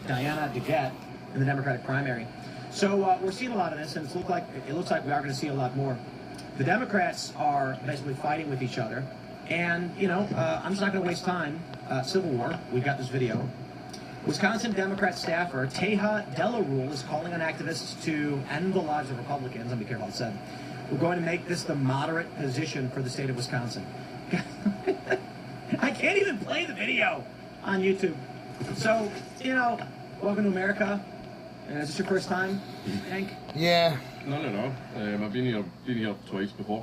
Diana DeGette in the Democratic primary. So we're seeing a lot of this, and it looks like we are going to see a lot more. The Democrats are basically fighting with each other, and I'm just not going to waste time. Civil war. We've got this video. Wisconsin Democrat staffer Teja Delarue is calling on activists to end the lives of Republicans. Let me be careful what I said. We're going to make this the moderate position for the state of Wisconsin. I can't even play the video on YouTube. So, welcome to America. Is this your first time, Hank? Yeah. No. I've been here twice before.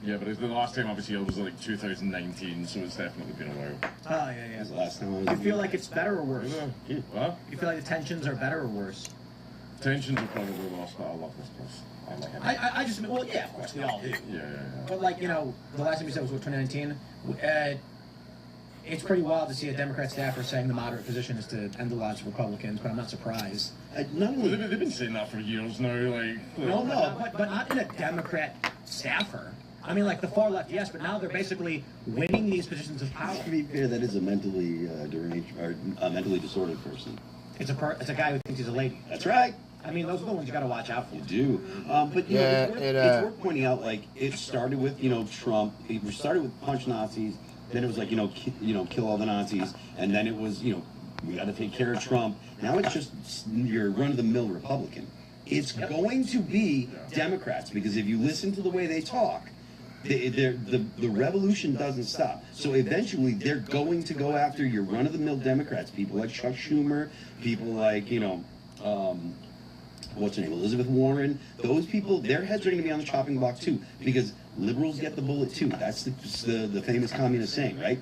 Yeah, but the last time obviously it was like 2019, so it's definitely been a while. Oh, yeah. That's the last time I was You feel like it's better or worse? What? You feel like the tensions are better or worse? Tensions are probably worse, but I love this place. I like it. I just, well, yeah, of course, we all do. Yeah. But the last time you said was 2019. It's pretty wild to see a Democrat staffer saying the moderate position is to end the lives of Republicans, but I'm not surprised. Not only They've been saying that for years now, But not in a Democrat staffer. I mean, like the far left, yes, but now they're basically winning these positions of power. To be fair, that is a mentally deranged or a mentally disordered person. It's a guy who thinks he's a lady. That's right. I mean, those are the ones you got to watch out for. You do. But it's worth pointing out, like, it started with, Trump. It started with punch Nazis. Then it was like, kill all the Nazis. And then it was, we got to take care of Trump. Now it's just your run-of-the-mill Republican. It's going to be Democrats, because if you listen to the way they talk, the revolution doesn't stop. So eventually they're going to go after your run-of-the-mill Democrats, people like Chuck Schumer, people like, what's her name, Elizabeth Warren. Those people, their heads are going to be on the chopping block too, because liberals get the bullet too. That's the famous communist saying, right?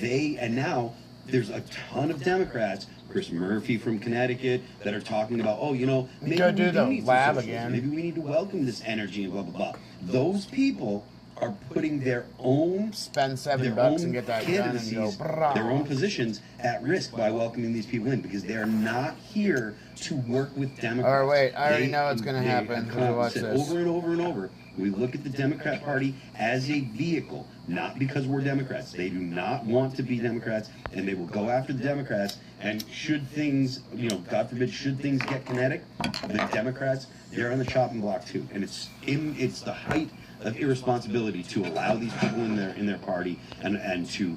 And now there's a ton of Democrats, Chris Murphy from Connecticut, that are talking about, maybe go we do the need lab socialism. again. Maybe we need to welcome this energy and blah, blah, blah. Those people are putting their own spend $7 and get that done and go brah. Their own positions at risk by welcoming these people in, because they're not here to work with Democrats. Or wait, I already know what's going to happen. Watch this. Over and over and over, we look at the Democrat Party as a vehicle, not because we're Democrats. They do not want to be Democrats, and they will go after the Democrats. And should things, God forbid, should things get kinetic, the Democrats, they're on the chopping block too. And it's the height of irresponsibility to allow these people in their party and to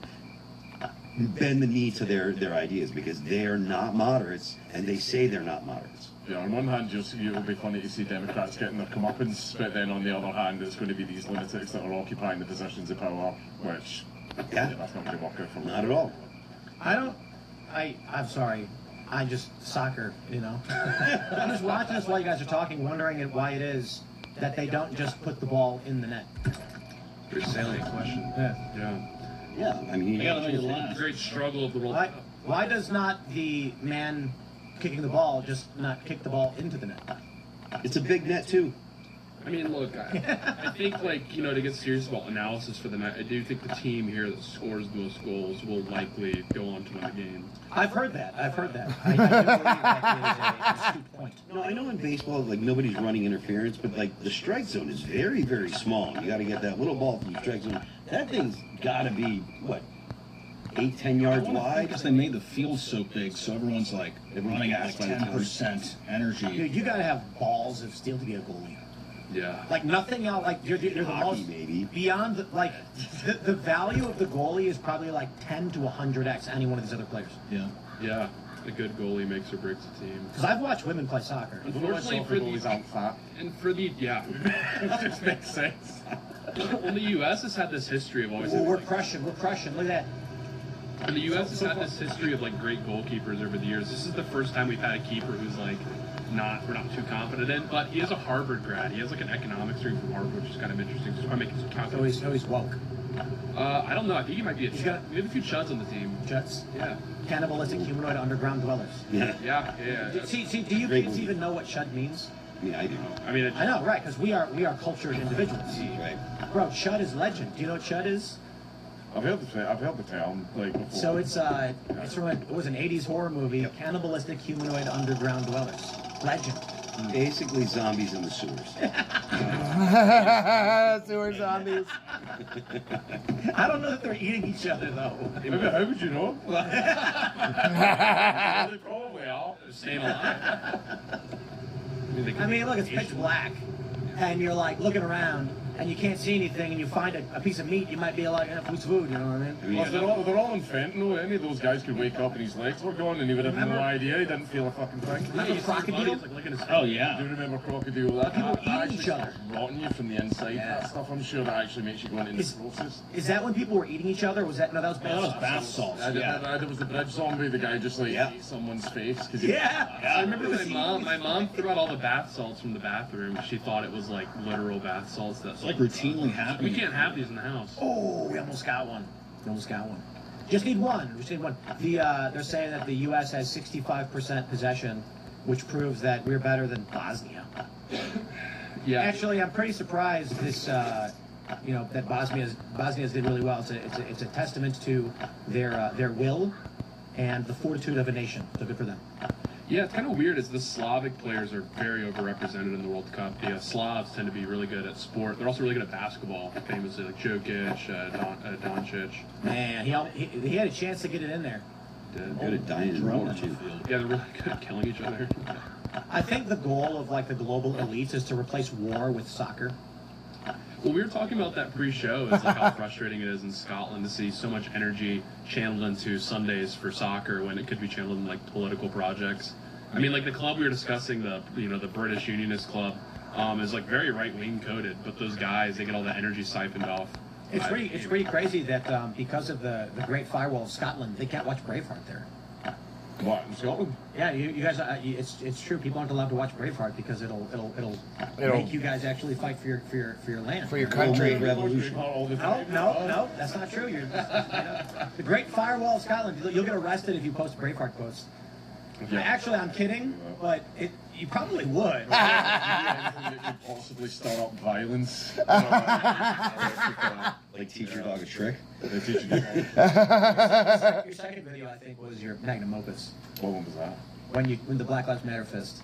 bend the knee to their ideas, because they're not moderates, and they say they're not moderates. Yeah, on one hand, it'll be funny to see Democrats getting their comeuppance, but then on the other hand, it's going to be these lunatics that are occupying the positions of power, which that's not going to work out for them. Not at all. I'm sorry. Soccer, I'm just watching this while you guys are talking, wondering why it is that they don't just put the ball in the net. Pretty salient question. Yeah, I mean, The great struggle of the World Cup. Why does not the man kicking the ball just not kick the ball into the net? it's a big net too. I mean, look, I think, to get serious about analysis for the night, I do think the team here that scores the most goals will likely go on to win the game. I've heard that. I do believe that is an astute point. No, I know in baseball, nobody's running interference, but the strike zone is very, very small. You got to get that little ball from the strike zone. That thing's got to be 8-10 yards wide. Because they made the field so big, so everyone's running at 10% energy. Dude, you got to have balls of steel to be a goalie. Yeah. Nothing else. You're the Hockey, most maybe. beyond the value of the goalie is probably 10 to 100x any one of these other players. Yeah. Yeah. A good goalie makes or breaks a team. Because I've watched women play soccer. Unfortunately, for these aren't fat. and for the It just makes sense. Well, the U.S. has had this history of always. Well, we're crushing. Look at that. And the U.S. has had this history of great goalkeepers over the years. This is the first time we've had a keeper who's we're not too confident in, but he is a Harvard grad. He has an economics degree from Harvard, which is kind of interesting. Just making some calculations. So he's woke. I don't know. I think he might be. We have a few chuds on the team. Chuds? Yeah. Cannibalistic humanoid underground dwellers. Yeah. See, do you kids even know what chud means? Yeah, I do. I know, right? Because we are cultured individuals. Right. Bro, chud is legend. Do you know what chud is? I've heard the term before. So it's from it was an '80s horror movie, Cannibalistic Humanoid Underground Dwellers. Legend. Basically, zombies in the sewers. Sewer zombies. I don't know that they're eating each other though. How would you know? They probably are. staying alive. I mean, look, it's pitch black, and you're like looking around, and you can't see anything, and you find a piece of meat, you might be like, who's food, you know what I mean? Well, they're all on fentanyl. Any of those guys could wake up and his legs were gone, and he would have no idea. He didn't feel a fucking thing. Remember Crocodile? Oh yeah. Do you remember Crocodile? That People eating actually each other. rotting you from the inside. Yeah. That stuff, I'm sure, that actually makes you go into necrosis. Is that when people were eating each other? Was that no? That was That was bath bath salts. Yeah. There was the bridge zombie. The guy just like ate someone's face. Yeah, I remember my mom threw out all the bath salts from the bathroom. She thought it was like literal bath salts. That's It's like routinely happening. we can't have these in the house. Oh, we almost got one. We almost got one. Just need one. Just need one. They're saying that the U.S. has 65% possession, which proves that we're better than Bosnia. Yeah. Actually, I'm pretty surprised this. That Bosnia's did really well. It's a testament to their will and the fortitude of a nation. So good for them. Yeah, it's kind of weird as the Slavic players are very overrepresented in the World Cup. The Slavs tend to be really good at sport. They're also really good at basketball, famously like Jokic, Doncic. Man, he had a chance to get it in there. Good at dying in war too. Yeah, they're really good at killing each other. I think the goal of like the global elites is to replace war with soccer. Well, we were talking about that pre-show. It's like how frustrating it is in Scotland to see so much energy channeled into Sundays for soccer when it could be channeled in like political projects. I mean, like the club we were discussing, the British Unionist Club, is like very right-wing coded, but those guys, they get all that energy siphoned off. It's pretty crazy that because of the Great Firewall of Scotland, they can't watch Braveheart there. What, in Scotland? Yeah, you guys, it's true. People aren't allowed to watch Braveheart because it'll make you guys actually fight for your land. For your country. Revolution. No, that's not true. The Great Firewall of Scotland. You'll get arrested if you post Braveheart posts. Yeah. Actually, I'm kidding, but you probably would. You possibly start up violence. Like teach your dog a trick. They teach you. Your second video, I think, was your magnum opus What one was that? when the Black Lives Matter fist.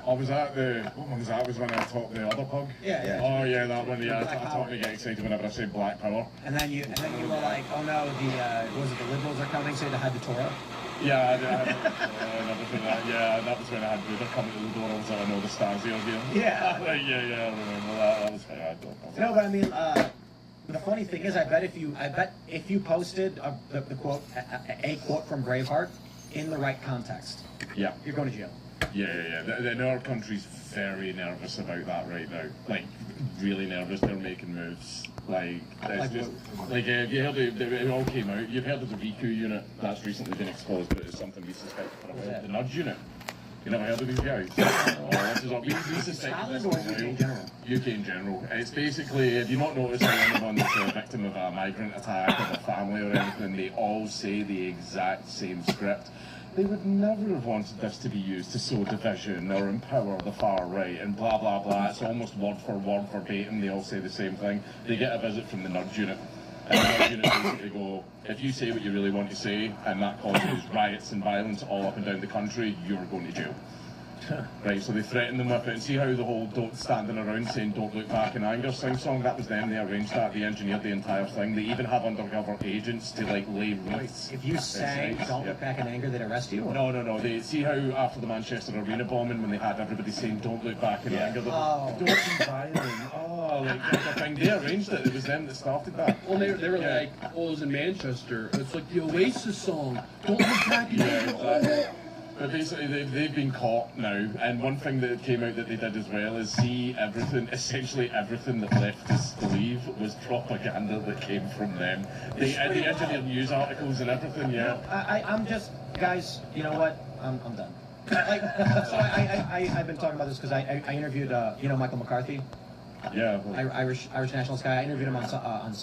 Oh, was that what one was that? Was when I taught the other pug? Yeah. Oh yeah, that one. Yeah, Black I Power. taught me to get excited whenever I say Black Power. And then you were like, oh no, the liberals are coming, so they had the Torah. Yeah, that was when I had Buddha coming to the door. I was like, I know the stars here. Yeah. I remember that. That was I don't know. No, but I mean, the funny thing is, I bet if you posted the quote, a quote from Braveheart in the right context, Yeah. you're going to jail. Yeah. Our country's very nervous about that right now. Like, really nervous. They're making moves. Like, it's just like you heard it all came out. You've heard of the VQ unit that's recently been exposed, but it's something we suspect for a while. The Nudge unit. You never heard of these guys? This is what we suspect this for a while. UK in general. It's basically, if you not notice anyone that's a victim of a migrant attack or a family or anything, they all say the exact same script. They would never have wanted this to be used to sow division or empower the far right and blah blah blah. It's almost word for word verbatim. They all say the same thing. They get a visit from the Nudge unit. And the Nudge unit basically go, if you say what you really want to say and that causes riots and violence all up and down the country, you're going to jail. Right, so they threaten them with it, and see how the whole don't standing around saying don't look back in anger sing-song, that was them, they arranged that, they engineered the entire thing. They even have undercover agents to like lay routes. If you say don't look back in anger, they'd arrest you? No. They see how after the Manchester Arena bombing, when they had everybody saying don't look back in anger, Oh. don't be violent. Like that's the thing. They arranged it. It was them that started that. Well, they were like, oh, it was in Manchester. It's like the Oasis song. Don't look back in anger. Exactly. But basically, they've been caught now, and one thing that came out that they did as well is essentially everything that left us to leave was propaganda that came from them. They engineered news articles and everything, yeah. I'm just, guys, you know what? I'm done. Like, so I've been talking about this because I interviewed, Michael McCarthy. Yeah. Irish nationalist guy. I interviewed him on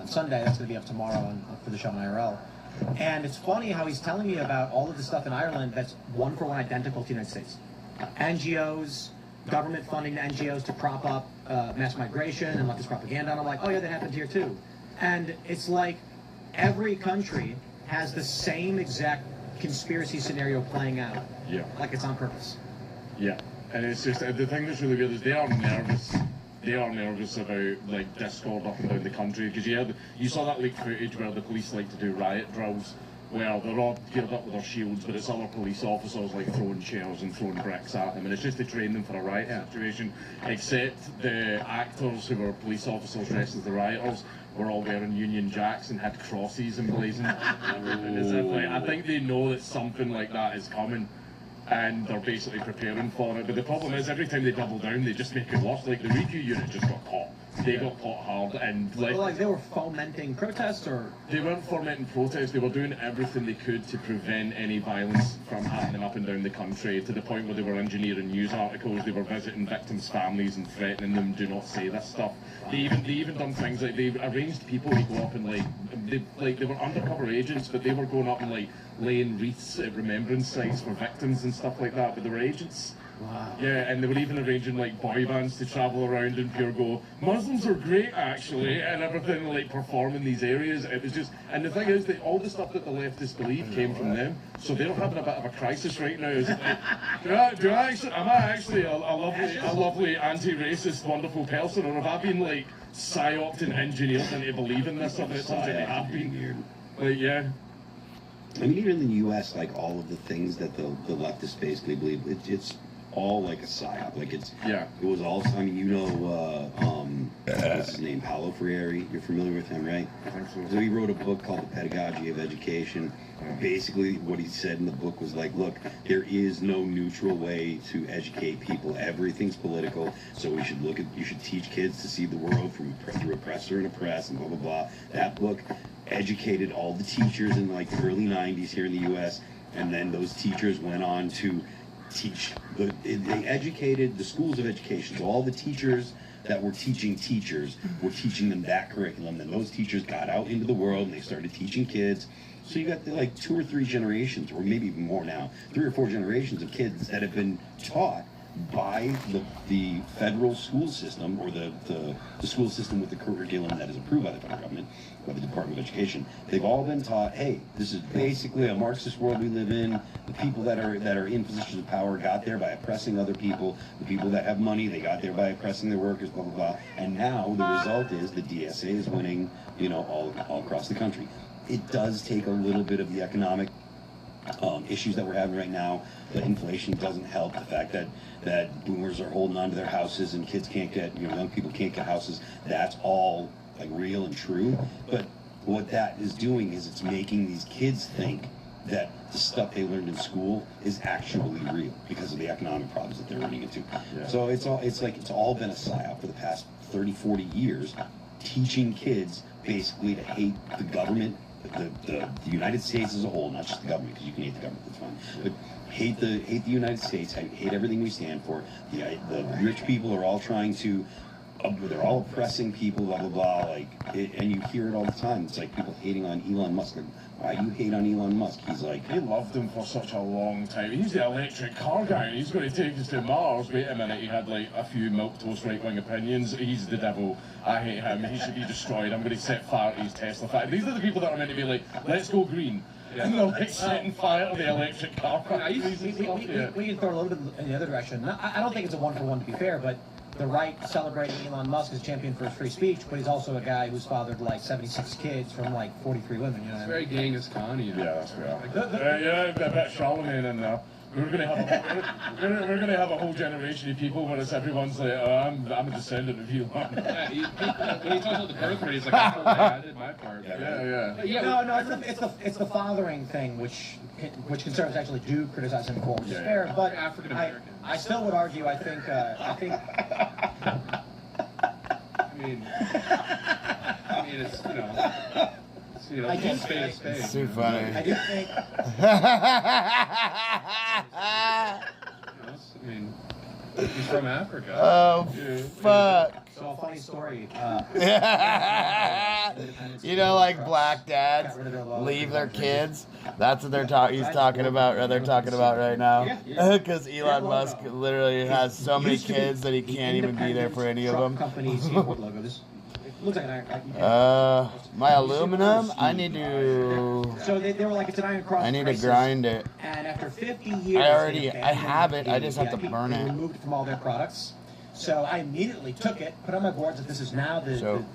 Sunday. That's going to be up tomorrow for the show on IRL. And it's funny how he's telling me about all of the stuff in Ireland that's one-for-one identical to the United States. NGOs, government funding to NGOs to prop up mass migration and leftist propaganda. And I'm like, oh yeah, that happened here too. And it's like every country has the same exact conspiracy scenario playing out. Yeah. Like it's on purpose. Yeah. And it's just, the thing that's really weird is they are nervous. They are nervous about like discord up and down the country because you saw that leaked footage where the police like to do riot drills where they're all geared up with their shields, but it's other police officers like throwing chairs and throwing bricks at them, and it's just to train them for a riot situation. Except the actors who were police officers dressed as the rioters were all wearing Union Jacks and had crosses emblazoned. As if, like, I think they know that something like that is coming, and they're basically preparing for it. But the problem is, every time they double down, they just make it worse. Like the Riku unit just got caught. They got caught hard, and like they were fomenting protests, or they weren't fomenting protests. They were doing everything they could to prevent any violence from happening up and down the country. To the point where they were engineering news articles. They were visiting victims' families and threatening them, "Do not say this stuff." They even done things like they arranged people to go up and they were undercover agents, but they were going up and like laying wreaths at remembrance sites for victims and stuff like that. But they were agents. wow. Yeah, and they were even arranging like boy bands to travel around and pure go, Muslims are great actually, and everything, like perform in these areas. It was just, and the thing is that all the stuff that the leftists believe came from them, so they're having a bit of a crisis right now. Is it like, am I actually a lovely anti-racist, wonderful person, or have I been like psyoped and engineered into believing this stuff? It sounds like they have been. Like, yeah. I mean, even in the U.S., like all of the things that the leftists basically believe, it's all like a psyop. Like it was all. I mean, you know, what's his name, Paulo Freire. You're familiar with him, right? I think so. So he wrote a book called The Pedagogy of Education. Basically, what he said in the book was like, look, there is no neutral way to educate people. Everything's political. So you should teach kids to see the world through oppressor and oppressed and blah blah blah. That book educated all the teachers in like the early 90s here in the U.S. and then those teachers went on to teach. They educated the schools of education. So all the teachers that were teaching teachers were teaching them that curriculum. Then those teachers got out into the world and they started teaching kids. So you got like 2 or 3 generations, or maybe even more now, 3 or 4 generations of kids that have been taught by the federal school system, or the school system with the curriculum that is approved by the federal government, by the Department of Education. They've all been taught, hey, this is basically a Marxist world we live in. The people that are in positions of power got there by oppressing other people. The people that have money, they got there by oppressing their workers, blah, blah, blah. And now the result is the DSA is winning, you know, all across the country. It does take a little bit of the economic issues that we're having right now. The inflation doesn't help. The fact that boomers are holding on to their houses and kids can't get, you know, young people can't get houses. That's all like real and true. But what that is doing is it's making these kids think that the stuff they learned in school is actually real because of the economic problems that they're running into. Yeah. So it's all been a psyop for the past 30, 40 years, teaching kids basically to hate the government, the United States as a whole, not just the government, because you can hate the government, that's fine. But hate the United States, hate everything we stand for. The rich people are all trying to, they're all oppressing people, blah, blah, blah, and you hear it all the time. It's like people hating on Elon Musk. Like, why do you hate on Elon Musk? He's like... They loved him for such a long time. He's the electric car guy. He's going to take us to Mars. Wait a minute, he had like a few milquetoast right-wing opinions. He's the devil. I hate him. He should be destroyed. I'm going to set fire to his Tesla factory. These are the people that are meant to be like, let's go green. And they're like setting fire to the electric car factories and stuff. We can throw a little bit in the other direction. I don't think it's a one-for-one, to be fair, but the right celebrating Elon Musk as champion for free speech, but he's also a guy who's fathered like 76 kids from like 43 women. You know what I mean? It's very Genghis Khan. You know? Yeah, that's right. Yeah, a bit Charlemagne in there. We're gonna have a whole generation of people where it's everyone's like, oh, I'm a descendant of Elon. Yeah, when he talks about the birth rate, he's like, I did my part. Yeah. No, it's the fathering thing, which conservatives actually do criticize him for, which is fair. But African American. I still would argue. I think. I mean, it's I do space. It's too funny. I do think. I mean, he's from Africa. Oh, fuck. So a funny story. You know, like black dads leave their kids. That's what he's talking about, or they're talking about right now. Because Elon Musk literally has so many kids that he can't even be there for any of them. Looks like an my aluminum, I need to. So they were like, it's an iron cross. I need to grind it. And after 50 years, I have it. I just have to burn it. Removed it from all their products. So I immediately took it, put on my boards that this is now the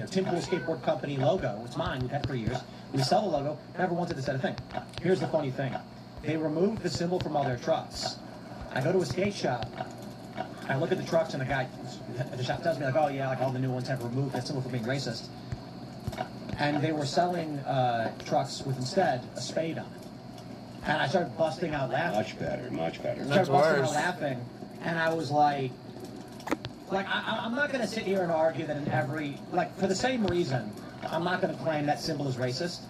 Tim Pool Skateboard Company logo. It's mine. We've had it for years. We sell the logo. Never wanted to set a thing. Here's the funny thing. They removed the symbol from all their trucks. I go to a skate shop. I look at the trucks, and the guy at the shop tells me, like, oh, yeah, like all the new ones have removed that symbol for being racist. And they were selling trucks with instead a spade on it. And I started busting out laughing. Much better, much better. Started busting out laughing. And I was like I'm not going to sit here and argue that in every, like, for the same reason, I'm not going to claim that symbol is racist.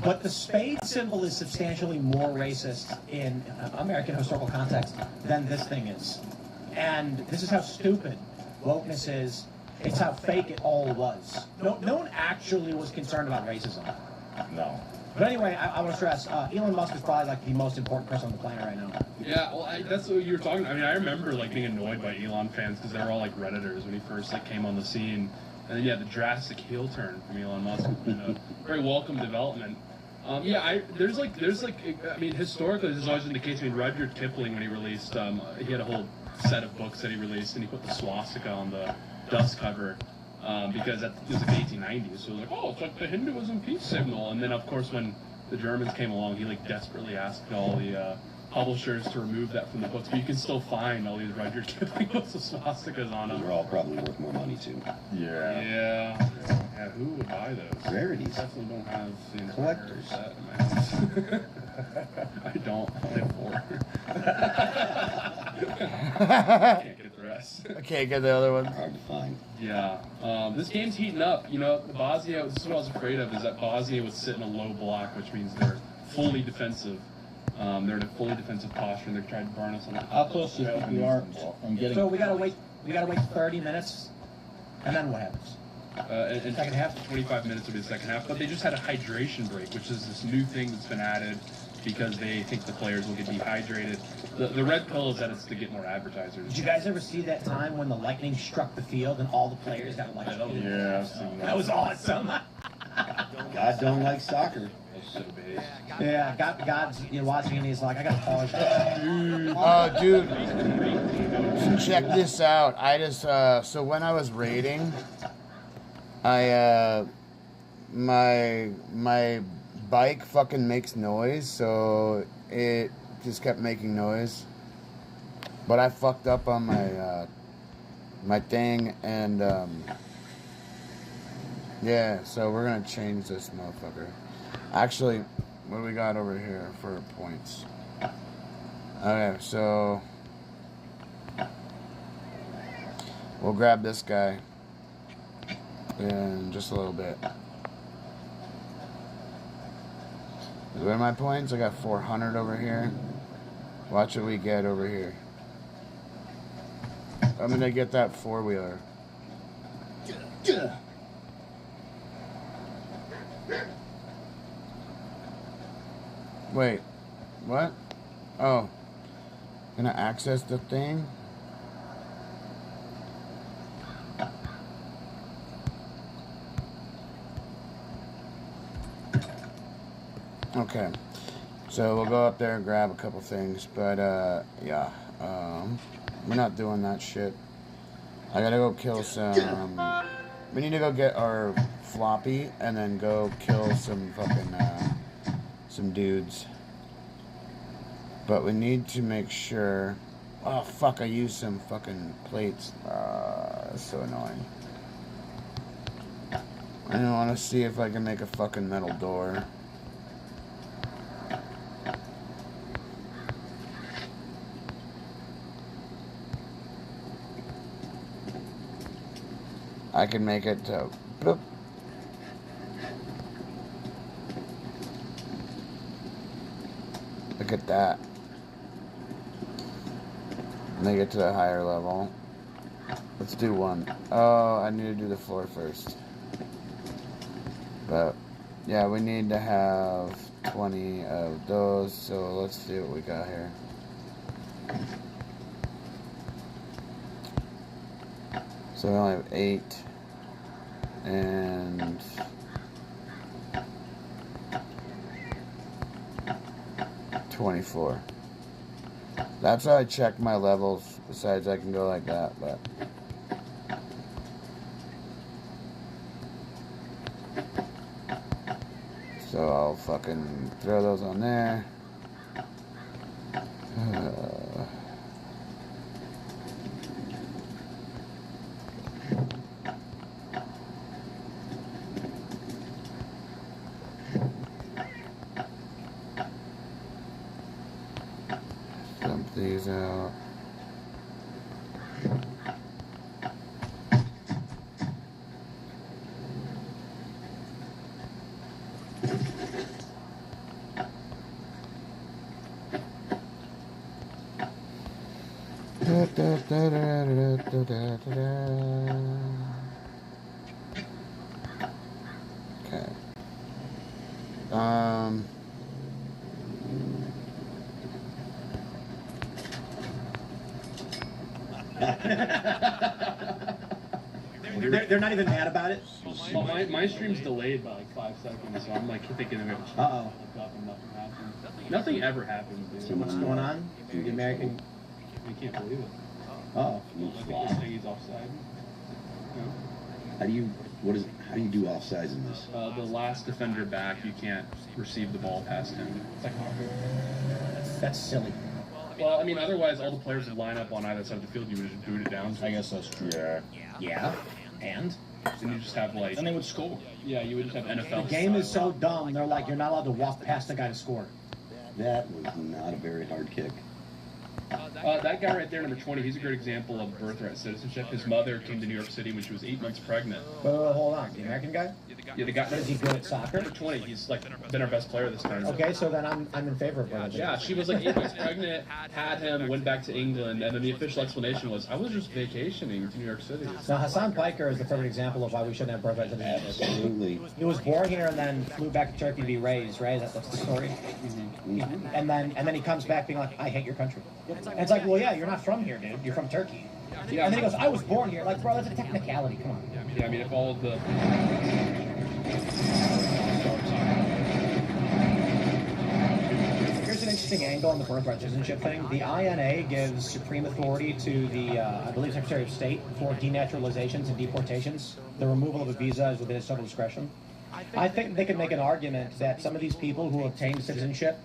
But the spade symbol is substantially more racist in American historical context than this thing is. And this is how stupid wokeness is. It's how fake it all was. No one actually was concerned about racism. No. But anyway, I want to stress, Elon Musk is probably like the most important person on the planet right now. Yeah, well, that's what you were talking. I mean, I remember like being annoyed by Elon fans because they were all like Redditors when he first like came on the scene, and then the drastic heel turn from Elon Musk has been a very welcome development. I mean, historically, this has always been the case. I mean, Rudyard Kipling, when he released, he had a whole set of books that he released, and he put the swastika on the dust cover. Because it was like the 1890s, so it was like, oh, it's like the Hinduism peace signal. And then, of course, when the Germans came along, he like desperately asked all the publishers to remove that from the books. But you can still find all these Rudyard Kipling books with swastikas on them. They're all probably worth more money too. Yeah. Who would buy those? Rarities. Definitely don't have the entire Collectors. set in my house. I don't. I have 4. Can't get the rest. I can't get the other one. Hard to find. Yeah. This game's heating up. Bosnia, this is what I was afraid of, is that Bosnia would sit in a low block, which means they're fully defensive. They're in a fully defensive posture, and they're trying to burn us on the How close do you think we are from getting? So we gotta wait 30 minutes, and then what happens? And Second half? 25 minutes will be the second half. But they just had a hydration break, which is this new thing that's been added because they think the players will get dehydrated. The red pill is that it's to get more advertisers. Did you guys ever see that time when the lightning struck the field and all the players got electrocuted? Yeah, I've seen That was awesome. God don't like soccer. So big. Yeah, God's watching and he's like, I gotta pause. Oh, dude. Check this out. I just, so when I was raiding, my bike fucking makes noise, so it just kept making noise. But I fucked up on my thing, and, yeah, so we're gonna change this motherfucker. Actually, what do we got over here for points? Okay, so we'll grab this guy in just a little bit. What are my points? I got 400 over here. Watch what we get over here. I'm gonna get that four-wheeler. Wait, what? Oh, gonna access the thing? Okay, so we'll go up there and grab a couple things, but yeah, we're not doing that shit. I gotta go kill some. We need to go get our floppy and then go kill some fucking some dudes. But we need to make sure. Oh fuck! I used some fucking plates. That's so annoying. I want to see if I can make a fucking metal door. I can make it to bloop. Look at that. Make it to the higher level. Let's do one. Oh, I need to do the floor first. But yeah, we need to have 20 of those, so let's see what we got here. So we only have 8 and 24. That's how I check my levels. Besides, I can go like that, but So I'll fucking throw those on there. Dump these out. Okay. They're not even mad about it. Well, my stream's delayed by like 5 seconds, so I'm like thinking of it. Uh-oh. Nothing happens. Nothing ever happens. Dude. So what's going on? The American. I can't believe it. Oh. I think they're saying he's offside. No. How do you do offsides in this? The last defender back, you can't receive the ball past him. It's like That's silly. well, I mean, otherwise all the players would line up on either side of the field. You would just boot it down. I guess that's true. Yeah. And? And you just have like. Then they would score. Yeah, you would just have NFL. The game is so dumb, they're like, you're not allowed to walk past the guy to score. That was not a very hard kick. That guy right there, number 20, he's a great example of birthright citizenship. His mother came to New York City when she was 8 months pregnant. Hold on. The American guy? Yeah, the guy. Is he good at soccer? Number 20, he's like been our best player this time. Okay, so then I'm in favor of that. Yeah, she was like 8 months pregnant, had him, went back to England, and then the official explanation was, I was just vacationing to New York City. Now, Hassan Piker is the perfect example of why we shouldn't have birthright citizenship. Absolutely. He was born here and then flew back to Turkey to be raised, right? That's the story. Mm-hmm. And then he comes back being like, I hate your country. And it's like, well, yeah, you're not from here, dude. You're from Turkey. Yeah. And then he goes, I was born here. Like, bro, that's a technicality. Come on. Yeah, I mean, if all of the... Here's an interesting angle on the birthright citizenship thing. The INA gives supreme authority to the, I believe, Secretary of State for denaturalizations and deportations. The removal of a visa is within his total discretion. I think they could make an argument that some of these people who obtained citizenship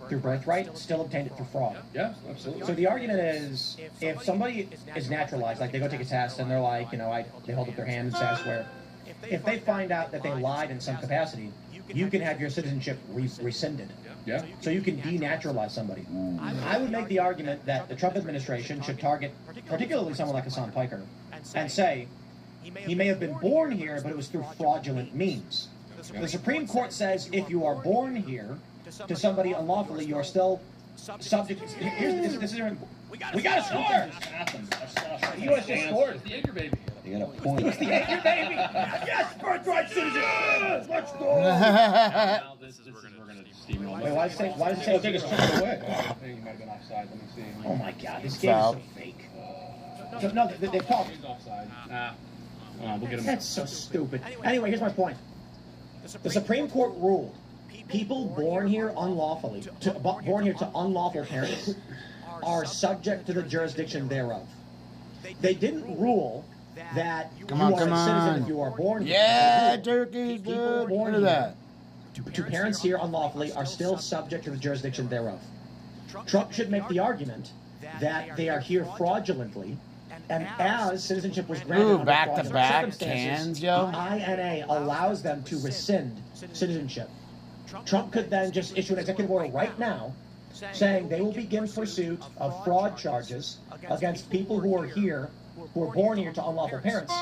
through birthright still obtained it through fraud. Yeah, absolutely. So the argument is, if somebody is naturalized, like they go take a test and they're like, they hold up their hand and say, I swear. If they find out that they lied in some capacity, you can have your citizenship rescinded. Yeah. So you can denaturalize somebody. I would make the argument that the Trump administration should target particularly someone like Hassan Piker and say, he may have been born here, but it was through fraudulent means. The Supreme Court says if you are born here to somebody unlawfully, you are still subject. This is we got to score. The U.S. just scored. It's the Edgar baby. They got a point. It's the Edgar baby. Yes, birthright citizenship. Let's go. Now this is we're gonna steamroll. Wait, why does it say Take his turn away. I think he might have been offside. Let me see. Oh my God, this game is so fake. No, they called. He's offside. We'll get him. That's so stupid. Anyway, here's my point. The Supreme Court ruled people born here unlawfully, born here to unlawful parents, are subject to the jurisdiction thereof. They didn't rule that you are a citizen if you are born here. Yeah, turkeys, People dude. born Look at here that. to parents here unlawfully are still subject to the jurisdiction thereof. Trump should make the argument that they are here fraudulently, and as citizenship was granted Ooh, under fraudulent back-to-back circumstances, cans, yo. the INA allows them to rescind citizenship. Trump could then just issue an executive order right now saying they will begin pursuit of fraud charges against people who are here, who are born here to unlawful parents.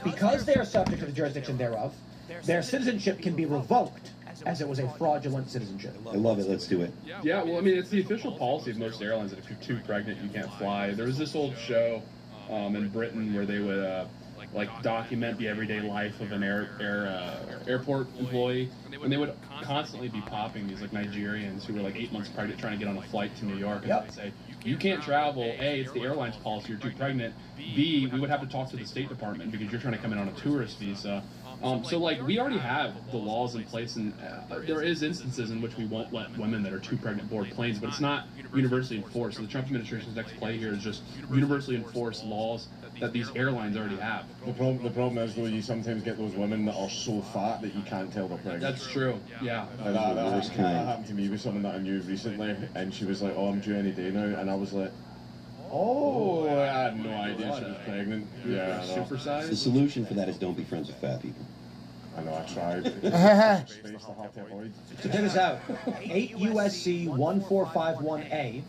Because they are subject to the jurisdiction thereof, their citizenship can be revoked as it was a fraudulent citizenship. I love it. Let's do it. Yeah, well, I mean, it's the official policy of most airlines that if you're too pregnant, you can't fly. There was this old show in Britain where they would like document the everyday life of an airport employee, and they would constantly be popping these like Nigerians who were like 8 months pregnant trying to get on a flight to New York, and they say, you can't travel. A, it's the airline's policy, you're too pregnant. B, we would have to talk to the State Department because you're trying to come in on a tourist visa. So like we already have the laws in place, and there is instances in which we won't let women that are too pregnant board planes, but it's not universally enforced. So the Trump administration's next play here is just universally enforce laws that these airlines already have. The problem is though, you sometimes get those women that are so fat that you can't tell they're pregnant. That's true. Yeah. Like that happened to me with someone that I knew recently, and she was like, "Oh, I'm due any day now," and I was like, "Oh, I had no idea she was pregnant." Yeah, I know. Supersized. The solution for that is don't be friends with fat people. I know, I tried. Space to have to avoid. So check this out. 8 USC 1451A.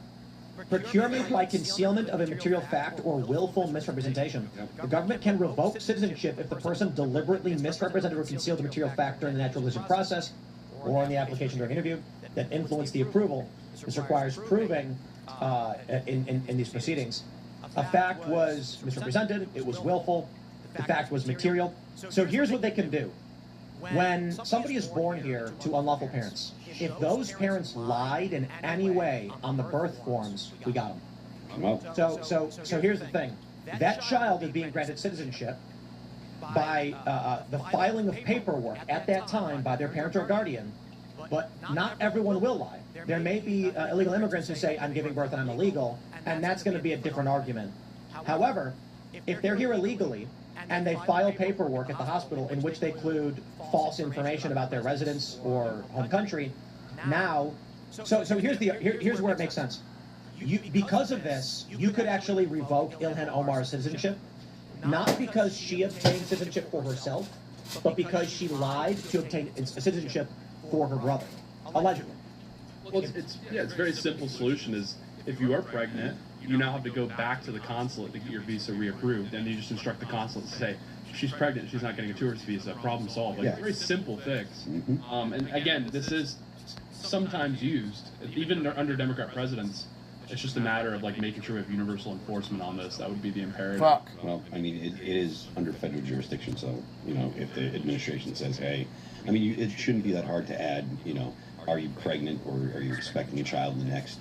Procurement by concealment of a material fact or willful misrepresentation. The government can revoke citizenship if the person deliberately misrepresented or concealed a material fact during the naturalization process or in the application during interview that influenced the approval. This requires proving in these proceedings. A fact was misrepresented, it was willful, the fact was material. So here's what they can do. When somebody is born here to unlawful parents, if those parents lied in any way on the birth forms, we got them. Well, So here's the thing. That child is being granted citizenship by the filing of paperwork at that time by their parent or guardian, but not everyone will lie. There may be illegal immigrants who say, I'm giving birth and I'm illegal, and that's going to be a different argument. However, if they're here illegally, and they file paperwork at the hospital in which they include false information about their residence or home country. Now, so here's where it makes sense. Because of this, you could actually revoke Ilhan Omar's citizenship, not because she obtained citizenship for herself, but because she lied to obtain citizenship for her brother, allegedly. Well, it's a very simple solution. Is if you are pregnant, you now have to go back to the consulate to get your visa reapproved, and you just instruct the consulate to say, she's pregnant, she's not getting a tourist visa, problem solved. Like, very simple fix. And again, this is sometimes used, even under Democrat presidents. It's just a matter of like making sure we have universal enforcement on this. That would be the imperative. Fuck. Well, I mean, it is under federal jurisdiction, so, you know, if the administration says, hey, I mean, it shouldn't be that hard to add, you know, are you pregnant or are you expecting a child in the next,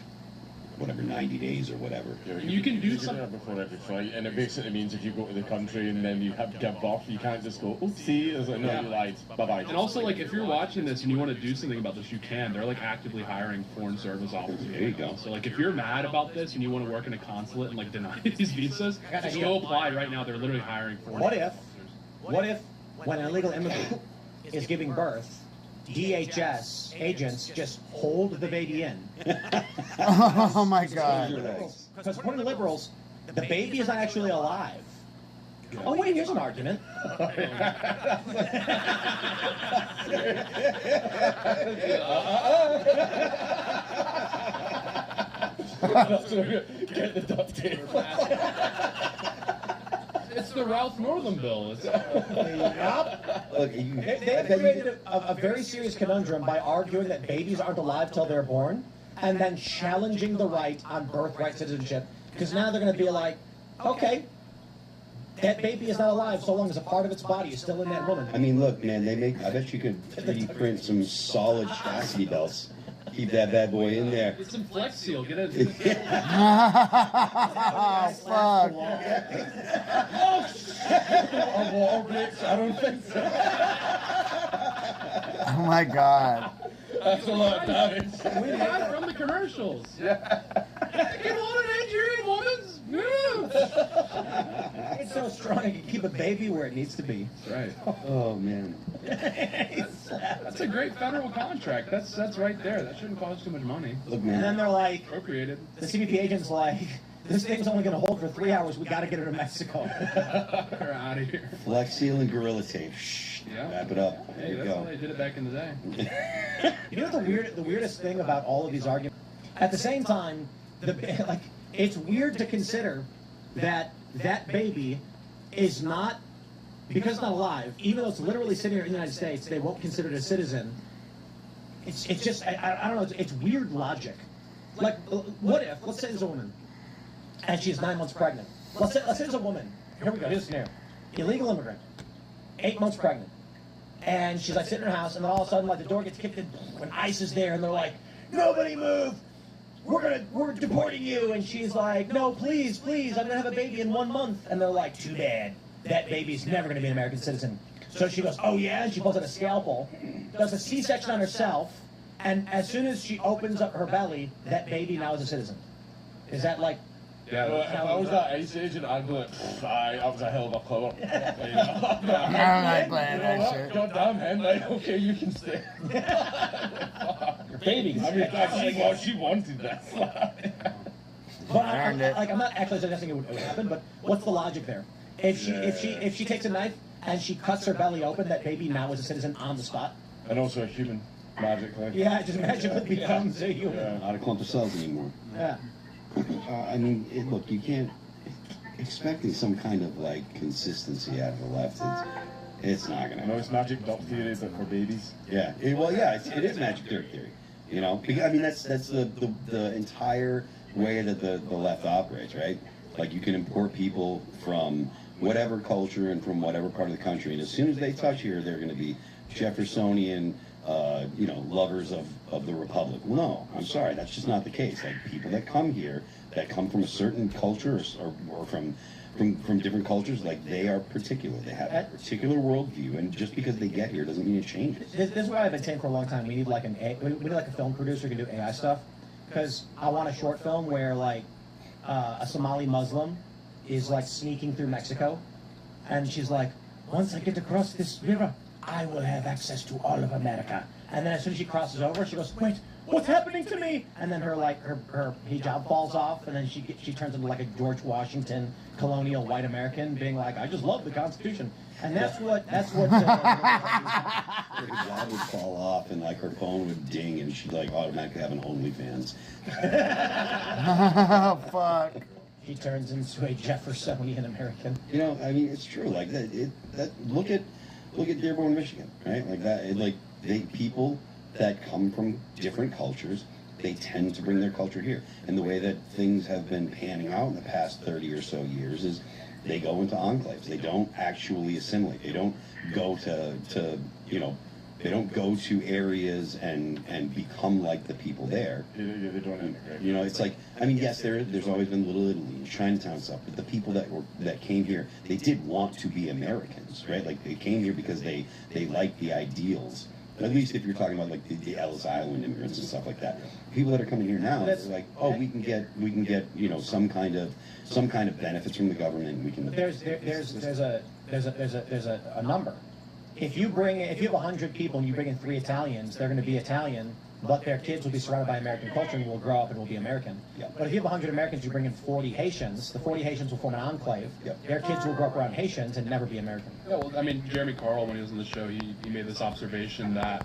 whatever, 90 days or whatever. You can do something before every flight, and it basically means if you go to the country and then you have to give birth, you can't just go, oopsie, it's like, no, you lied, bye-bye. And also, like, if you're watching this and you want to do something about this, you can. They're, like, actively hiring foreign service officers. There you go. So, like, if you're mad about this and you want to work in a consulate and, like, deny these visas, just go apply right now. They're literally hiring foreign officers. What if, when an illegal immigrant is giving birth, DHS agents just hold the baby in? Oh my God. Because according to liberals, the baby is not actually alive. Oh wait, here's an argument. Get the duct tape. It's the Ralph Northam bill. Look, they created a very serious conundrum by arguing that babies aren't alive till they're born, and then challenging the right on birthright citizenship. Because now they're going to be like, okay, that baby is not alive so long as a part of its body is still in that woman. I mean, look, man, I bet you could 3D print some solid chastity belts. Keep that bad boy in there. Get some Flex Seal. Get it. Oh, fuck. A wall breaks? I don't think so. Oh my God. That's a lot of damage. We have from the commercials. Yeah. Get on an Nigerian woman's boobs. It's so strong you can keep a baby where it needs to be. Right. Oh, man. That's a great federal contract. That's right there. That shouldn't cost too much money. Look, And then man. they're like, Appropriated. the CBP agent's like, this thing's only going to hold for 3 hours. We got to get her to Mexico. We're out of here. Flex Seal and Gorilla Tape. Shh. Yeah. Wrap it up. There Hey, you that's go. how they did it back in the day. You know the weirdest thing about all of these arguments? At the same time, it's weird to consider that that baby is not, because it's not alive, even though it's literally sitting here in the United States, they won't consider it a citizen. It's just, I don't know, it's weird logic. Like, what if, let's say there's a woman, and she's 9 months pregnant. Let's say there's a woman, here we go, here's the scenario. Illegal immigrant, 8 months pregnant. And she's like sitting in her house, and then all of a sudden, like, the door gets kicked in when ICE is there, and they're like, nobody move! We're deporting you. And she's like, no, please, I'm gonna have a baby in 1 month. And they're like, too bad. That baby's never gonna be an American citizen. So she goes, oh yeah, and she pulls out a scalpel, does a C-section on herself, and as soon as she opens up her belly, that baby now is a citizen. Is that like? Yeah, well, if I was that ice agent, I'd be like, I was a hell of a clower. I'm not playing that shit. God damn, hen, like, okay, you can stay. Babies. I mean, she wanted this. But I'm not actually suggesting it would happen, but what's the logic there? If she takes a knife and she cuts her belly open, that baby now is a citizen on the spot. And also a human, magically. Yeah, just magically becomes a human. Yeah. Not a clump of cells anymore. Yeah. I mean, look, you can't expecting some kind of like consistency out of the left. It's not gonna. I know it's magic duck theory, but for babies. Yeah. It is magic dirt theory. You know, because, I mean that's the entire way that the left operates, right? Like you can import people from whatever culture and from whatever part of the country, and as soon as they touch here, they're going to be Jeffersonian. Lovers of the Republic. No, I'm sorry, that's just not the case. Like people that come here, that come from a certain culture or from different cultures, like they are particular. They have a particular worldview, and just because they get here doesn't mean it changes. This is what I've been saying for a long time. We need like we need like a film producer who can do AI stuff, because I want a short film where like a Somali Muslim is like sneaking through Mexico, and she's like, once I get across this river, I will have access to all of America. And then as soon as she crosses over, she goes, wait, what's happening to me? And then her hijab falls off, and then she turns into like a George Washington colonial white American, being like, I just love the Constitution. And that's what her hijab would fall off, and like her phone would ding, and she'd like automatically have an OnlyFans. Oh, fuck. He turns into a Jeffersonian American. You know, I mean, it's true. Like look at Dearborn, Michigan, right? Like that. People that come from different cultures, they tend to bring their culture here. And the way that things have been panning out in the past 30 or so years is they go into enclaves. They don't actually assimilate. They don't go they don't go to areas and become like the people there. Yeah, they don't integrate. You know, it's like, I mean, yes, there's always been Little Italy and Chinatown stuff, but the people that came here, they did want to be Americans, right? Like they came here because they liked the ideals. At least if you're talking about like the Ellis Island immigrants and stuff like that. People that are coming here now, it's like, oh, we can get some kind of benefits from the government. We can. There's a number. If you have 100 people and you bring in 3 Italians, they're going to be Italian, but their kids will be surrounded by American culture and will grow up and will be American. Yep. But if you have 100 Americans, you bring in 40 Haitians, the 40 Haitians will form an enclave. Yep. Their kids will grow up around Haitians and never be American. Yeah, well, I mean, Jeremy Carl, when he was on the show, he made this observation that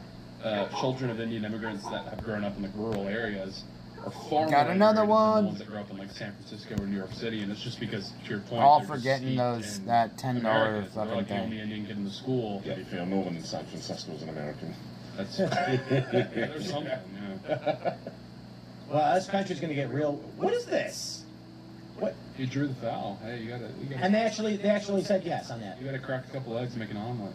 children of Indian immigrants that have grown up in the rural areas are far Got more another integrated one. than the ones that grow up in like San Francisco or New York City, and it's just because, to your point, All they're for just getting steeped those in that $10 America. They're fucking like the only thing. Indian kid in the school. To be fair, no one in San Francisco is an American. That's there's something. Yeah. Well, this country's going to get real. What is this? What? He drew the foul. Hey, you gotta. And they actually said yes on that. You gotta crack a couple eggs and make an omelet.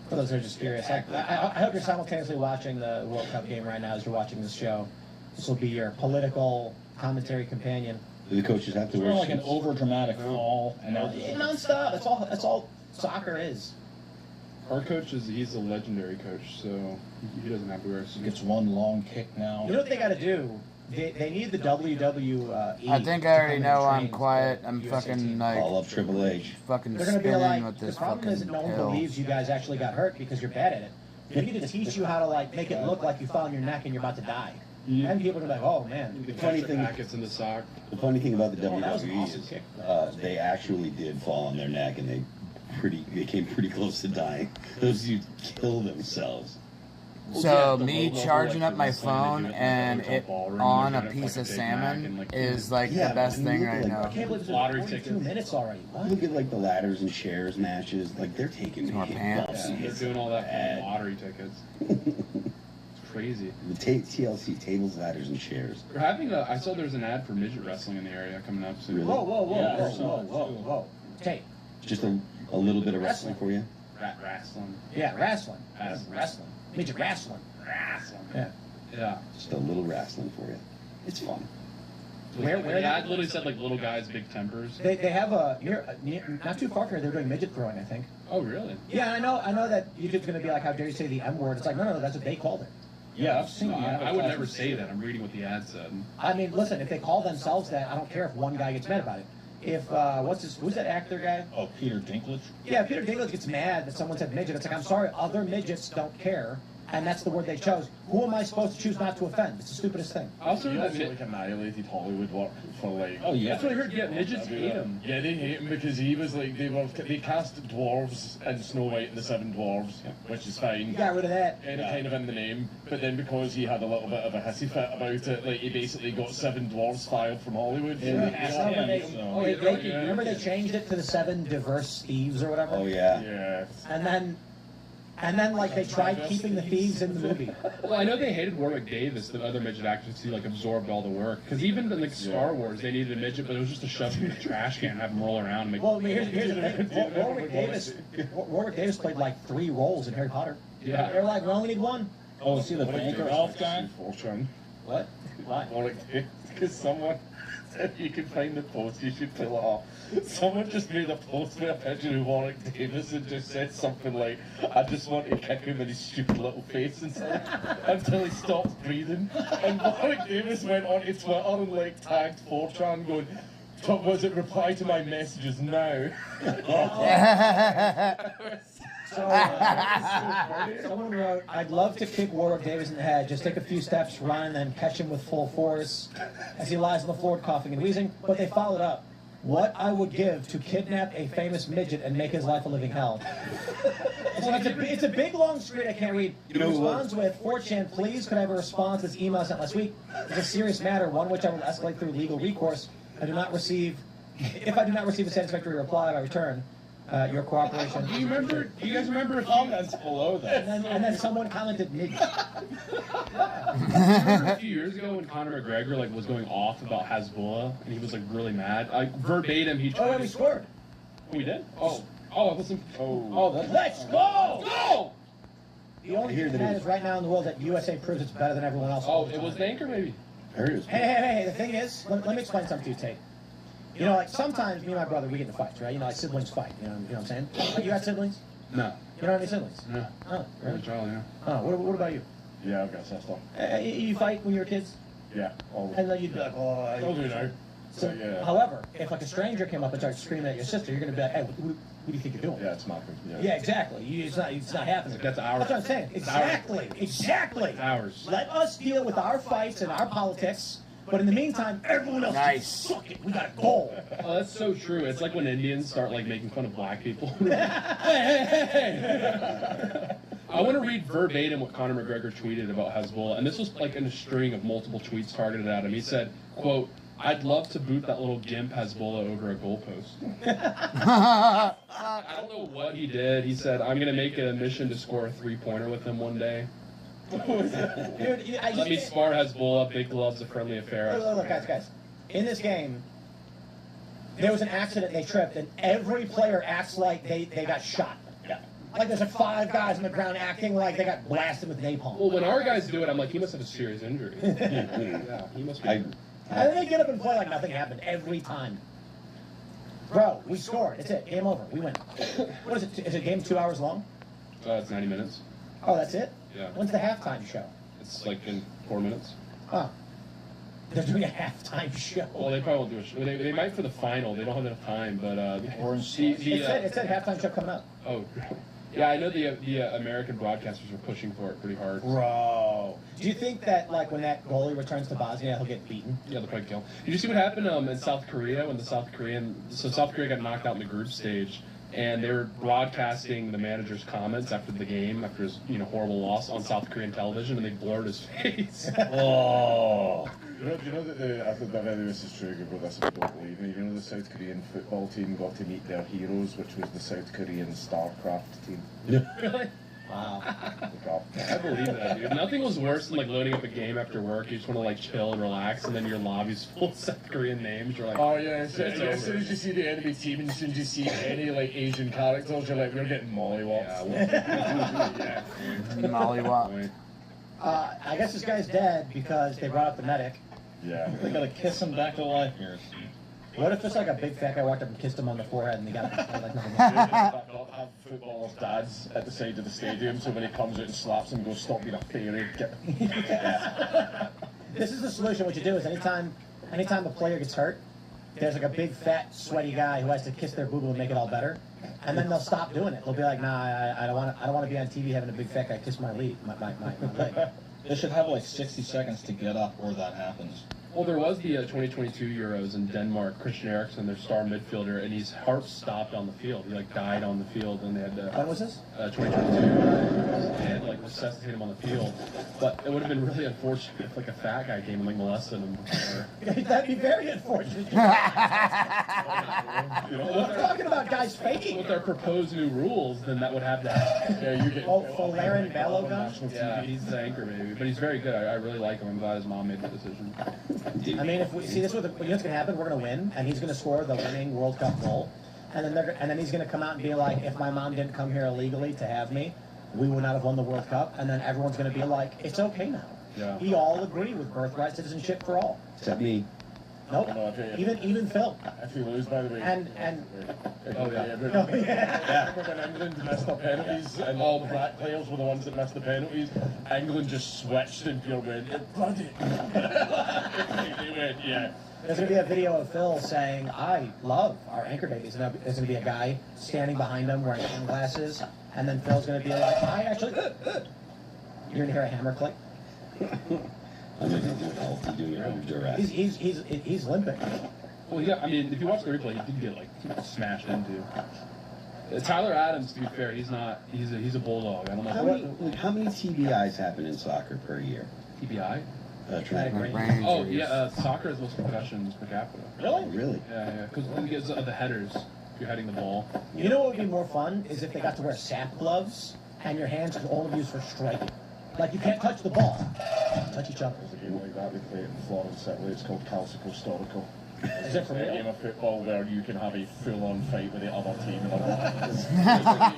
For those who are just curious, I hope you're simultaneously watching the World Cup game right now as you're watching this show. This will be your political commentary companion. The coaches have to It's wear more like an suits. over dramatic fall, and now Non-stop. That's all soccer is. Our coach he's a legendary coach, so he doesn't have to wear a suit. gets one long kick now. You know what they got to do? They need the WWE. I think I already know I'm quiet. I'm fucking like All of Triple H. fucking They're gonna be spinning like, with the this problem is fucking that no one pill. believes you guys actually got hurt because you're bad at it. They need to teach you how to like make it look like you fell on your neck and you're about to die. And people are like, oh man. The funny extra thing- packets in the sock. The funny thing about the Oh, that was an WWE awesome is kick. they actually did fall on their neck, and they came pretty close to dying. Those dudes kill themselves. So me charging up my phone and it on a piece of salmon is like Yeah, the best but I mean, thing look right at, now. I can't believe it's Lottery 42 tickets. minutes already. What? Look at like the ladders and chairs matches. Like they're taking More hit pants. bumps. Yeah, they're doing all that for Bad. the lottery tickets. It's crazy. The TLC tables, ladders, and chairs. We're having I saw there's an ad for midget wrestling in the area coming up soon. Really? Whoa, Yeah, whoa. Hey, Just a little bit of wrestling for you. Wrestling. yeah, wrestling. Wrestling. Wrestling. Midget wrestling. Wrestling. Yeah. Yeah. Just a little wrestling for you. It's fun. Where The ad literally said like little guys, big tempers. they have a not too far from here. They're doing midget throwing, I think. Oh really? Yeah, I know that YouTube's going to be like, how dare you say the M word? It's like, no, that's what they called it. Yeah, I've seen. I would never say that. I'm reading what the ad said. I mean, listen, if they call themselves that, I don't care if one guy gets mad about it. If who's that actor guy? Oh, Peter Dinklage. Yeah, Peter Dinklage gets mad that someone said midget. It's like, I'm sorry, other midgets don't care, and that's the word they chose. Who am I supposed to choose not to offend? It's the stupidest thing. Also, You know, that they like annihilated Hollywood work for like. Oh yeah. that's what I heard. Yeah, midgets hate him. Yeah, they hate him because he was like they cast dwarves in Snow White and the Seven Dwarves, which is fine. You got rid of that. And kind of in the name, but then because he had a little bit of a hissy fit about it, like he basically got Seven Dwarves fired from Hollywood. Remember they changed it to the 7 diverse thieves or whatever? Oh yeah. Yeah. And then like they tried keeping the thieves in the movie. Well, I know they hated Warwick Davis, the other midget actor, who like absorbed all the work. Because even in like Star Wars, they needed a midget, but it was just to shove him in the trash can and have him roll around. And make Well, I mean, here's the thing. Warwick Davis played like 3 roles in Harry Potter. Yeah. They were like, we only need 1. Oh, see the banker elf guy? Fortune. What? Why? Because someone said you can find the post, you should pull it off. Someone just made a post with a picture of Warwick Davis and just said something like, I just want to kick him in his stupid little face and stuff until he stops breathing. And Warwick Davis went on to Twitter and like tagged Fortran going, was it reply to my messages now? Someone wrote, I'd love to kick Warwick Davis in the head, just take a few steps, run, and then catch him with full force as he lies on the floor coughing and wheezing. But they followed up, what I would give to kidnap a famous midget and make his life a living hell. It's a big, long script I can't read. It responds with, 4chan, please, could I have a response to this email I sent last week? It's a serious matter, one which I will escalate through legal recourse. If I do not receive a satisfactory reply by return, your cooperation. Do you guys remember Comments below that. And then someone commented midget. a few years ago when Conor McGregor like was going off about Hezbollah and he was like really mad? Like verbatim, he. Oh, yeah, we scored. We did. Oh, I wasn't. Let's go! Go! The only thing that is right now in the world that USA proves it's better than everyone else. Oh, it was the anchor maybe. Hey, the thing is, let me explain something to you, Tate. You know, like sometimes me and my brother, we get into fights, right? You know, like siblings fight, you know what I'm saying? Like, you got siblings? No. You don't have any siblings? No. Oh, really? Child, yeah. Oh, what about you? Yeah, I've got a sister. You fight when you were kids? Yeah, always. And then you'd be like, oh... Still do now. So, yeah. However, if like a stranger came up and started screaming at your sister, you're going to be like, hey, what do you think you're doing? Yeah, it's Malcolm. Yeah, exactly. It's not happening. That's ours. That's what I'm saying. Exactly. It's ours. Let us deal with our fights and our politics, but in the meantime, everyone else Nice. just suck it. We got a goal. Oh, that's so true. It's like when Indians start like making fun of black people. hey. I want to read verbatim what Conor McGregor tweeted about Hezbollah, and this was like in a string of multiple tweets targeted at him. He said, quote, I'd love to boot that little gimp Hezbollah over a goalpost. I don't know what he did. He said, I'm going to make it a mission to score a 3-pointer with him one day. Dude, Let me spar Hezbollah, big gloves, a friendly affair. Look, guys. In this game, there was an accident, they tripped, and every player acts like they got shot. Yeah. Like there's like 5 guys on the ground acting like they got blasted with napalm. Well, when our guys do it, I'm like, he must have a serious injury. Yeah, he must be. And then they get up and play like nothing happened every time. Bro, we scored. It's it. Game over. We win. What is it? Is it game 2 hours long? It's 90 minutes. Oh, that's it? Yeah. When's the halftime show? It's like in 4 minutes. Oh. They're doing a halftime show. Well, they probably won't do a show. They might for the final. They don't have enough time, but Or in It said halftime show coming up. Oh, yeah, I know the American broadcasters are pushing for it pretty hard. Bro. Do you think that, like, when that goalie returns to Bosnia, he'll get beaten? Yeah, they'll probably kill. Did you see what happened in South Korea when South Korea got knocked out in the group stage, and they were broadcasting the manager's comments after the game, after his horrible loss on South Korean television, and they blurred his face. Oh. You know that I think that this is true, but this I don't believe me. You know the South Korean football team got to meet their heroes, which was the South Korean StarCraft team. Really? Wow. I believe that, dude. Nothing was worse than like loading up a game after work. You just want to like chill and relax, and then your lobby's full of South Korean names. You're like, Oh yeah, as soon as you see the enemy team and as soon as you see any like Asian characters, you're like, we're getting mollywopped. yeah. Mollywop. Point. I guess this guy's dead because they brought up the medic. Yeah. They gotta kiss him back to life here. What if just like a big fat guy walked up and kissed him on the forehead and he got like nothing? Not have footballers' dads at the side of the stadium, so when he comes out and slaps him, goes, "Stop being a fairy." This is the solution. What you do is anytime a player gets hurt, there's like a big fat sweaty guy who has to kiss their boo-boo and make it all better, and then they'll stop doing it. They'll be like, "Nah, I don't want to be on TV having a big fat guy kiss my leg." They should have like 60 seconds to get up or that happens. Well, there was the 2022 Euros in Denmark. Christian Eriksen, their star midfielder, and his heart stopped on the field. He like died on the field, and they had to. When was this? 2022. They had to like resuscitate him on the field. But it would have been really unfortunate if like a fat guy came and like molested him. That'd be very unfortunate. We're talking about guys faking. With our proposed new rules, then that would have to happen. Yeah, you get. Folarin Balogun? Yeah, he's the anchor baby, but he's very good. I really like him. I'm glad his mom made the decision. I mean, if we see this, you know what's gonna happen? We're gonna win, and he's gonna score the winning World Cup goal, and then he's gonna come out and be like, "If my mom didn't come here illegally to have me, we would not have won the World Cup." And then everyone's gonna be like, "It's okay now." Yeah. We all agree with birthright citizenship for all. Except me. Nope. Even Phil. If you lose, by the way. And Oh yeah. Remember when England missed the penalties and all the black players were the ones that missed the penalties? England just switched and Pure went, bloody. They went, yeah. there's gonna be a video of Phil saying, "I love our anchor babies," and there's gonna be a guy standing behind him wearing sunglasses, and then Phil's gonna be like, "I actually." You're gonna hear a hammer click. I'm going to do healthy doing it under duress. He's limping. Well, yeah. I mean, if you watch the replay, he did get like smashed into. Tyler Adams, to be fair, he's not. He's a bulldog. I don't know. How many TBIs happen in soccer per year? TBI? Traumatic brain. Oh yeah, soccer is most concussions per capita. Really? Really? Yeah, because of the headers. If you're heading the ball. You know what would be more fun is if they got to wear sap gloves and your hands could only be used for striking. Like you can't touch the ball. Touch each other. There's a game like that we play in Florence, Italy. It's called Calcico Storico. Is it for A real? game of football where you can have a full-on fight with the other team.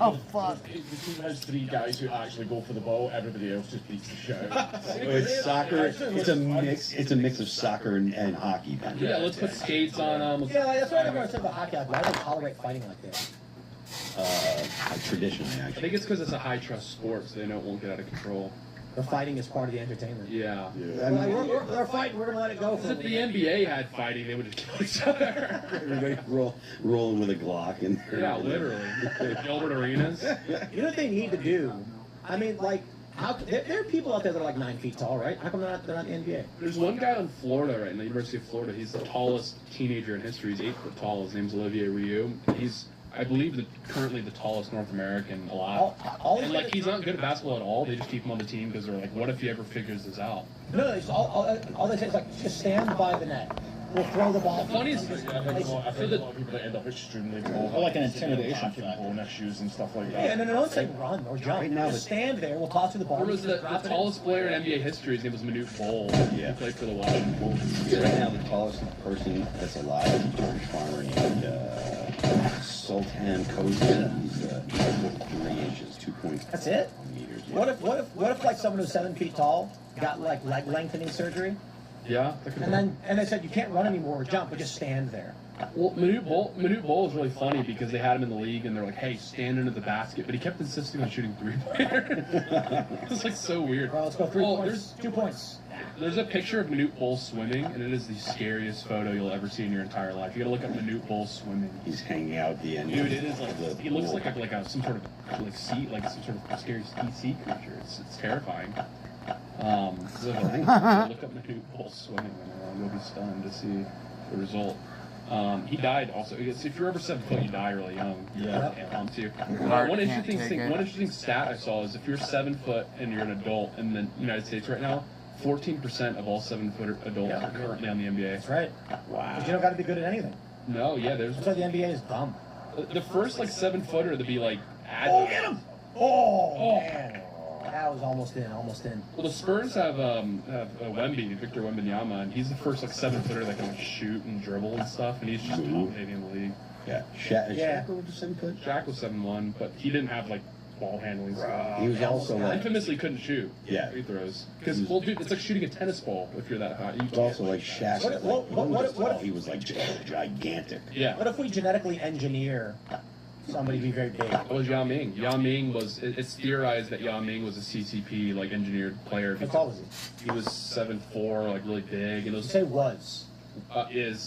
Oh, fuck. The team has three guys who actually go for the ball. Everybody else just beats the shit out. It's soccer. It's a mix. It's a mix of soccer and hockey. Then. Yeah, let's put skates on them. Yeah, that's what everyone said about hockey. Like, why do they tolerate fighting like this? Traditionally, I actually. think it's because it's a high-trust sport, so they know it won't get out of control. The fighting is part of the entertainment. Yeah. I Like, mean, they're fighting. We're gonna let it go. If the NBA had fighting, they would just kill each other. everybody rolling with a Glock and Yeah, literally. Gilbert Arenas. You know what they need to do? I mean, like, there are people out there that are like 9 feet tall, right? How come they're not in the NBA? There's one guy in Florida right now, University of Florida. He's the tallest teenager in history. He's 8 foot tall. His name's Olivier Rioux. He's, I believe, currently the tallest North American alive. And like, he's not good at basketball at all. They just keep him on the team because they're like, what if he ever figures this out? No, it's all they say is like, just stand by the net. We'll throw the ball. The funniest I think a lot of people that end up extremely tall. Or like an intimidation bone issues and stuff like that. Yeah, no, don't say run or jump. Right now, just stand there. We'll toss you the ball. There was You the just drop it in. tallest player in NBA history. His name was Manute Bol. Yeah. He played for the Washington Bulls. Right now, the tallest person that's alive is George Farmer named Sultan Kozi. He's 8'3" 2.4 That's it? meters. What if like someone who's 7 feet tall got like leg lengthening surgery, Yeah. That could and they said you can't run anymore or jump, but just stand there. Well, Manute Bol is really funny because they had him in the league and they're like, hey, stand into the basket. But he kept insisting on shooting three-pointers. It's like so weird. Well, let's go 3 Well, points. 2 points. There's a picture of Manute Bol swimming, and it is the scariest photo you'll ever see in your entire life. You gotta look up Manute Bol swimming. He's hanging out at the end. Dude, it is of the like, he looks pool. like some sort of like sea, like some sort of scary sea creature. It's terrifying. So look up Manute Bol swimming, and you'll be stunned to see the result. He died also. If you're over 7 foot, you die really young. Yeah. Too. Heart One can't interesting take thing, it. one interesting stat I saw is if you're 7 foot and you're an adult in the United States right now, 14% of all 7 foot adults are currently on the NBA. That's right. Wow. Because you don't got to be good at anything. No, yeah, there's That's why the NBA is dumb. the first like 7 footer to be like. Oh, get him! Oh, man. That was almost in. Well, the Spurs have Wemby, Victor Wembanyama, and he's the first like 7 footer that can like shoot and dribble and stuff, and he's just dominating the league. Yeah. Shaq Yeah. was 7 foot. Shaq was 7'1", but he didn't have like ball handling. He was also like Infamously couldn't shoot free throws. Because, well, dude, it's like shooting a tennis ball if you're that high. he was also like Shaq. He was like gigantic. Yeah. What if we genetically engineer somebody to be very big? That was Yao Ming. Yao Ming was, it's theorized that Yao Ming was a CCP, like, engineered player. How tall was he? He was 7'4", like, really big. And it was, You say was.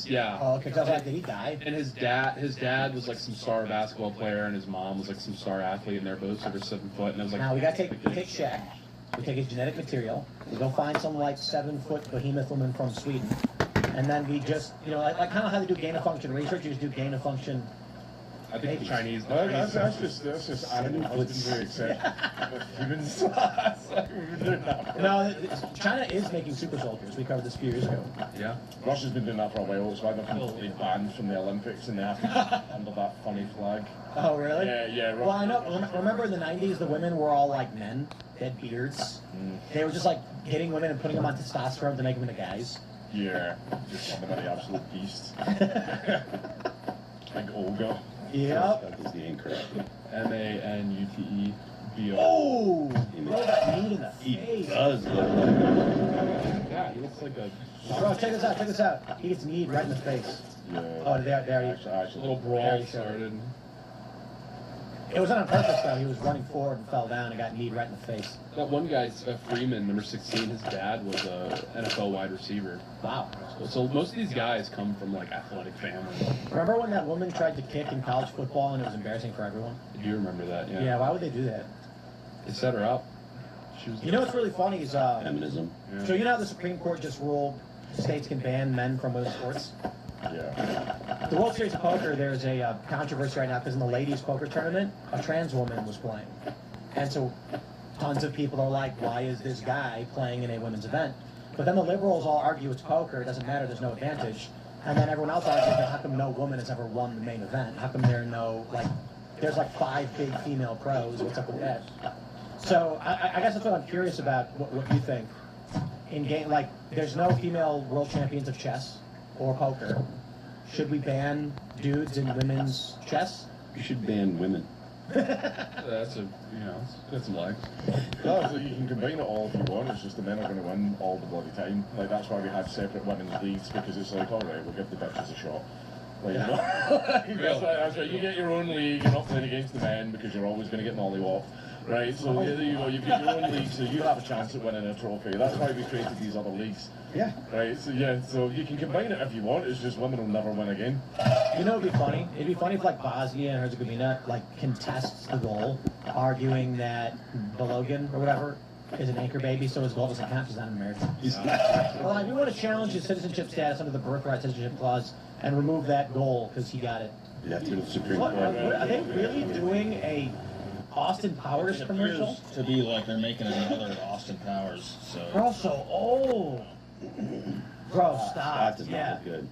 yeah. Oh, okay, did he die? And his dad was like some star basketball player, and his mom was like some star athlete, and they're both over 7 foot. And it was like, Now we take Shaq, we take his genetic material, we go find some like 7 foot behemoth woman from Sweden, and then we just, like kind of how they do gain of function research, you just do gain of function. I think the Chinese. That's just animal. I didn't really accept humans. We've been doing that. No, China is making super soldiers. We covered this a few years ago. Yeah. Russia's been doing that for a while. It's why they're completely banned from the Olympics, and they have to be under that funny flag. Oh, really? Yeah. Well, I know. Remember in the 90s, the women were all like men, they had beards. They were just like getting women and putting them on testosterone to make them into guys. Yeah, just something about the absolute beast. Like Olga. Yep. That is the incorrect. Manute. Oh! Bro got kneed in the He face. does look like Yeah, he looks like a Bro, check this out. He gets kneed right in the face. Yeah. Oh, there Actually, little brawl started. It was on purpose, though. He was running forward and fell down and got kneed right in the face. That one guy, Freeman, number 16, his dad was a NFL wide receiver. Wow. So most of these guys come from like athletic families. Remember when that woman tried to kick in college football and it was embarrassing for everyone? I do remember that, yeah. Yeah, why would they do that? They set her up. She was You know what's really funny is, feminism. so you know how the Supreme Court just ruled states can ban men from women's sports? yeah. The World Series of Poker, there's a controversy right now because in the ladies' poker tournament, a trans woman was playing. And so tons of people are like, why is this guy playing in a women's event? But then the liberals all argue it's poker, it doesn't matter, there's no advantage. And then everyone else argues that how come no woman has ever won the main event? How come there are no, there's 5 big female pros, what's up with that? So I guess that's what I'm curious about, what you think. In game, there's no female world champions of chess or poker. Should we ban dudes in women's chess? You should ban women. That's some lag. No, so you can combine it all if you want. It's just the men are going to win all the bloody time. That's why we have separate women's leagues, because it's like, all right, we'll give the bitches a shot. That's right. You get your own league. You're not playing against the men because you're always going to get mollywopped. Right, so you've got your own league, so you have a chance at winning a trophy. That's why we created these other leagues. Yeah. Right, so you can combine it if you want. It's just women will never win again. You know, it'd be funny. It'd be funny if Bosnia and Herzegovina contests the goal, arguing that Balogun or whatever is an anchor baby, so his goal doesn't count. He's not an American. Well, we want to challenge his citizenship status under the birthright citizenship clause and remove that goal because he got it. Yeah, to the Supreme What, Court. are they really doing a Austin Powers commercial? To be like they're making another Austin Powers. So We're all so old. Bro, stop. That does not Yeah. look good.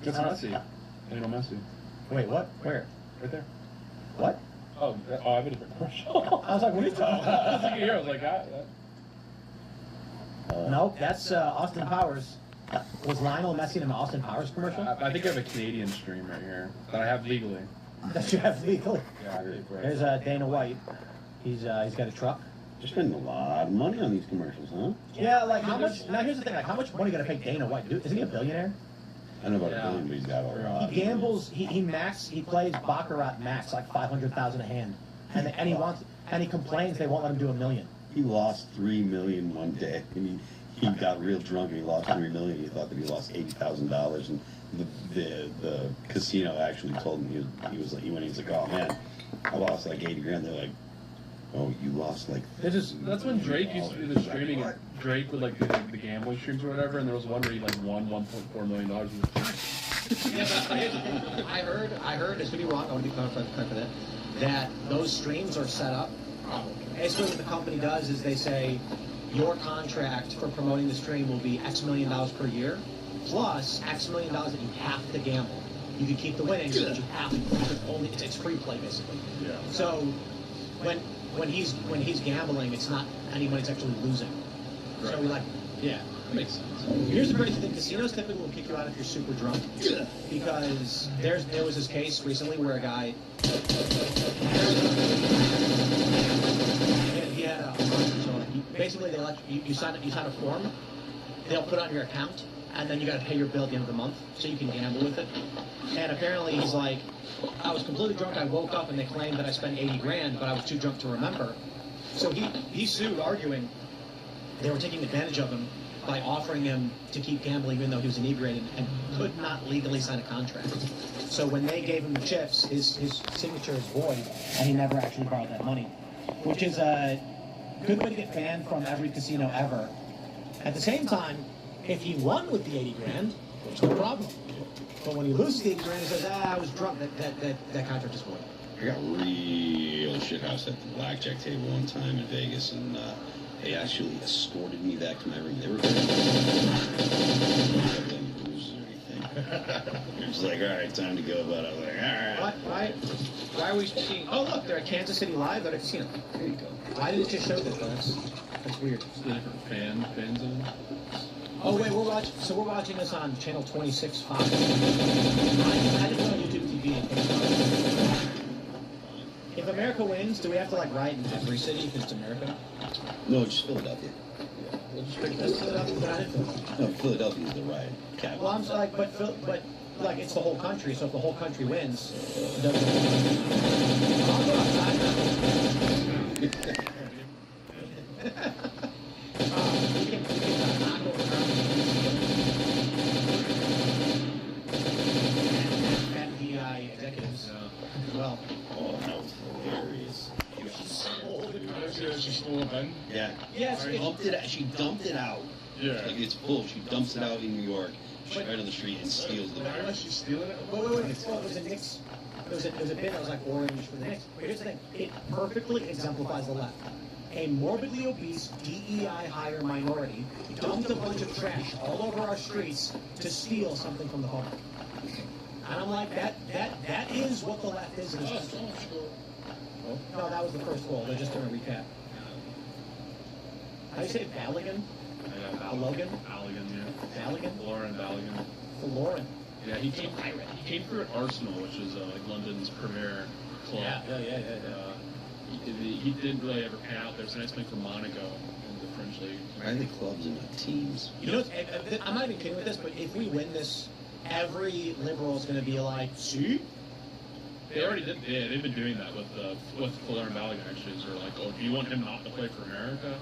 It's Messi. Lionel Messi. Wait, what? Where? Right there. What? Oh, I have a different commercial. I was like, what are you talking about? I was thinking here, I was like, Nope, that's Austin Powers. Was Lionel Messi in an Austin Powers commercial? I think I have a Canadian stream right here that I have legally. That you have legally. Yeah, There's Dana White. He's got a truck. They're spending a lot of money on these commercials, huh? Yeah, how much? Now here's the thing: how much money you gonna pay Dana White? Dude, isn't he a billionaire? I don't know about a billion, but he's got all right. He gambles. He plays baccarat max like $500,000 a hand, and he complains they won't let him do $1 million. He lost $3 million one day, and he got real drunk and he lost $3 million. He thought that he lost $80,000, and the casino actually told him he's like, oh man, I lost like 80 grand. They're like, oh, you lost like. That's when Drake used to do the streaming. And Drake would do the gambling streams or whatever, and there was one where he won $1.4 million. Yeah, but I heard, this could be wrong, I want to be clarified for that those streams are set up. Basically what the company does is they say, your contract for promoting the stream will be X million dollars per year, plus X million dollars that you have to gamble. You can keep the winnings, but you have to, it's free play basically. Yeah. So when he's gambling, it's not any money's actually losing. Right. So yeah. That makes sense. Here's the crazy thing: casinos typically will kick you out if you're super drunk, because there was this case recently where a guy he had a basically they let you sign a form, they'll put it on your account, and then you got to pay your bill at the end of the month so you can gamble with it. And apparently he's like, I was completely drunk. I woke up and they claimed that I spent 80 grand, but I was too drunk to remember. So he sued, arguing they were taking advantage of him by offering him to keep gambling even though he was inebriated and could not legally sign a contract. So when they gave him the chips, his signature is void, and he never actually borrowed that money, which is a good way to get banned from every casino ever. At the same time, if he won with the 80 grand, there's no problem. But when he loses the 80 grand, he says, I was drunk, that contract is void. I got real shithouse at the blackjack table one time in Vegas, and they actually escorted me back to my room. They were very bruises or anything. It was like, all right, time to go. But I was like, all right. Why are we seeing? Oh, look, they're at Kansas City Live at a casino. There you go. Why did it just show this? That's weird. It's the different fan zone. Oh wait, we're watching this on channel 26 Fox. I didn't know YouTube TV. If America wins, do we have to like riot in every city because it's America? No, just Philadelphia. We'll just pick this Philadelphia, but I didn't Philadelphia. No, Philadelphia is the riot capital. Well, I'm like, but like it's the whole country. So if the whole country wins, it doesn't. I'll go outside now. We can knock over FBI executives as well. Oh, that was hilarious. She stole a bin. Yeah. Yes. She dumped it out. Yeah. Like it's full. She dumps it out in New York, right on the street, and steals the Why was she stealing it? Wait. Well, it was a Knicks. There was a bin that was like orange for the Knicks. But here's the thing: it perfectly exemplifies the left. A morbidly obese, DEI higher minority dumped a bunch of trash all over our streets to steal something from the public. And I'm like, that is what the left is in this country. No, that was the first goal. They're just doing a recap. How do you say it? Balogun? Balogun? Balogun, yeah. Balogun? Lauren Balogun. Lauren. Yeah, he came through at Arsenal, which is like London's premier club. Yeah. He didn't really ever pan out there, so nice playing for Monaco in the French league. Why are the clubs and not teams? You know, I'm not even kidding with this, but if we win this, every liberal is going to be like, see? They already did. Yeah, they've been doing that with Lauren Balogun actually. They're like, oh, do you want him not to play for America?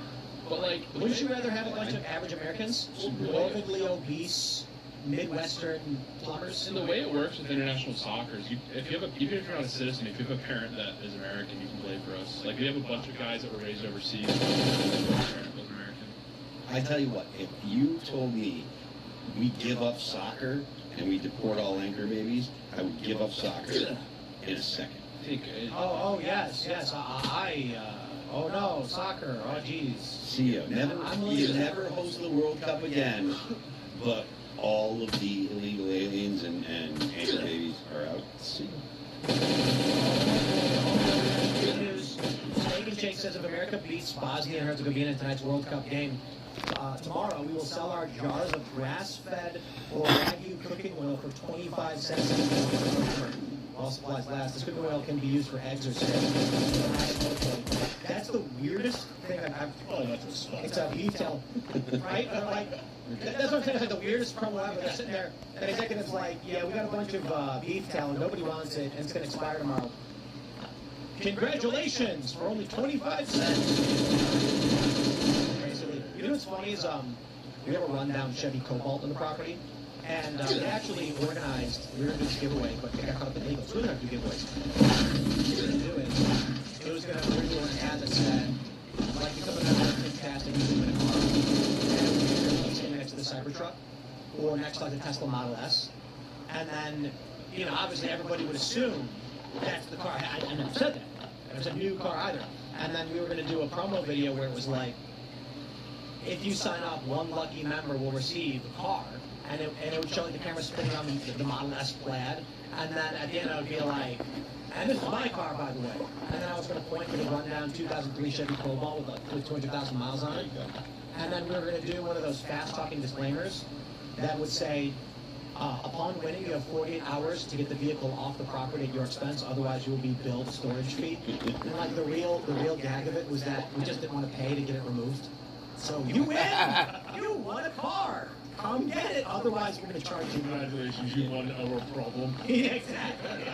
But like, wouldn't you rather have a bunch of average Americans, morbidly obese, Midwestern plumbers? And the way it works with international soccer is, even if you're not a citizen, if you have a parent that is American, you can play for us. Like, we have a bunch of guys that were raised overseas. Their parent was American. I tell you what, if you told me we give up soccer and we deport all anchor babies, I would give up soccer in a second. Oh yes. Oh no, soccer. Oh geez. See you. Never host the World Cup again, but all of the illegal aliens and anchor babies are out. See you. Good news. Steak and Shake says if America beats Bosnia and Herzegovina in tonight's World Cup game, tomorrow we will sell our jars of grass-fed or Wagyu cooking oil for 25 cents. All supplies last. This cooking oil can be used for eggs or steak. That's the weirdest thing I've. It's a beef tail, right? Like, that's what I'm saying. It's like the weirdest promo ever. They're sitting there, and the executive's like, "Yeah, we got a bunch of beef tail, and nobody wants it, and it's going to expire tomorrow." Congratulations for only 25 cents. Basically, you know what's funny is we have a rundown Chevy Cobalt on the property. And they actually organized, we were going to do this giveaway, but they got caught up in legal, so we're going to do giveaways. What we were going to do is, we were going to do an ad that said, like, become a member of Fantastic, you can win a car. And we were going to next to the Cybertruck, or next to like the Tesla Model S. And then, you know, obviously everybody would assume that's the car. I never said that. It was a new car either. And then we were going to do a promo video where it was like, if you sign up, one lucky member will receive a car. And it would show like the camera spinning around the Model S plaid, and then at the end I would be like, and this is my car, by the way. And then I was going to point to the rundown 2003 Chevy Cobalt with 200,000 miles on it. and then we were going to do one of those fast-talking disclaimers that would say, upon winning, you have 48 hours to get the vehicle off the property at your expense. Otherwise, you will be billed a storage fee. And like the real gag of it was that we just didn't want to pay to get it removed. So you win. You won a car. Come get it. Otherwise, we're going to charge you. Congratulations, you won our problem. Yeah, exactly.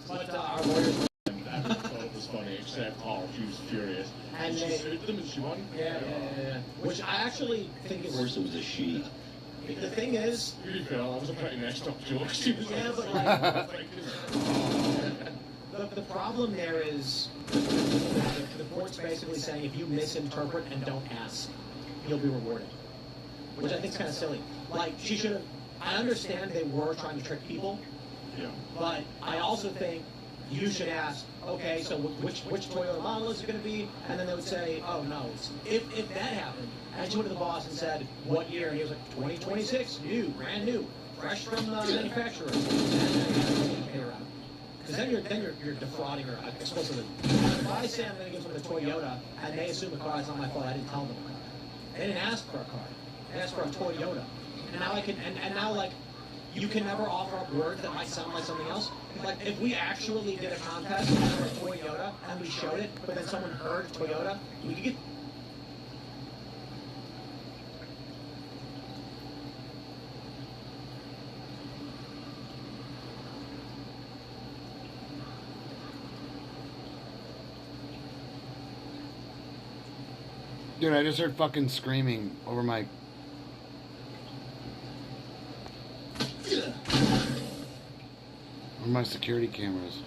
But our lawyers. I thought it was funny, except she was furious. And she they sued them and she won. Yeah. Which I actually think is. Of course, it was a she. The thing is. To be fair, that was a pretty messed up joke. She was Yeah, like, but like. The problem there is the court's basically saying if you misinterpret and don't ask, you'll be rewarded. Which I think is kind of silly. Like, she should have. I understand they were trying to trick people. Yeah. But I also think you should ask, okay, so which Toyota model is it going to be? And then they would say, oh, no. If that happened, and she went to the boss and said, what year? And he was like, 2026, new, brand new, fresh from the manufacturer. Because then you're defrauding her explicitly. If I say I'm going to give them a Toyota, and they assume the car is not my fault, I didn't tell them a car. They didn't ask for a car. They asked for a Toyota. And now now like, you can never offer up words that might sound like something else. Like, if we actually did a contest for a Toyota and we showed it, but then someone heard Toyota, we could get. Dude, I just heard fucking screaming over my. Over my security cameras.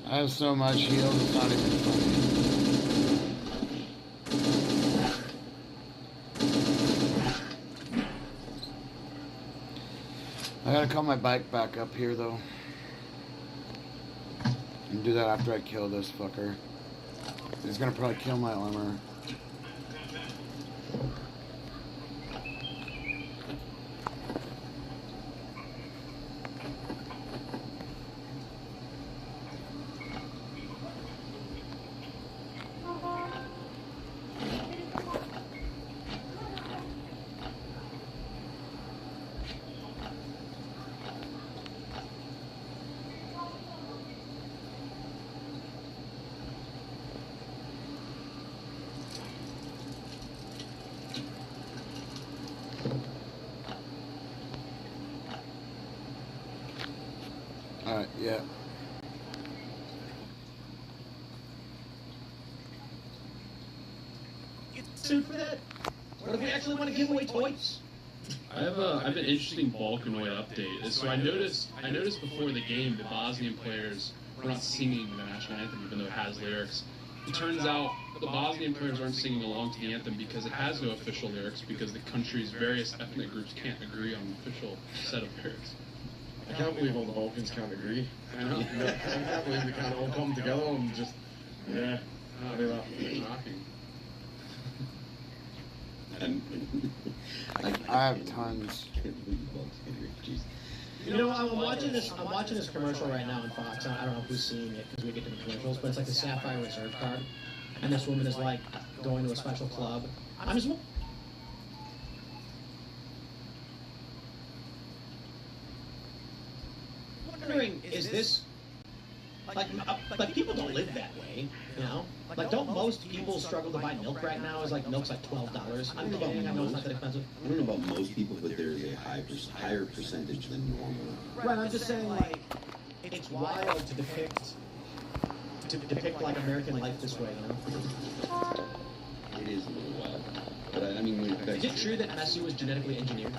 I have so much healed, it's not even funny. I gotta call my bike back up here though. And do that after I kill this fucker. He's gonna probably kill my armor. Alright, yeah. Get sued for that? What if we actually want to give away toys? I have an interesting Balkanoid update. So I noticed before the game the Bosnian players were not singing the national anthem even though it has lyrics. It turns out the Bosnian players aren't singing along to the anthem because it has no official lyrics because the country's various ethnic groups can't agree on an official set of lyrics. I can't believe all the Balkans can't agree. I know. I can't believe they can't all come together and just, yeah, not do that. Shocking. I have tons. You know, I'm watching this commercial right now on Fox. I don't know who's seeing it because we get to the commercials, but it's like the Sapphire Reserve card, and this woman is like going to a special club. I'm just wondering, is this like people don't live that way, you know? Like, don't most people struggle to buy milk right now? Is like milk's like $12. I know it's not that expensive. I don't know about most people, but there's a higher percentage than normal. Right, I'm just saying, like, it's wild to depict like American life this way, you know? It is a little wild. But I mean, Is it true that Messi was genetically engineered?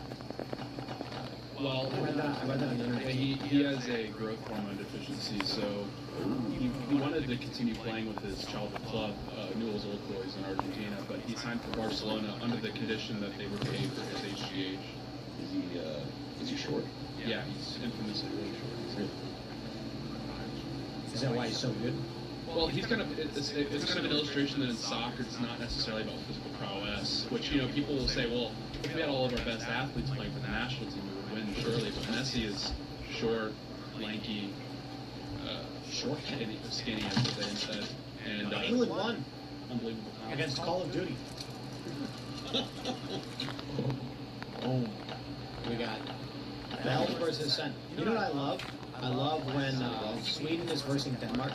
Well, I read that on the internet. he has a growth hormone deficiency, so he wanted to continue playing with his childhood club, Newell's Old Boys in Argentina, but he signed for Barcelona under the condition that they would pay for his HGH. Is he short? Yeah, he's infamously really short. Is that why he's so good? Well, it's kind of an illustration that in soccer it's not necessarily about physical prowess, which, people will say, well, if we had all of our best athletes playing for the national team, we would win, surely, but Messi is short, lanky, skinny, as they said, and England won unbelievable talent. against Call of Duty. Boom. We got Bell versus Sen. You know what I love? I love when Sweden is versing Denmark.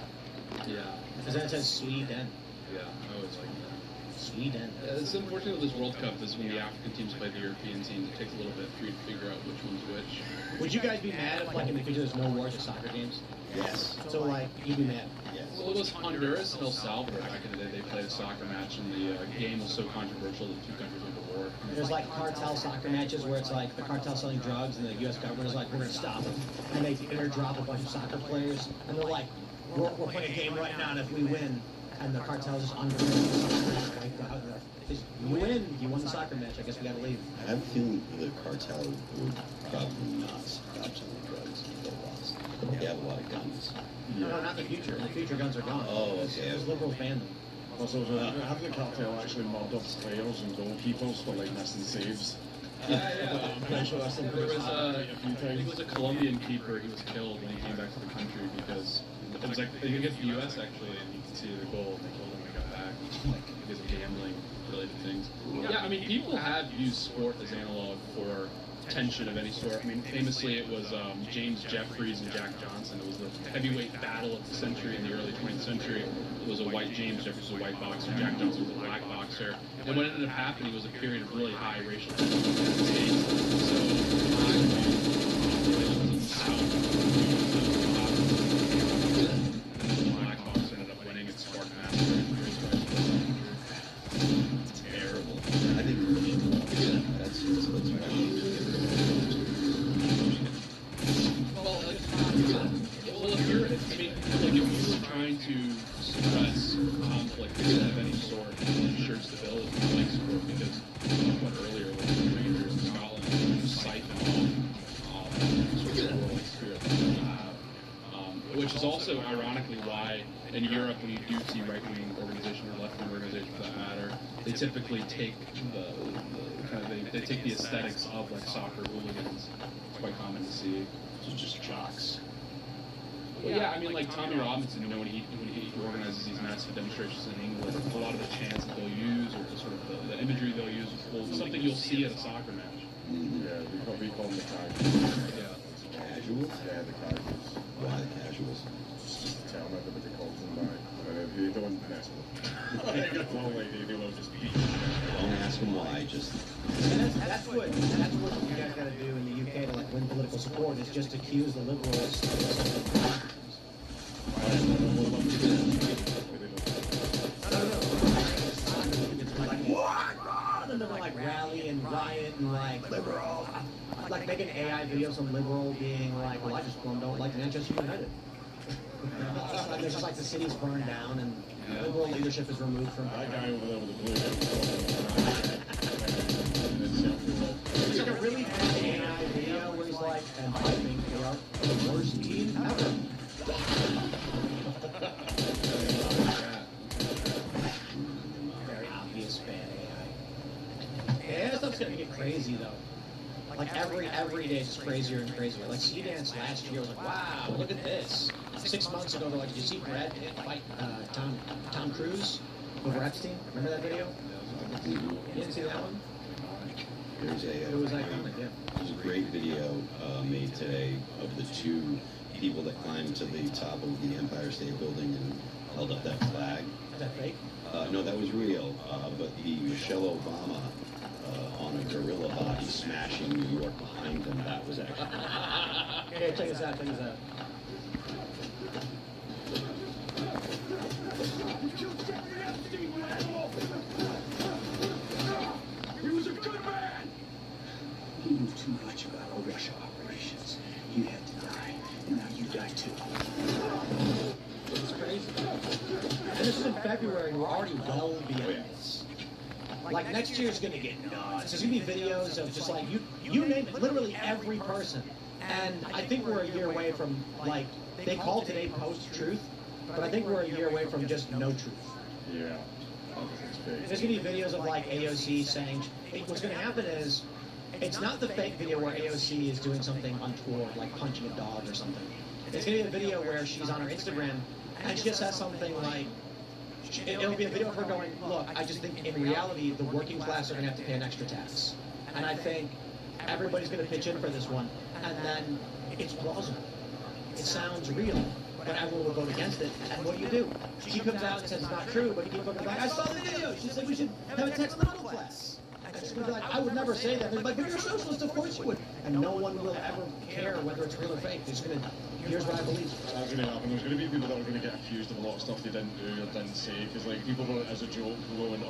Yeah. Because then it says Sweden. Yeah, I always like that. Sweden. It's unfortunate with this World Cup is when the African teams play the European teams, it takes a little bit for you to figure out which one's which. Would you guys be mad if, like, in the future there's no wars at soccer games? Yes. So, like, you'd be mad. Yes. Well, it was Honduras and El Salvador back in the day. They played a soccer match, and the game was so controversial that two countries went to war. There's, like, cartel soccer matches where it's like the cartel selling drugs and the U.S. government is like, we're going to stop them. And they airdrop a bunch of soccer players, and they're like, we're playing a game right now, and if we win, and the cartel's just under you win, you won the soccer match, I guess we gotta leave. I have a feeling the cartel would probably not stop selling drugs if they lost. They have a lot of guns. No, not in the future. In the future, guns are gone. Oh, okay. Those liberals banned them. Also, have the cartel actually mobbed up players and goalkeepers for like missing saves? Yeah. I'm pretty sure that's something There that's was happened a few I think it times. was a Colombian keeper. He was killed when he came back to the country because it was like against the U.S. actually, and you could see the goal. They killed him when he got back because of gambling related things. Yeah, I mean, people have used sport as analog for tension of any sort. I mean, famously it was James Jeffries and Jack Johnson. It was the heavyweight battle of the century in the early 20th century. It was a white James Jeffries was a white boxer, Jack Johnson was a black boxer. And what ended up happening was a period of really high racial tension in the United States. So black boxer ended up winning. It sparked massacre. It's terrible. I think that's well, if you're, if you were trying to suppress conflict of any sort, ensure stability in like sport, because what earlier was the Rangers in Scotland to siphon off sort of warlike spirit that people have, which is also ironically why in Europe when you do see right-wing organization or left-wing organization for that matter, they typically take they take the aesthetics of like soccer hooligans. It's quite common to see. It's just jocks. Well, yeah, I mean, like Tommy Robinson, when he organizes these massive demonstrations in England, a lot of the chants that they'll use, or the sort of the imagery they'll use, will something you'll see at a soccer match. Yeah, we call them the casuals. Yeah. Casuals? Yeah, the casuals. Why the casuals? Just tell them everybody calls them by. They don't mess with them. That's all they will just beat. Don't ask them why, just... And that's what you guys gotta do in the UK to like win political support is just accuse the liberals. And then they're like rally and riot and like liberal, like make an AI video of some liberal being like, well, I just don't like Manchester United. It's just like the city's burned down and liberal leadership is removed from. That guy over there with the blue hair. It's like a really bad AI video where he's like, and I think they are the worst team ever. Very obvious bad AI. Yeah, stuff's gonna get crazy though. Like every day it's just crazier and crazier. Like Sea Dance last year was like, wow, look at this. 6 months ago they're like, did you see Brad Pitt fight Tom Cruise over Epstein? Remember that video? You didn't see that one? There's It was iconic, yeah. There's a great video made today of the two people that climbed to the top of the Empire State Building and held up that flag. Is that fake? No, that was real. But the Michelle Obama on a gorilla body smashing New York behind them, that was actually. Yeah, check this out, check this out. And this is in February, and we're already well beyond this. Like, next year's gonna get nuts. There's gonna be videos of just like, you name it, literally every person. And I think we're a year away from, like, they call today post-truth, but I think we're a year away from just no truth. Yeah. There's going to be videos of, like, AOC saying, what's going to happen is, it's not the fake video where AOC is doing something untoward, like punching a dog or something. It's going to be a video where she's on her Instagram, and she just says something like, it'll be a video of her going, look, I just think in reality, the working class are going to have to pay an extra tax. And I think everybody's going to pitch in for this one. And then it's plausible. It sounds real, but everyone will vote against it. And what do? She comes out and says it's not true, but people are like, I saw the video. She said we should have a tax on the middle class. And she's going to be like, I would never say that. They're like, but you're a socialist, of course you would. And no one will ever care whether it's real or fake. They're just going to, here's what I believe. That's going to happen. There's going to be people that are going to get accused of a lot of stuff they didn't do or didn't say. Because, like, people wrote it as a joke, going,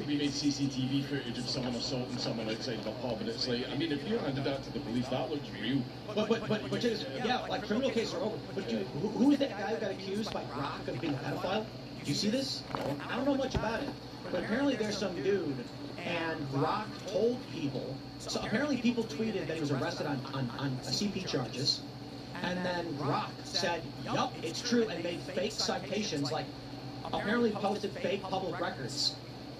we made CCTV footage of someone assaulting someone outside of a pub. And it's like, I mean, if you handed that to the police, that looks real. But just, yeah, like, criminal cases are over. But who is that guy who got accused by Rock of being a pedophile? Do you see this? I don't know much about it. But apparently there's some dude, and Rock told people, so apparently people tweeted that he was arrested on CP charges, and then Rock said, yup, it's true, and made fake citations, like, apparently posted fake public records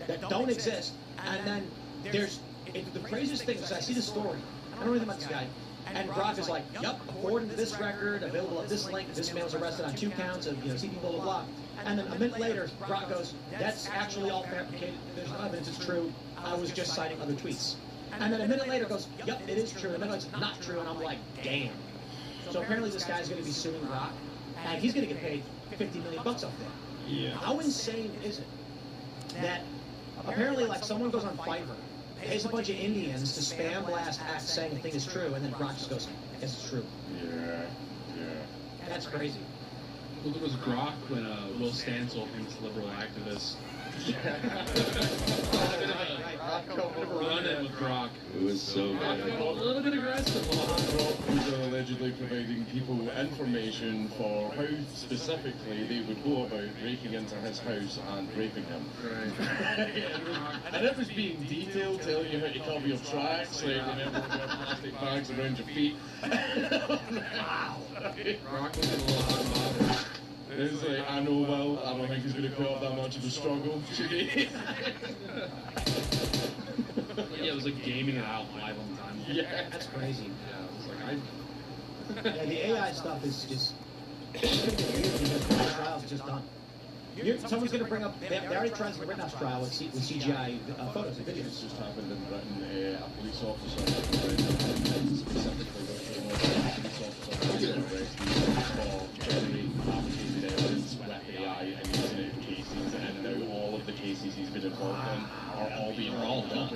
that don't exist, and then the craziest thing is, I see the story, I don't know anything about this guy, and Rock is like, yup, according to this record, available at this link, this man was arrested on 2 counts of, CP blah, blah, blah. And then a minute later, Brock goes, that's actually all fabricated. There's no evidence it's true. I was just citing other tweets. And then a minute later goes, yep, it is true. And then it's not true. And I'm like, damn. So apparently this guy's going to be suing Rock. And he's going to get paid $50 million off there. Yeah. How insane is it that apparently, like, someone goes on Fiverr, pays a bunch of Indians to spam blast acts saying the thing is true, and then Brock just goes, I guess it's true. Yeah. That's crazy. Well, there was Grok when Will Stansel, famous liberal activist, run-in with Grok. It was so bad. A little bit aggressive. Grok was allegedly providing people information for how specifically they would go about breaking into his house and raping him. Right. And it was being detailed, telling you how to cover your tracks, like remember to wear plastic bags around your feet. Wow. Grok was in a little hot water. It's like, I know Will, I don't think he's going to put up that much of a struggle today. Yeah, it was like gaming it out live on time. Yeah, that's crazy. Yeah, it was like, Yeah, the AI stuff is just, it's going to get weird because the trial's just done. Someone's going to bring up, they already tried the Rittenhouse trial with CGI photos and videos. It's just happened in Britain. A police officer, specifically with a police officer, was arrested for generating fabricated evidence with AI and using it in cases, and now all of the cases he's been involved in are all being done.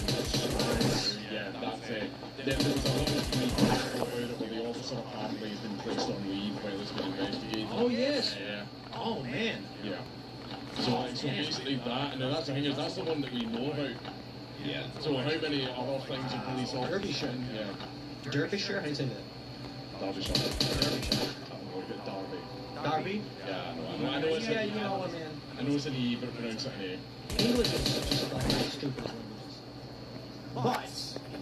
Yeah, that's it. There was a little tweet about it where the officer apparently has been placed on leave while it's been investigated. Oh, yes. Yeah. Oh, man. Yeah. So basically that, and that's the thing is, that's the one that we know about. Yeah. So how many other things are police officers? Derbyshire. Yeah. Derbyshire? How do you say that? Derbyshire. Derbyshire. Or is it Derby? Derby? Yeah, I know it's Yeah, an you know what, man. I know it's an E, but pronounce it an A. English is just like stupid languages. But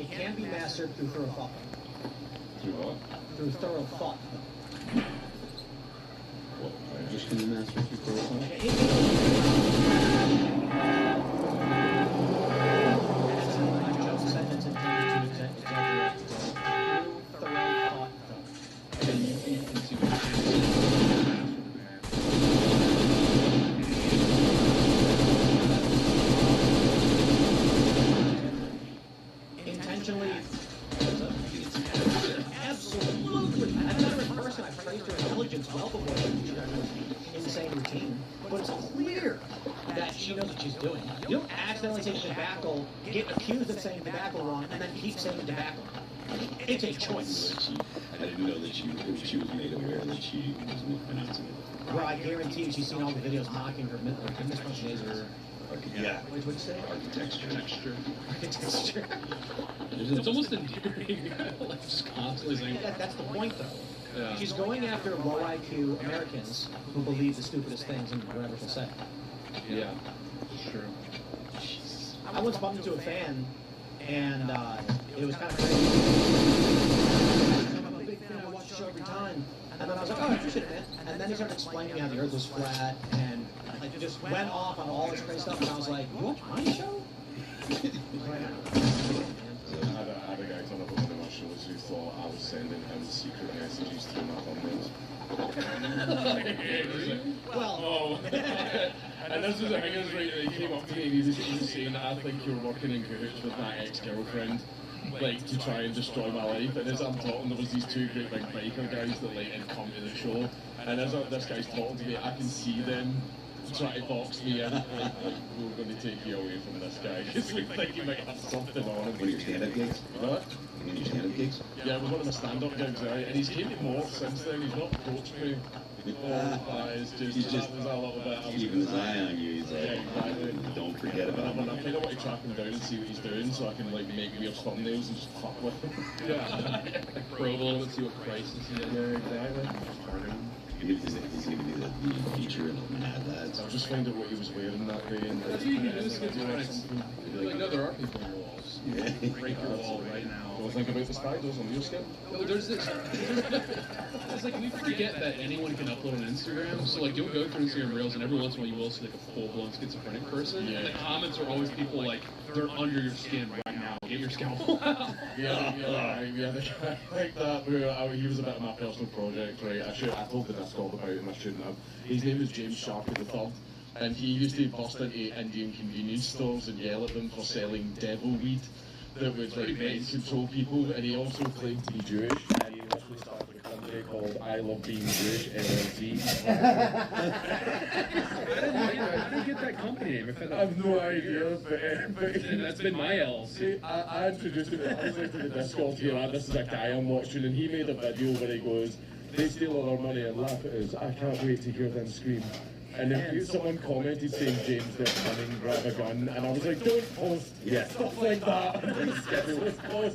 it can be mastered through thorough thought. Through what? Through thorough thought. What? Just can you master through thorough thought? That's a joke sentence intended to exaggerate. Through thorough thought. and you can see what intentionally. Absolutely. I've met her in person. I've praised her intelligence well before she did her insane routine. But it's clear that she knows what she's doing. You don't accidentally say tobacco, get accused of saying tobacco wrong, and then keep saying tobacco. It's a choice. I didn't know that she was made aware that she was mispronouncing it. Where I guarantee she's seen all the videos mocking her mispronunciations. Yeah. What'd you say? Architecture. Architecture. it's almost endearing. Like just constantly saying. That's the point, though. Yeah. She's going after low IQ Americans who believe the stupidest things in whatever she'll say. Yeah, it's true. I once bumped into a fan, and it was kind of crazy. I'm a big fan. I watch the show every time. And then I was like, oh, I appreciate it, man. And then he started explaining how the Earth was flat, and like just went off on all this crazy stuff. And I was like, you watch my show? I had a guy turn up on one of my shows who thought I was sending him secret messages through my thumbnails. Well, oh. And this is the thing, is right, he came up to me and he was saying, I think you're working in cahoots with my ex-girlfriend, like, to try and destroy my life. And as I'm talking, there was these two great big biker guys that, like, had come to the show. And as this guy's talking to me, I can see them try to box me in, like we're going to take you away from this guy, because we think you might have something on him. One of your stand-up gigs? What? One of your stand-up gigs? Yeah, it was one of my stand-up gigs, right? And he's came to more since then, he's not approached me. It's just, He's just that was a little bit... keeping his eye on you. He's like, yeah, exactly. don't forget about And him. I kind of want to track him down and see what he's doing, so I can, like, make weird thumbnails and just fuck with him. Yeah. Probe a little bit, see what crisis he is. Yeah, exactly. He's going to be the feature in Mad Lads. I was just finding out what he was wearing that day. And That's what you can do, is get like, no, there are people in your walls. Yeah. Break your wall right now. Don't think about the spiders on your skin. No, there's this. It's like we forget that anyone can upload on Instagram. So like, you'll go through Instagram Reels, and every once in a while you will see like a full-blown schizophrenic person. Yeah. And the comments are always people like, they're under your skin right now. Get your scalpel out. Yeah, the guy like that. He was a bit of my personal project, right? I told the Discord about him. I shouldn't have. His name was James Sharkey the Third, and he used to bust into Indian convenience stores and yell at them for selling devil weed that would like mind control people. And he also claimed to be Jewish, and he literally started a company called I Love Being Jewish LLC. How did you get that company name? I have no idea, but That's been my LLC. I introduced him. I was like to the Discord here. This is a guy I'm watching, and he made a video where he goes, "They steal all our money and laugh at us. I can't wait to hear them scream." And then someone commented saying, "James, they're coming, grab a gun." And I was like, "Don't post stuff like that.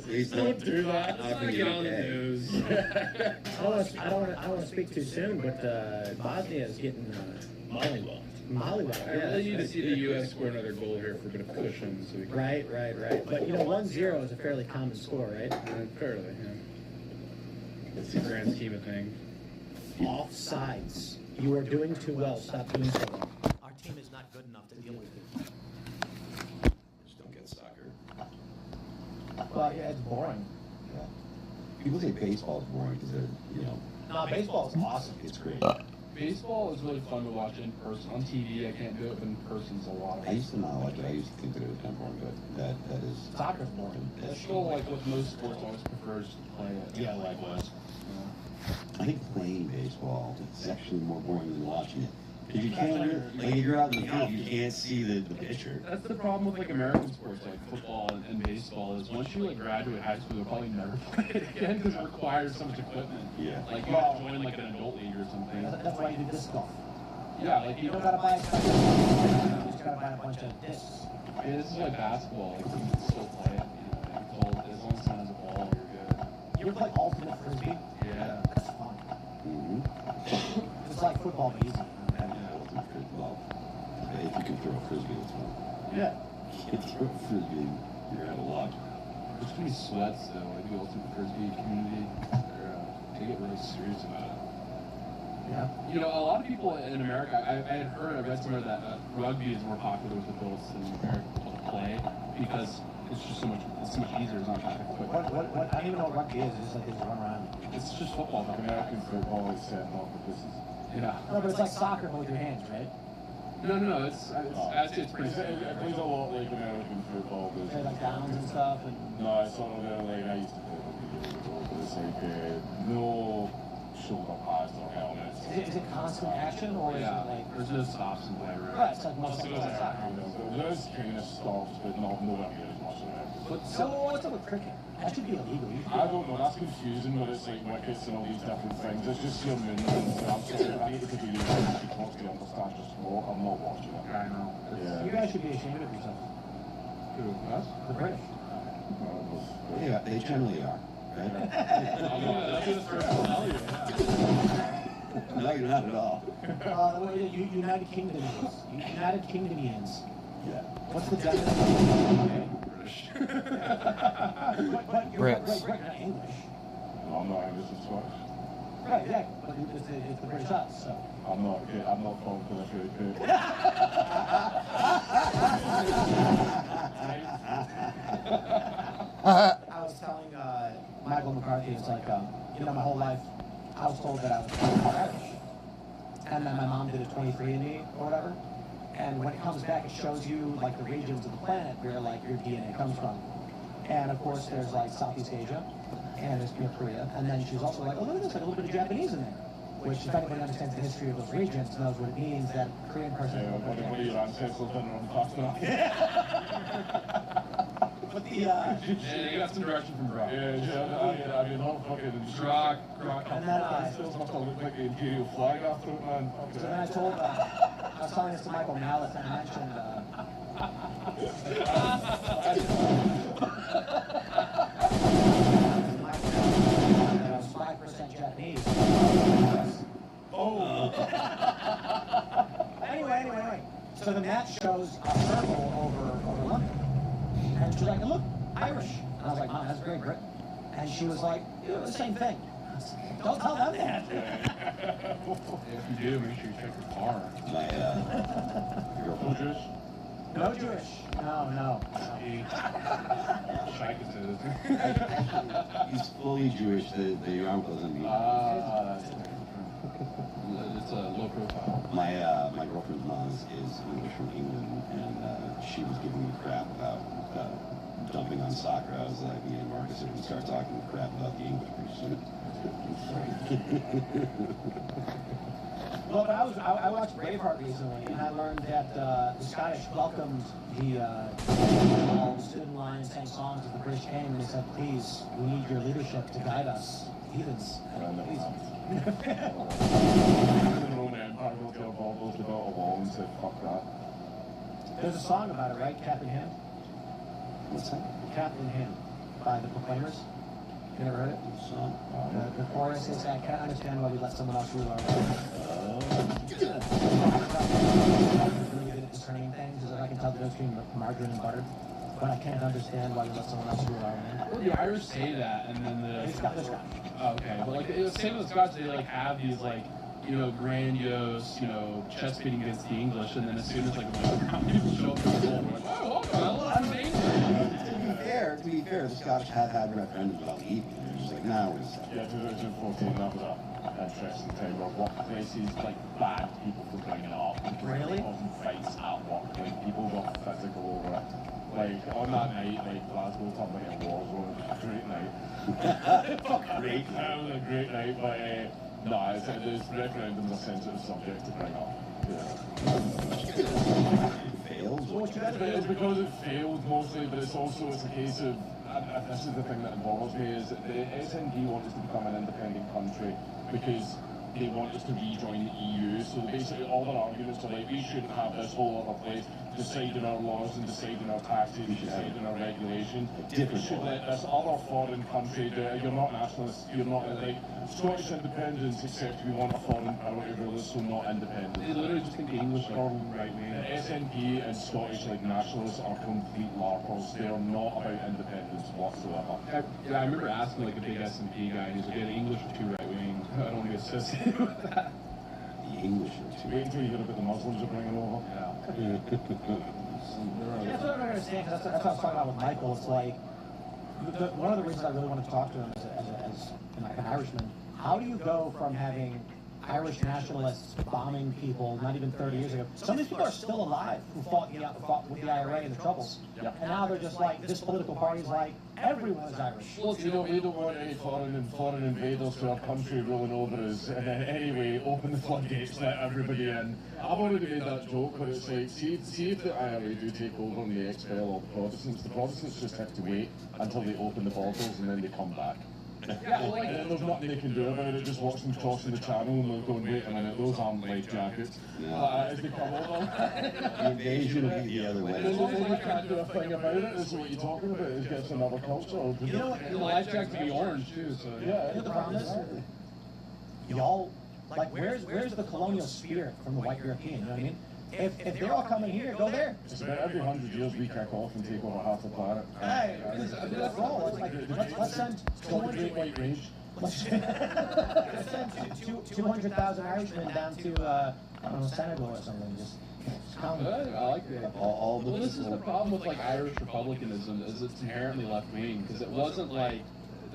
Please don't do that." Get on the news. I don't want to speak too soon, but Bosnia is getting mollywopped. Mollywopped. I really need to see the U.S. score another goal here for a bit of cushion. So we can... Right. But you know, 1-0 is a fairly common score, right? Fairly, yeah. It's the grand scheme of things. Offsides. You are doing too well. Stop doing so well. Our team is not good enough to deal with you. Just don't get soccer. Well, yeah, it's boring. Yeah. People say baseball is boring because they're, No, baseball is awesome. it's great. Baseball is really fun to watch in person. On TV, I can't do it, but in person's a lot of I fun. used to not like it. I used to think that it was kind of boring, but that is. Soccer's boring. It's still like with most sports, I always prefer just to play it. Yeah, likewise. I think playing baseball is actually more boring than watching it. Because you can't, like, if you're out in the field, you can't see the pitcher. That's the problem with like American sports, like football and baseball, is once you like graduate high school, you'll probably never play it again because it requires so much equipment. Yeah. Like you have to join like an adult league or something. That's why you do disc golf. Yeah, like You don't gotta buy a club. You just gotta buy a bunch of discs. Yeah, this is like basketball. Like you can still play it. It's all, as long as someone has a ball, you're good. You ever play ultimate frisbee? Yeah. That's fun. Mm-hmm. It's like football, but easy. Well, if you can throw a frisbee, that's fun. Yeah. You can throw a frisbee, you're out of luck. There's gonna be sweats though, like the ultimate frisbee community. They get really serious about it. Yeah. You know, a lot of people in America, I read somewhere that rugby is more popular with adults than American people to play because it's so much easier. It's not traffic equipment. What, I don't even know what rugby is. It's just like they just run around. It's just football. Like American football is set off for this. Yeah. No, but it's like soccer but with your hands, right? No. It's actually it's pretty. It plays a lot like American football. Does. Play like downs and stuff. And No, it's sort of like I used to play rugby years ago, but it's like no shoulder pads or helmets. is it constant action or is Yeah. it like? There's no stops in play. Right, it's like most of it's soccer. There's kind of stops, but not nowhere near as much of it. But So what's up with cricket? That should be illegal. I don't know, that's confusing when it's like wickets and all these different things. It's just your moon and I'm sorry, I need to be really because to understand your sport. I'm not watching it. I know. Yeah. You guys should be ashamed of yourselves. Who? Us? The British. Yeah, they generally are. That's his first tell you. No, you're not at all. United Kingdomians. United Kingdomians. Yeah. What's the definition? Brits. Right, not English. I'm not English and Scottish. Right, exactly. But it's the British us, so. I'm not from British. I was telling Michael McCarthy, it's like, my whole life, I was told that I was Irish. And then my mom did a 23andMe or whatever. And when it comes back, it shows you, like, the regions of the planet where, like, your DNA comes from. And, of course, there's, like, Southeast Asia, and there's Korea. And then she's also like, oh, look at this, like, a little bit of Japanese in there. Which, if anybody understands the history of those regions, knows what it means that a Korean person... What are your ancestors done on pasta? But the, Yeah, you got some direction from Brock. Yeah, I mean, not fucking... Brock. And then Still must have looked like the imperial flag after it, man. so then I told, I was telling this to Michael Malice, and I mentioned, I was 5% Japanese. Oh! Anyway. So then that shows a circle over London. And she's like, look, Irish. And I was like, Mom, that's Great Britain. And she was like, the same thing. Don't tell them that. If you do, make sure you check your car. My Your girlfriend Jewish? No Jewish. No. he's fully Jewish. The uncle doesn't mean. It's a low profile. My girlfriend's mom is English from England, and she was giving me crap about dumping on soccer. I was like, me and Marcus are going to start talking crap about the English pretty soon. Well, but I watched Braveheart recently, and I learned that the Scottish welcomed all the student line sang songs as the British came, and they said, please, we need your leadership to guide us, heathens. Please. The Roman Empire will get involved with the wall and said, fuck that. There's a song about it, right? Captain Hymn? What's that? Captain Hymn by the Proclaimers. You never heard it? Song. The chorus is, I can't understand why we let someone else rule our lives. Really good at discerning things, is that I can tell the difference between margarine and butter, but I can't understand why we let someone else rule our land. Well, the Irish say that, and then It's got this guy. Oh, okay, but like it was same with the Scots. They like have these like grandiose chest beating against the English, and then as soon as like people show up to the goal, we're like, oh, okay, I'm amazing. To be fair, the Scottish had referendums about leaving. They're just like, nah, we're gonna stay. Yeah, 2014, that was an interesting time where workplaces like bad people for bringing it up. Really? Causing fights at work, like people got physical over it. Like on that night, like Glasgow turned like a war zone. It was a great night. Great. That was a great night, but no, this referendum's a sensitive subject to bring up. Fails. It's because it failed mostly, but it's a case of, and this is the thing that bothers me, is that the SND want us to become an independent country because they want us to rejoin the EU. So basically all their arguments are like, we shouldn't have this whole other place deciding our laws and deciding our taxes, deciding our regulations. We should let this other foreign country do it. You're not nationalists, you're not like Scottish independence, except we want a foreign power to rule us, so not independent. They literally just think the English are right, The man. SNP and Scottish nationalists are complete larpers. They are not about independence whatsoever. I remember asking like a big S&P guy, and he's like, yeah, the English are too right wing. I don't want to get associated with that. The English are too. Wait until you hear about the Muslims are bringing over. Yeah. That's what I don't understand, because that's what I was talking about with Michael. It's like, one of the reasons I really want to talk to him as like an Irishman, how do you go from having Irish nationalists bombing people not even 30 years ago? Some of these people are still alive who fought with the IRA and the Troubles. Yep. And now they're just like, this political party's like, everyone's Irish. Well, we don't want any foreign invaders to our country rolling over us. And then anyway, open the floodgates, let everybody in. I've already made that joke, but it's like, see if the IRA do take over and they expel all the Protestants just have to wait until they open the borders and then they come back. Yeah, well, And then there's nothing they can do about it, just watch them tossing the channel and they're going, wait a minute, those aren't life jackets. As they come over. The invasion will be the other And way. then they can't do a thing about it, this is what you're talking about, is get another culture. You know what? the life jackets be orange too, so Yeah, You know the problem is, y'all, like, where's the colonial spirit from the white European? You know what I mean? If they're all coming here, go there. It's about every 100 years we kick off and take over half the planet. Hey, that's all. It's like, let's send It's called the Great White Rage. let's send 200,000 Irishmen down to I don't know, Senegal or something. Just come. Good, I like that. All the Well, this is the problem with like Irish republicanism is it's inherently left wing because it wasn't like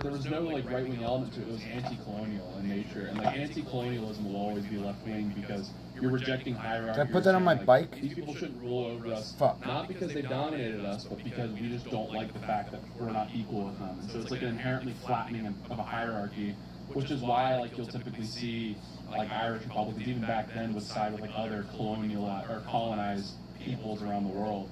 there was no like right wing element to it. It was anti-colonial in nature, and like anti-colonialism will always be left wing because you're rejecting hierarchy. Did I put that on my bike? These people shouldn't rule over us, Fuck. not because they dominated us, but because we just don't like the fact that we're not equal with them. And so it's like an inherently flattening of a hierarchy, which is why like you'll typically see like Irish Republicans even back then would side with like other colonial or colonized peoples around the world.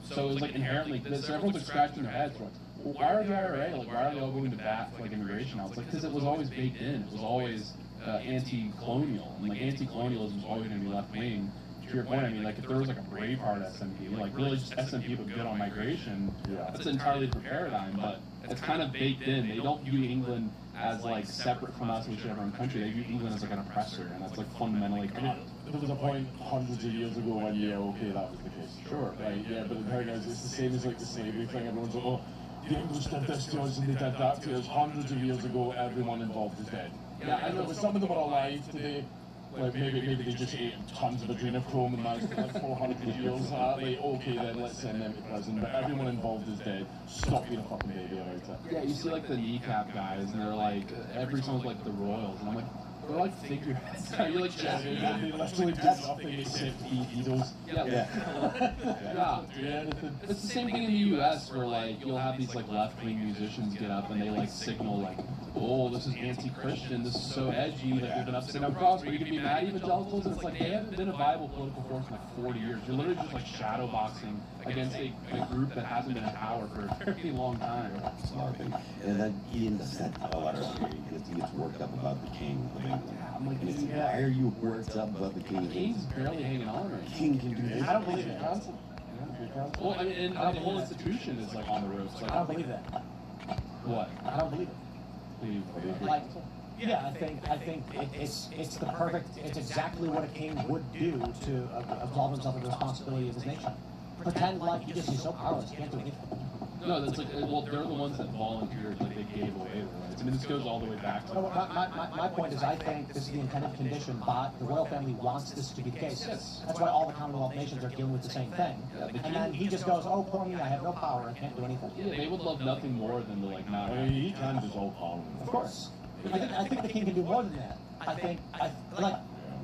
So it was like inherently, so everyone's like scratching their heads. Like, well, why are the IRA, like why are they all going to bat for like immigration now? It's like because it was always baked in. It was always anti-colonial, and like anti-colonialism is always going to be left wing. To your point, I mean, like if there was like a Braveheart SNP, like really just SNP but good on migration, that's an entirely different paradigm. But it's kind of baked in. They don't view England as like separate from us, whichever own country. They view England as like an oppressor, and that's like fundamentally. There was a point hundreds of years ago when, yeah, okay, that was the case. Sure. Right, yeah, but the thing is, it's the same as like the slavery thing. Everyone's like, oh, the English did this to us and they did that to us. Hundreds of years ago, everyone involved is dead. Yeah, I know, but some of them are alive today. Like maybe they just ate tons of adrenochrome and managed to live 400 years. Like, okay, then let's send them to prison. But everyone involved is dead. Stop being a fucking baby about it. Yeah, you see like the kneecap guys, and they're like every song's like the Royals, and I'm like. They're like figureheads. You're like They literally do nothing except eat needles. Yeah. It's the same thing in the U.S. where like you'll have these like left-wing musicians get up and they like signal like, oh, this is anti-Christian, this is so edgy, like they've been upside down cross, but you can be mad at evangelicals, and it's like they haven't been a viable political force in like 40 years. You're literally just like shadow boxing against a group that hasn't been in power for a very long time. And then he ends up a letter because he gets worked up about the king of England. I'm like, And it's, why are you worked up about the king the of king's England? barely hanging on right The now. king can do this. I don't believe it. Well, I mean, and the whole institution is like on the ropes. Like, I don't believe that. what? I don't believe it. Like, yeah, I think it's the perfect. It's exactly what a king would do to absolve himself of the responsibility of his nation. Pretend like he's so powerless, he can't do anything. No, that's like, well, they're the ones that volunteered, like they gave away their rights. I mean, this goes all the way back to. No, my point is, I think this is the intended condition, but the royal family wants this to be the case. That's why all the Commonwealth nations are dealing with the same thing. And then he just goes, oh, poor me, I have no power, I can't do anything. Yeah, they would love nothing more than to like not. I mean, he can dissolve Parliament. Of course. I think the king can do more than that. Like.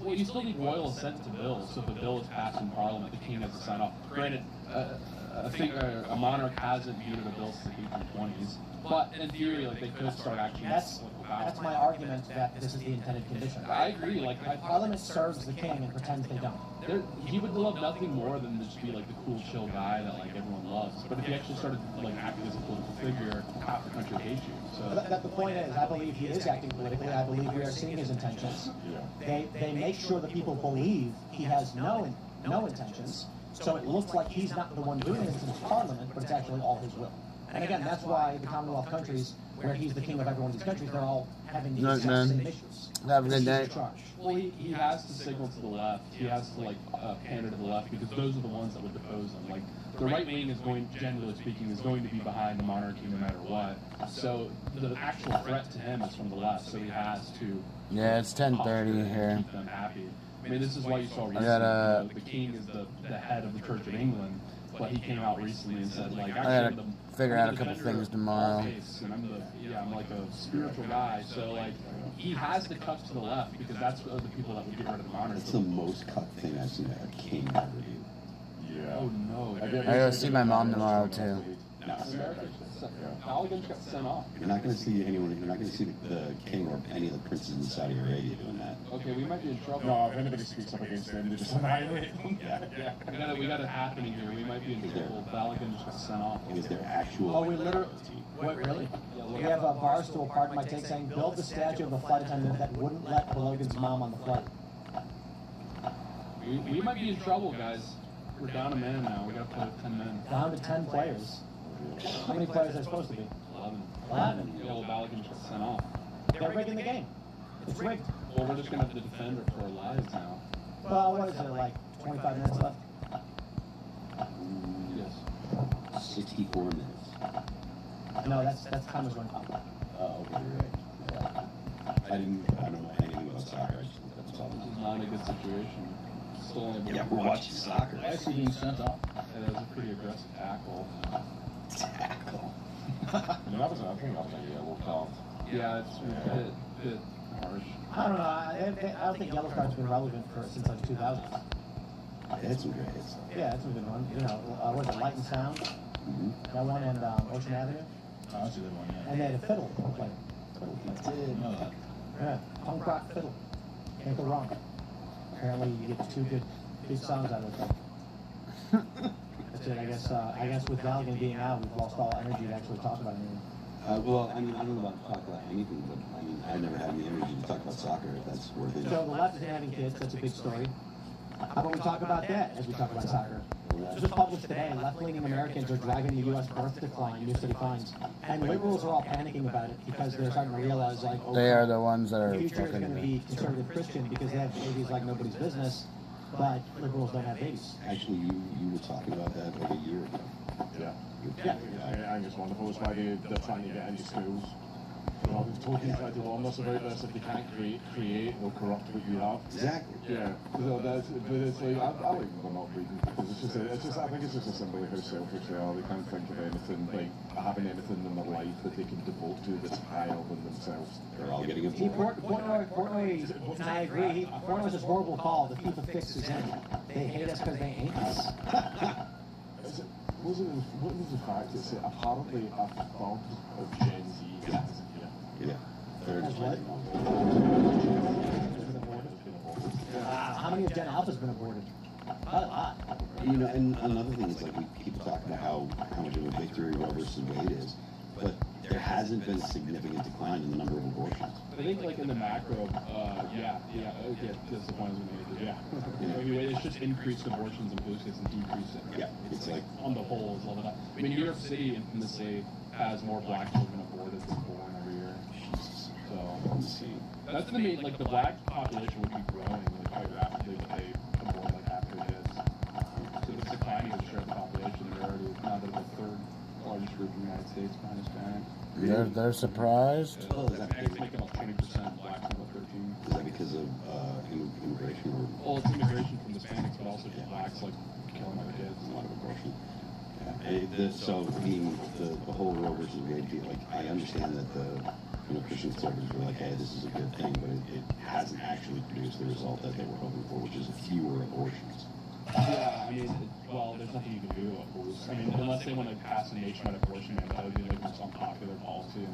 Well, you still need royal assent to bills. So if a bill is passed in Parliament, the king has to sign off. Granted, a monarch hasn't vetoed a bill since the 1820s, but in theory, like they could start acting. That's my argument that this is the intended condition. I agree. Like Parliament serves the king and pretends they don't. He would love nothing more than to just be like the cool, chill guy that like everyone loves. But if he actually started like acting as a political figure, half the country hates you. So the point is, I believe he is acting politically. I believe we are seeing his intentions. They make sure that people believe he has no intentions. So it looks like he's not the one doing this in his parliament, but it's actually all his will. And again, that's why the Commonwealth countries, where he's the king of every one of these countries, they're all having the exact same issues. Have a good day. Well, he has to signal to the left. He has to like pander to the left because those are the ones that would depose him. Like the right wing is going, generally speaking, is going to be behind the monarchy no matter what. So the actual threat to him is from the left. So he has to. Yeah, it's 10:30 here. Keep them happy. I mean, this is why you saw recently. The king is the head of the Church of England, but he came out recently and said like, I gotta figure out a couple things tomorrow. And I'm like a spiritual guy, so like he has to cut to the left because that's the people that would get rid of the monarchy. It's the most cut thing I've seen a king ever do. Yeah. Oh no! I gotta see my mom tomorrow too. No. Halligan's got sent off. You're not going to see anyone. You're not going to see the king or any of the princes in Saudi Arabia doing that. Okay, we might be in trouble. No, if anybody speaks up against them, they just annihilate them. Yeah. We got it happening here. We might be in trouble. Halligan just got sent off. It was their actual. Oh, we literally. Wait, really? We have a barstool, pardon my take, saying build the statue of a flight attendant that wouldn't let Logan's mom on the flight. We might be in trouble, guys. We're down a man now. We got to play with 10 men. Down to 10 players. How many players are there supposed to be? 11. Yeah, well, Halligan just got sent off. They're rigging the game. It's rigged. Well, we're just going to have to defend it for our lives now. Well, what is it, like 25 minutes left? Yes. 64 minutes. No, that's time was running up. Oh, okay, you're right. Yeah. I don't know anything about soccer. I just looked up This something. is not a good situation. Still only Yeah, we're watching soccer. Actually being sent off. And it was a pretty aggressive tackle. Tackle. I think that was a yellow card. Yeah, it's a bit harsh. I don't know. I don't think yellow card's been relevant since like 2000. They had some great hits. Yeah, that's a good one. You know, what was it, Light and Sound? Mm-hmm. That one and Ocean Avenue? Oh, that's a good one, yeah. And they had a fiddle play. I did know that. Yeah, punk rock fiddle. Can't go wrong. Apparently, you get two good songs out of it. That's it. I guess with Halligan being out, we've lost all energy to actually talk about anything. Well, I mean, I don't know about talk about anything, but I mean, I never had any energy to talk about soccer. If that's worth it. So the left isn't having kids. That's a big story. How about we talk about that as we talk about soccer? Just published today, left-leaning Americans are driving the U.S. birth decline, New City Finds. And liberals are all panicking about it because they're starting to realize, like, oh, They are the ones that the are future is going to fucking. be conservative Christian because they have babies like nobody's business, but liberals don't have babies. Actually, you were talking about that like a year ago. Yeah. Yeah. I think it's wonderful. It's why they're trying to get into schools. You know, they've totally tried to warn us about this. If they can't create, they'll corrupt what you have. Exactly. Yeah. So but it's like, I like them they're not breeding. Because I think it's just a symbol of how selfish they are. They can't think of anything, like, having anything in their life that they can devote to that's higher than themselves. They're all getting a See, Portnoy, and I agree, Portnoy's this horrible call. The FIFA fix is in. They hate us because they ain't us. What was the fact that apparently a third of Gen Z isn't here? Yeah. Third is What? How many of Gen Alpha's been aborted? A lot. You know, and another thing is like we keep talking about how much of a victory Roe versus Wade is, but there hasn't been a significant decline in the number of abortions. I think, like, in the macro, that's the point I was going to make. I mean, it's just increased abortions and boosters and decrease it. Yeah, it's like on the whole, it's all that. I mean, New York City, infamously, has more black children aborted than born every year. So, insane. that's the main, like, the black population would be growing, like, quite rapidly, but they abort, like, half their kids. So it's declining as a share of the population. They're already now they're the third largest group in the United States behind Hispanic. They're surprised. Oh, is that Hispanics make about 20%, blacks about 13. Is that because of immigration or Well, it's immigration from Hispanics, but also just blacks, like, killing other kids. a lot of abortion? Yeah. So being the whole Roe versus Wade deal, like I understand that the Christian conservatives were like, hey, this is a good thing, but it hasn't actually produced the result that they were hoping for, which is fewer abortions. Yeah, I mean, well, there's nothing you can do about abortion. I mean, unless they want to pass a nationwide abortion ban, that would be like the most unpopular policy in a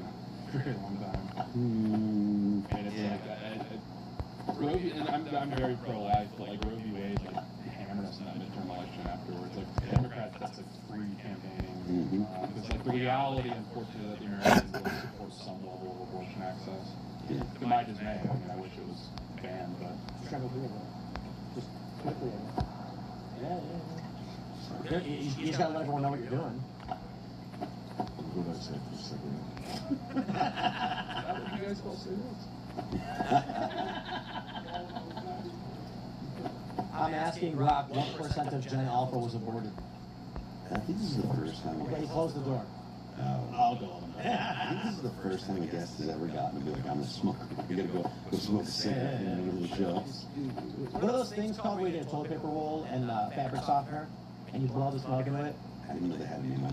very long time. And it's like, Roe v. And I'm very pro-life, but like Roe v. Wade, like, hammered us in that midterm election afterwards. Like, the Democrats, that's like free campaigning. It's like the reality, unfortunately, that the Americans don't support some level of abortion access. Yeah. To my dismay, I mean, I wish it was banned, but. Struggle with it. Just quickly. Yeah. You just gotta let everyone know what you're doing. I'll go outside for a second. That would you guys call cigarettes? I'm asking Rock what percent of Gen Alpha was aborted. I think this is the first time. Okay, he closed the door. I'll go on that. I think this is the first time a guest has ever gotten to be like, I'm a smoker. We gotta go smoke a cigarette in the middle of the show. What are those things called where you get a toilet paper roll and fabric softener and you blow the smoke into it? I didn't know they had a name.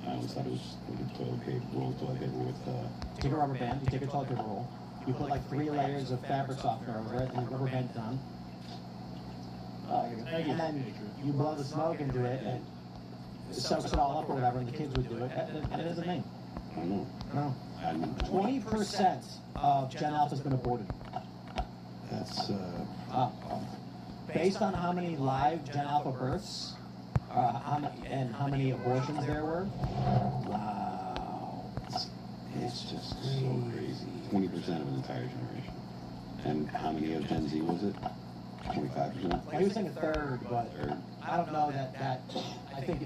I always thought it was like a toilet paper roll, toilet paper with. You take a rubber band, you take a toilet paper roll, you put like 3 layers of fabric softener over it, and the rubber band's done. And then you blow the smoke into it, and soaks it all up or whatever, and the kids would do it. And it is a thing. I don't know. No. I'm, 20% of Gen Alpha has been aborted. that's Based on how many live Gen Alpha births and how many abortions there were. Wow. it's just so crazy. 20% of an entire generation. And how many of Gen Z was it? 25%. I was thinking third, but Third. I don't know that. I think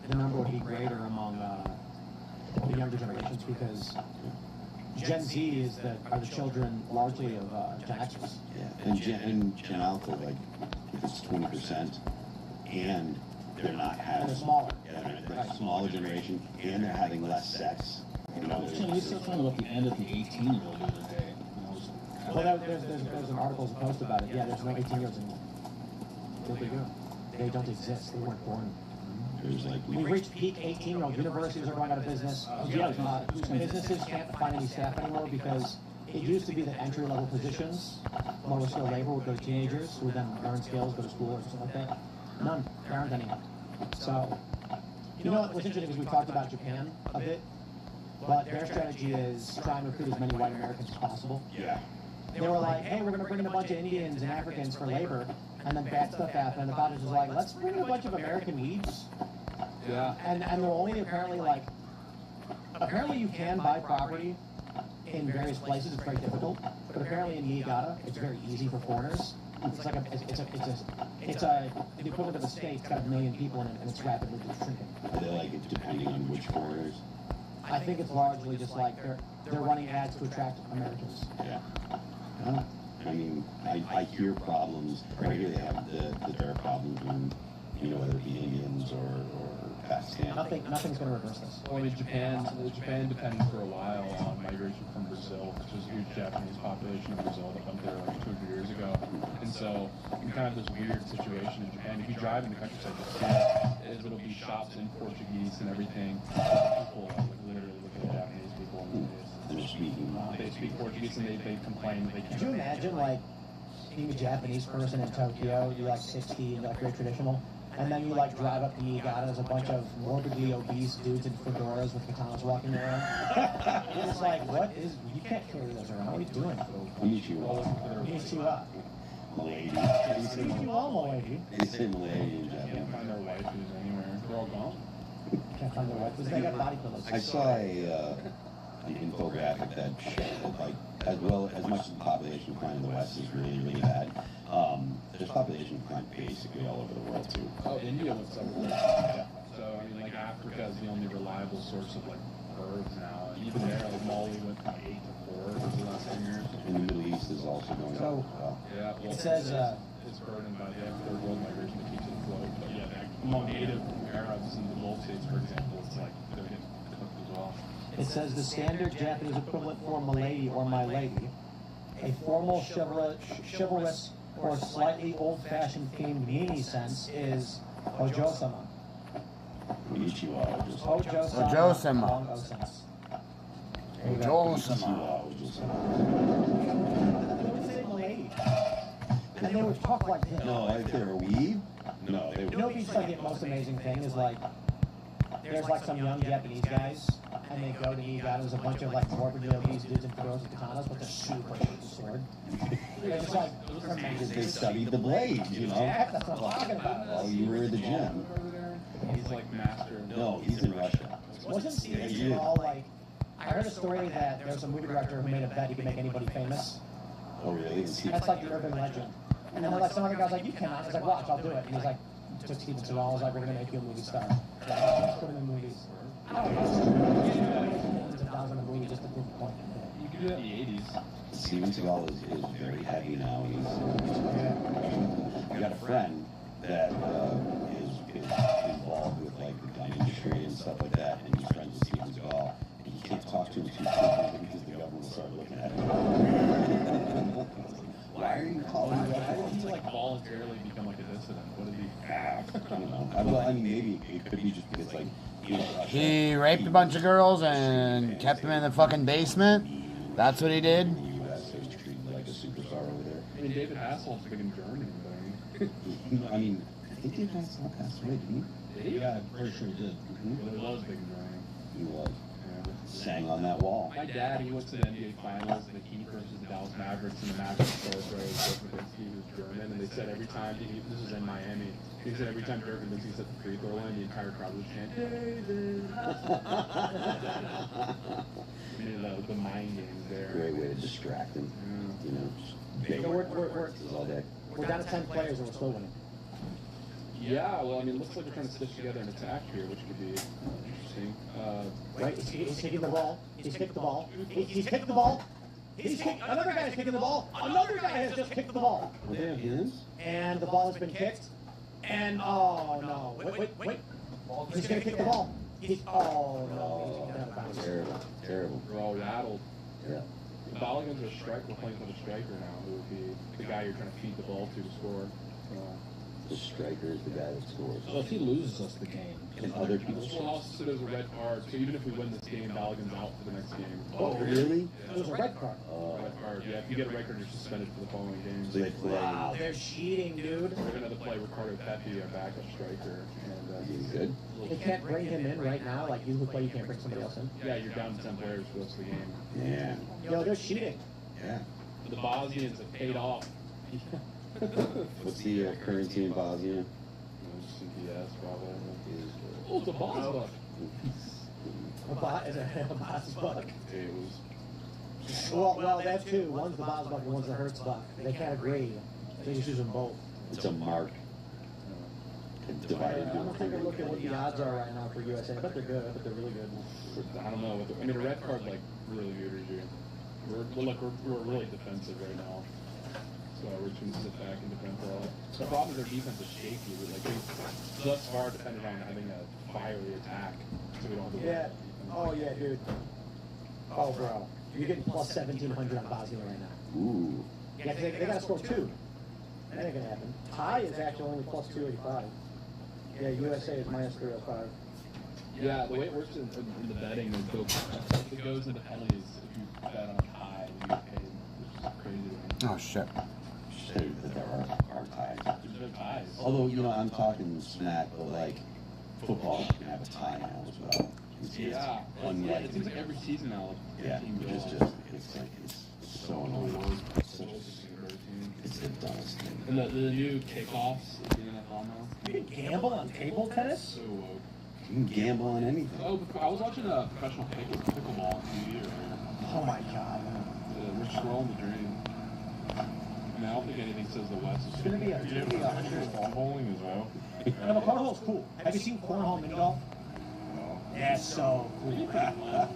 the number would be greater among the younger generations because Gen Z are the children largely of Gen Xers. Yeah. And Gen Alpha, like, if it's 20%, and they're not having. They're smaller. Yeah, they're a smaller generation, and they're having less sex. You know, We still talking about the end of the 18-year-old the other day. Well, there's an article, a post about it. Yeah, there's no 18-year-olds anymore. What they do? They don't exist. They weren't born. there's like We've reached peak 18-year-old. Universities are going out of business. Businesses can't find any staff anymore because it used to be that entry-level positions, lower skilled labor would go to teenagers who would then learn skills, go to school or something like that. None. There aren't any. So, you know what's interesting is we talked about Japan a bit, but their strategy is try and recruit as many white Americans as possible. yeah. They were like, hey, we're going to bring in a bunch of Indians and Africans for labor, and then bad stuff happened, and the college was like, let's bring in a bunch of American weeds. Yeah. And they're only apparently you can buy property in various places, it's very difficult, but apparently in Niigata, it's very easy for foreigners. It's like the equivalent of a state, it's got 1 million people in it, and it's rapidly shrinking. Are they like it depending on which foreigners? I think it's largely just like they're running ads to attract Americans. Yeah. I mean, I hear problems. Right here they have there are problems when, whether it be Indians or Pakistan. Nothing's going to reverse this. Well, I mean, Japan depended for a while on migration from Brazil, which was a huge Japanese population in Brazil that went there like 200 years ago. And so, in kind of this weird situation in Japan, if you drive in the countryside, it'll be shops in Portuguese and everything. People like literally look at the Japanese people and they speak Portuguese and they complain that they can't. Could you imagine, like, being a Japanese person in Tokyo, you're like 60 and like very traditional, and then you like drive up to Niigata, there's a bunch of morbidly obese dudes in fedoras with katanas walking around. And it's like, you can't carry those around, what are you doing? Konnichiwa. Malady. Konnichiwa, Malady. They say Malady in Can't Japan. find their waifus anywhere. They're all gone. Can't find their wife, because they got body pillows. I saw an infographic that showed, like, as much as the population decline in the West is really, really bad, there's population decline basically all over the world, too. Oh, India looks like yeah. So, I mean, like, Africa is the only reliable source of, like, birds now. And even there, like, Mali went from 8 to 4 over the last 10 years. And the Middle East is also going up as well. Yeah, well, It says, it's burdened by the third world migration that keeps it afloat. But yeah, among native Arabs in the Gulf states, for example, it's like they're getting cooked as well. it says the standard Japanese equivalent for milady or my lady, a formal chivalrous or slightly old-fashioned themed meaning sense is Ojo-sama. Konnichiwa, just Ojo-sama. Ojo-sama. Long O sense. Ojo-sama. They would say milady. And they would talk like this. No, if they're a weeb, no, they You know what's like the most amazing thing is like, there's like some young Japanese guys, and they go to Niigata, there's a bunch of like morbidly obese dudes in fedoras with katanas, but they're super good with the sword. They're just like, they're amazing. They studied the blade, Yeah, that's what I'm talking about. while you were at the gym. Over there, he's like master. No, he's in Russia. Wasn't Steven Seagal like, I heard a story that there was a movie director who made a bet he could make anybody famous. Oh, really? And see, That's like the urban legend. And then like some other guy's like, you cannot. He's like, watch, I'll do it. And he's like, took Steven Seagal, was like, we're gonna make you a movie star. Let's put him in movies. I don't know. Millions of dollars on a movie just to prove the point. You could do that in the 80s. Steven Seagal is very heavy now. I got a friend that is involved with like the gun industry and stuff like that, and he's friends with Steven Seagal. And you can't talk to him too frequently because the government will start looking at him. Why are you calling me Why did he that? like voluntarily become like a dissident? What did he? I don't know. Well, I mean, maybe it could be just because like He raped a bunch of girls and kept them in the fucking basement. That's what he did. in the U.S. So he's treated like a superstar over there. I mean, David Hasselhoff's big in Germany, but I mean, I mean, think he passed away, didn't he? Yeah, I'm pretty sure he did. Well, it was big drawing. He was. Yeah. Sang on that wall. My dad, he went to the NBA Finals, the Heat versus the Dallas Mavericks, and the Mavericks scored for Dirk Nowitzki, who's German, and they said every time, this was in Miami, he said every time Dirk Nowitzki set the free throw line, the entire crowd would chant, David! I mean, the mind games there. Great way to distract him. Yeah. You know, So we're all day. down to 10 players and we're still winning. Yeah, well, I mean, it looks like we're trying to stitch together an attack here, which could be interesting. Right? He's kicking the ball. He's kicked the ball. He's kicked the ball. Another guy is kicking the ball. Another guy has just kicked the ball. Well, they have hands? And the ball has been kicked. And oh no! Wait! He's gonna kick the ball. Oh no! He's gonna have a bounce. Terrible. We're all rattled. Yeah. The Balligan's a striker. We're playing for the striker now, who would be the guy you're trying to feed the ball to score. The striker is the guy that scores. So if he loses us the game, Can other people Well, score? also there's a red card, so even if we win this game, Balligan's out for the next game. Oh, really? It was a red card. Red card, yeah. If you get a red card, you're suspended for the following game. So they play. Wow, they're cheating, dude. We're gonna play Ricardo Pepi, our backup striker, and He's good. They can't bring him in right now. Like you would play, you can't bring somebody else in. yeah, you're down to 10 players for the rest of the game. Yeah. Yo, they're cheating. Yeah. The Bosnians have paid off. What's the currency in Bosnia? CPS probably. Oh, it's a boss buck. Is a boss buck? It was. Well, they have two. One's the boss buck and one's the Hertz buck. They can't agree. They just use them both. It's a mark. Divided I'm gonna take a into look at what the odds are right now for USA. I bet they're good. I bet they're really good. I don't know. I mean, a red card like really matters here. We're really defensive right now. So we're just gonna sit back and defend for all. The problem is their defense is shaky. They thus far depended on having a fiery attack, so we don't have to. Yeah. Oh yeah, dude. Oh bro, you're getting plus 1,700 on Bosnia right now. Ooh. Yeah, they gotta score two. That ain't gonna happen. Tie is actually only plus 285. Yeah, USA is minus 305. Yeah, the way it works in the betting is if it goes into penalties, if you bet on a tie, you get paid, which is crazy. Oh shit. Shit, that there are ties. There's no ties. Although, you know, I'm talking smack, but like, football can have a tie now as well. Yeah, Unlike, it seems like every season now. yeah, it's just, it's like, it's so annoying. It's the dumbest thing. And the new kickoffs in the NFL now. You can gamble on table tennis? So woke. You can gamble on anything. Oh, I was watching a professional pickleball TV earlier. Oh my god. We're scrolling the drain. I mean, I don't think anything says the West is It's gonna be a 100. Cornholing as well. No, but cornhole's cool. Have you seen cornhole mini golf? Yeah, it's so cool.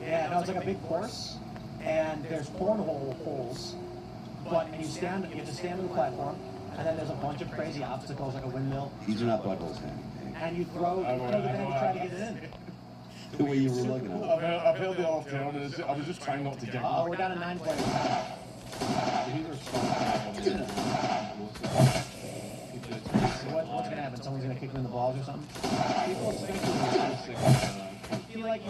Yeah, no, it's like a big course, and there's cornhole holes, and you have to stand on the platform, and then there's a bunch of crazy obstacles like a windmill, These are not buttholes, man. and you throw the bag to try to get it in. The way you were looking at it. I've heard the alternative. I was just trying not to get. Oh, we're down to 9 players. What's gonna happen? Someone's gonna kick him in the balls or something? I feel like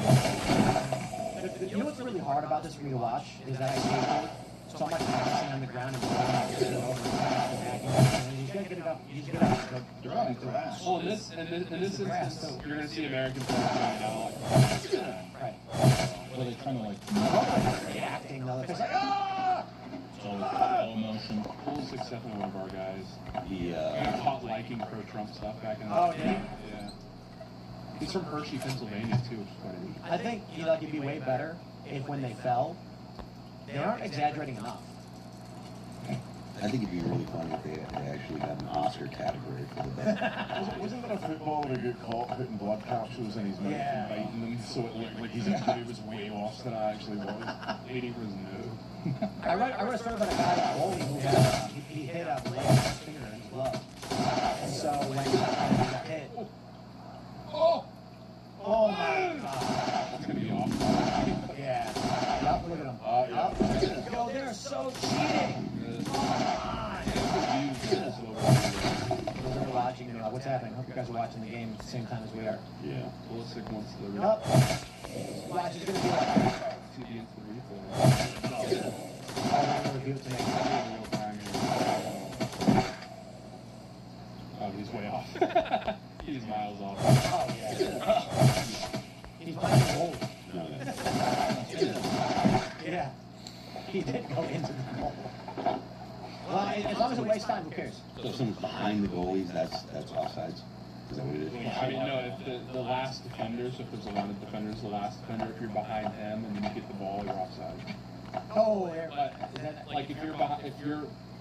you know what's really hard about this for me to watch is that I skateboard, so I'm like bouncing on the ground and rolling over and you gotta get it up. You just get it up. they're on grass. Well, in this instance, you're going to see Americans going out. Right. Well, they kind of like Reacting though. It's like, ah! slow motion. Cool 6'7", one of our guys. He, He caught liking pro-Trump stuff back in the Oh, day. yeah? Yeah. He's from Hershey, Pennsylvania, too, which is quite neat. I think it'd be way better if when they fell, they aren't exaggerating enough. I think it'd be really funny if they actually got an Oscar category for the best. Wasn't there a footballer who got caught putting blood capsules in his mouth and biting them so it looked like his injury was way worse than it actually was? Waiting for his nose. I read a story about a guy at bowling who had he hit a blade with his finger in his glove. And so when he got hit, oh my god. That's going to be awful. Yeah. Yup, look at them. Yo, they're so cheating. We're watching, what's happening? I hope you guys are watching the game at the same time as we are. Yeah. Pulisic wants the Yup. Watch, it's gonna be like, to the instant replay. oh, we're gonna review it to make sure. Oh, he's way off. He's miles off. Oh, yeah. He's behind the goal. No, that's Yeah. He did go into the goal. Well, as long as it wastes time, who cares? so if someone's behind the goalies, that's offsides. Is that what it is? I mean, no, if the last defender, so if there's a line of defenders, the last defender, if you're behind him and then you get the ball, you're offside. Oh, there. But, like, if you're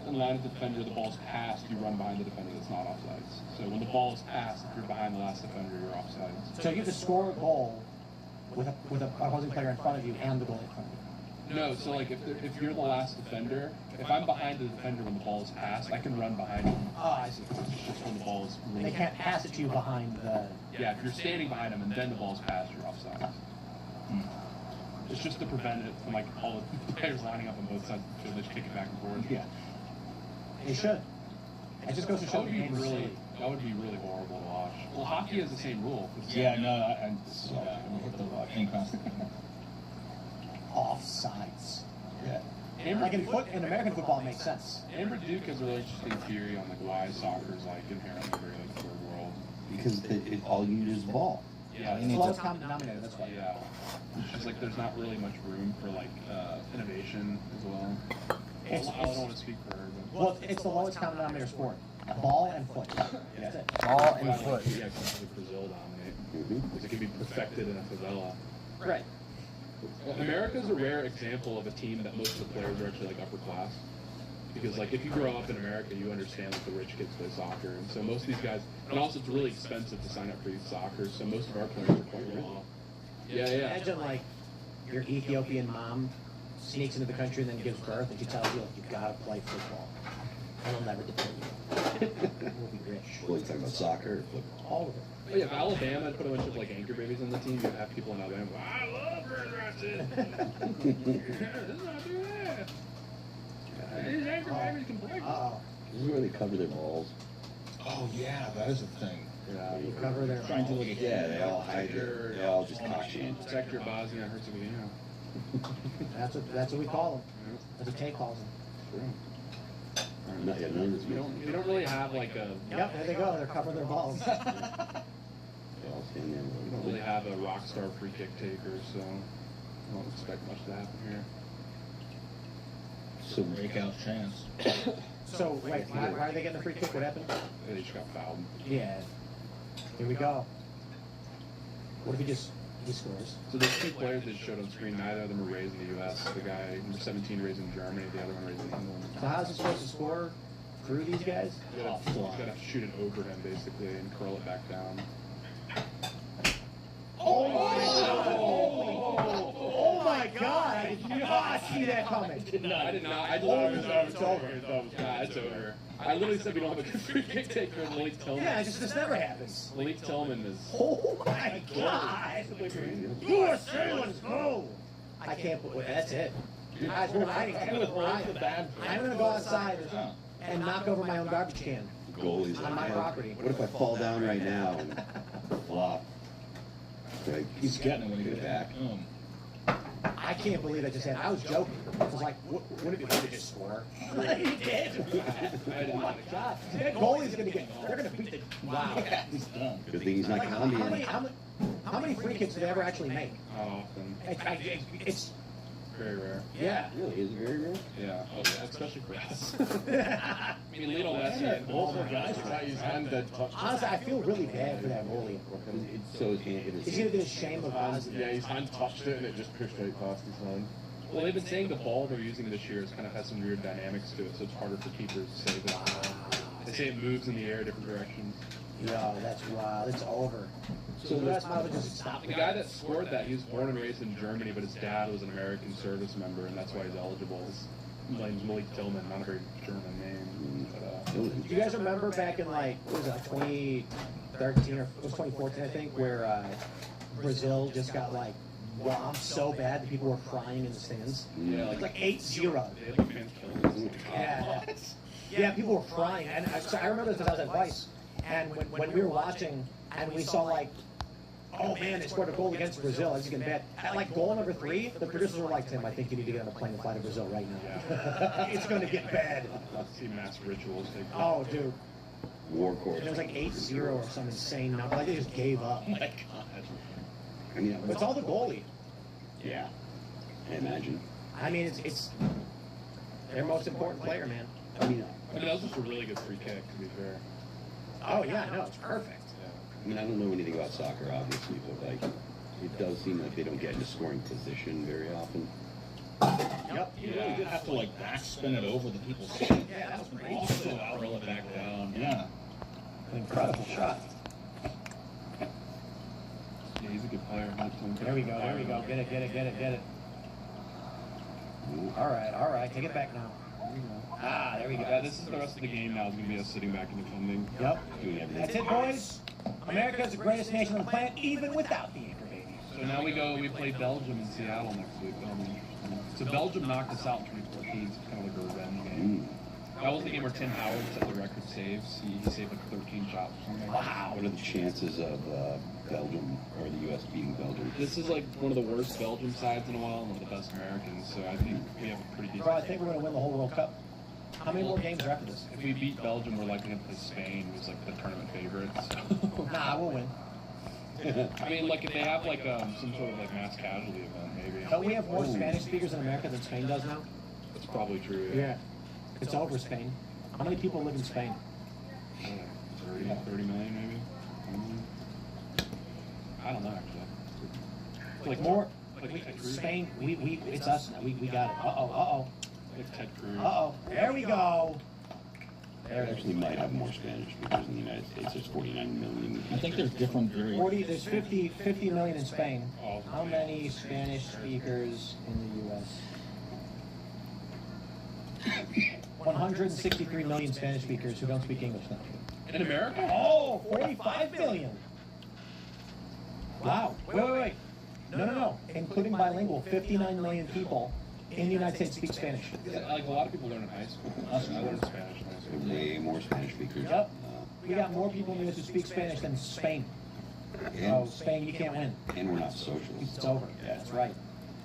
in line of defender, the ball's passed, you run behind the defender that's not offsides. So when the ball is passed, if you're behind the last defender, you're offsides. So you have to score a goal with a opposing player in front of you and the goalie in front of you. No, so like if you're the last defender, if I'm behind the defender when the ball is passed, I can run behind him. Oh, I see. It's just when the ball is They can't pass it to you behind the... Yeah, if you're standing behind him and then the ball's passed, you're offside. It's just to prevent it from like all the players lining up on both sides of the field, just kick it back and forth. Yeah. They should. It just goes to show That would the be game is really, silly. that would be really horrible to watch. Well, hockey has the same rule. Yeah, no, I hit the inconstant. Offsides. Yeah. Like in American football, it makes sense. Amber Duke has a really interesting theory on like why soccer is like inherently very like third world. Because all you need is the ball. Yeah, It's the lowest common denominator, that's why. yeah. It's just like there's not really much room for like innovation as well. I don't want to speak for her, but Well, it's the lowest common denominator sport. Ball and foot. That's it. Ball and Well, foot. yeah, because Brazil dominate. Because it can be perfected in a favela. Right. America's a rare example of a team that most of the players are actually like upper class. Because like if you grow up in America, you understand that the rich kids play soccer, and so most of these guys, and also it's really expensive to sign up for youth soccer, so most of our players are quite well off. Yeah, yeah. Imagine like your Ethiopian mom sneaks into the country and then gives birth, and she tells you, like, you gotta play football. And we'll never depend you. We'll be rich. Well, you talking about soccer or football? All of it. But yeah, if Alabama had put a bunch of like anchor babies on the team, you'd have people in Alabama go, I love bird ratchet. Let's not do that. These anchor babies can play. Uh-oh. This is where they cover their balls. Oh yeah, that is a thing. Yeah. You cover their Trying to look at Yeah, they all hide their, they all just cock in. Protect your Bosnia and Herzegovina. That's what we call them. That's what Tay calls them. Not yet, none of this. We don't really have like a Yep, there they go. They're covering their balls. They all stand there. we don't really have a rock star free kick taker, so I don't expect much to happen here. So Breakout chance. So, wait, why are they getting a free kick? What happened? They just got fouled. Yeah. Here we go. What if he scores? So there's two players that showed on screen. Neither of them are raised in the U.S. The guy number 17 raised in Germany, the other one raised in England. So how's he supposed to score through these guys? He's got to shoot it over him basically and curl it back down. Oh my God! I did not see that coming. I did not. I thought it's over. Yeah, it's over. I literally said we don't have a good free kick taker in Malik Tillman. Yeah, this never happens. Malik Tillman is. Oh my God! USA, let's go! I can't believe that's it. Guys, we're riding. I'm gonna go outside and knock over my own garbage can goalies on my property. What if I fall down right now and flop? Like, He's getting it when he get gets back. back. I can't believe that just happened. I was joking. I was like, wouldn't it be fun to just score? He did. Oh my God! That goalie's gonna they're gonna beat the. Wow. He's done. Good thing he's not Like, comedy. how many free kicks do they ever actually make? Not often. It's Very rare. yeah. Really, is it very rare? Yeah. Oh, yeah. Especially for us. I mean, Lionel Messi. Also, guys, his hand did touch. Honestly, I feel really bad for that goalie. So his hand hit his He's gonna get a shame of Oz. Yeah, his hand touched it and it just pushed right past his hand. Well, they've been saying the ball they're using this year has kind of has some weird dynamics to it, so it's harder for keepers to save it. They say it moves in the air different directions. Yo, that's wild. It's over. So the rest might have just stopped. The guy that scored that, he was born and raised in Germany, but his dad was an American service member, and that's why he's eligible. His name's Malik Tillman, not a very German name. But, Do you guys remember back in like, what was it, like 2013 or it was 2014, I think, where Brazil just got like robbed so bad that people were crying in the stands? yeah, Like 8-0. they had like fans killing. Yeah. Yeah, people were crying. And I remember this because I was at Vice. And when we were watching and we saw like, oh man, they scored a goal against Brazil, it's getting bad. At like goal number 3, the producers were like, Tim, I think you need to get on a plane and fly to Brazil right now. It's going to get bad. Let's see mass rituals take place. Oh, dude. war corps. It was like 8-0 or some insane number. Like they just gave up. Oh my God. I mean, But it's all the goalie. yeah. I imagine. I mean, it's their most important player, man. I mean, I mean, that was just a really good free kick, to be fair. Oh yeah, I know, it's perfect. I mean, I don't know anything about soccer, obviously, but like, it does seem like they don't get into scoring position very often. Yep. You really did have to like backspin it over the people's head. Yeah, that was crazy. Also, throw it back down. Yeah. An incredible shot. Yeah, he's a good player. There we go. There we go. Get it. All right. Take it back now. Ah, there we go. Yeah, this is the rest of the game now. It's going to be us sitting back and defending. Yep. Doing everything. That's it, boys. America is the greatest nation on the planet, even without the anchor baby. So now we play Belgium in Seattle next week. So Belgium knocked us out in 2014. It's kind of like a revenge game. That was the game where Tim Howard set the record saves. He saved like 13 shots or something. Wow. What are the chances of Belgium or the U.S. beating Belgium? This is like one of the worst Belgium sides in a while and one of the best Americans. So I think we have a pretty decent. Bro, I think we're going to win the whole World Cup. How many more games are after this? If we beat Belgium, we're likely to play Spain, who's like the tournament favorite. So. Nah, we'll win. I mean, like if they have like some sort of like mass casualty event, maybe. Don't we have more Spanish speakers in America than Spain does now? That's probably true. Yeah. It's over Spain. How many people live in Spain? I don't know, 30 million maybe. I don't know actually. Like more. Like Ted Cruz. Spain. We. It's us now. We got it. Like Ted Cruz. There we go. They actually might have more Spanish speakers in the United States. There's 49 million. I think there's different variations. There's 50 million in Spain. Oh, How many Spanish speakers in the U.S.? 163 million Spanish speakers who don't speak English now. In America? Oh, 45 million. Wow. Wait. No. Including bilingual, 59 million people in the United States speak Spanish. Like a lot of people learn in high school. I learned Spanish in high school. Way more Spanish speakers. Yep. We got more people in the U.S. who speak Spanish than Spain. Oh, Spain, you can't win. And we're not socialists. It's over. Yeah, that's right.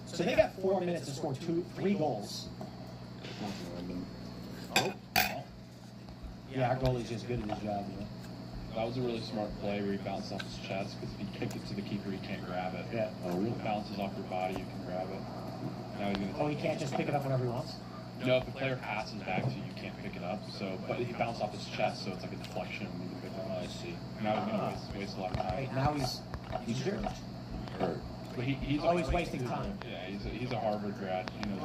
So they got 4 minutes to score 3 goals. Oh. Yeah, our goalie's just good at his job, you know. That was a really smart play where he bounced off his chest because if he kicked it to the keeper, he can't grab it. Yeah. Oh, really? If it bounces off your body, you can grab it. Now he's gonna. Oh, he can't just pick it up whenever he wants? No, if the player passes back to you, you can't pick it up. So, but he bounced off his chest, so it's like a deflection. And you can pick it up. I see. Now he's gonna waste a lot of time. Right, now he's hurt. Hurt. But he's always wasting time. Yeah, he's a Harvard grad. He knows.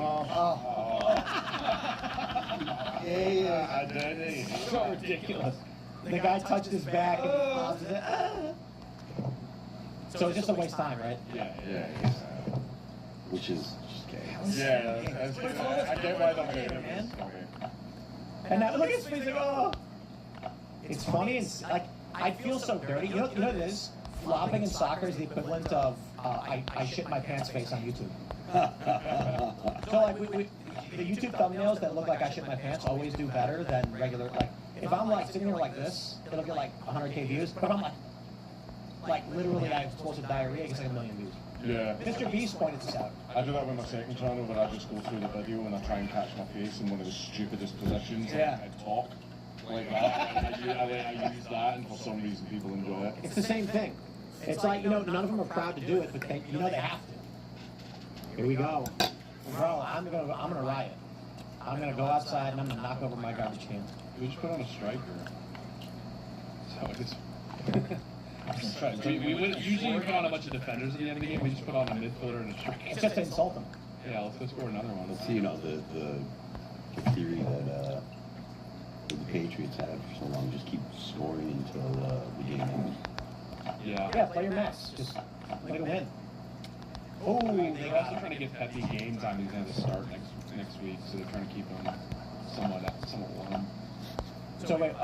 Yeah. I did it. So ridiculous. The guy touched his back and he pauses it. So it's just a waste of time, right? Yeah. Which is just gay. Yeah, I get why they're doing it, man. Okay. And now look at his face, like, oh. It's funny, it's like, I feel so dirty. You know what it is? Flopping in soccer is the equivalent of I shit my pants face on YouTube. So like the YouTube thumbnails that look like I shit my pants always do better than regular. Like if I'm like sitting here like this, it'll get like 100K views. But if I'm like literally I have explosive diarrhea, it gets like 1 million views. Yeah. Mr. Beast pointed this out. I do that with my second channel where I just go through the video and I try and catch my face in one of the stupidest positions. Yeah. I talk like that. I use that, and for some reason people enjoy it. It's the same thing. It's like, none of them are proud to do it, but they have to. Here we go. Bro, I'm gonna riot. I'm gonna go outside and I'm gonna knock over my garbage can. We just put on a striker. So it is. We usually put on a bunch of defenders at the end of the game. We just put on a midfielder and a striker. It's just to insult them. Yeah, let's go score another one. Let's see, the theory that the Patriots had for so long, just keep scoring until the game ends. Yeah. Yeah, play your mess. Just play to win. Oh, They're also trying to get Pepe game time. He's going to start next week, so they're trying to keep him somewhat warm. So wait,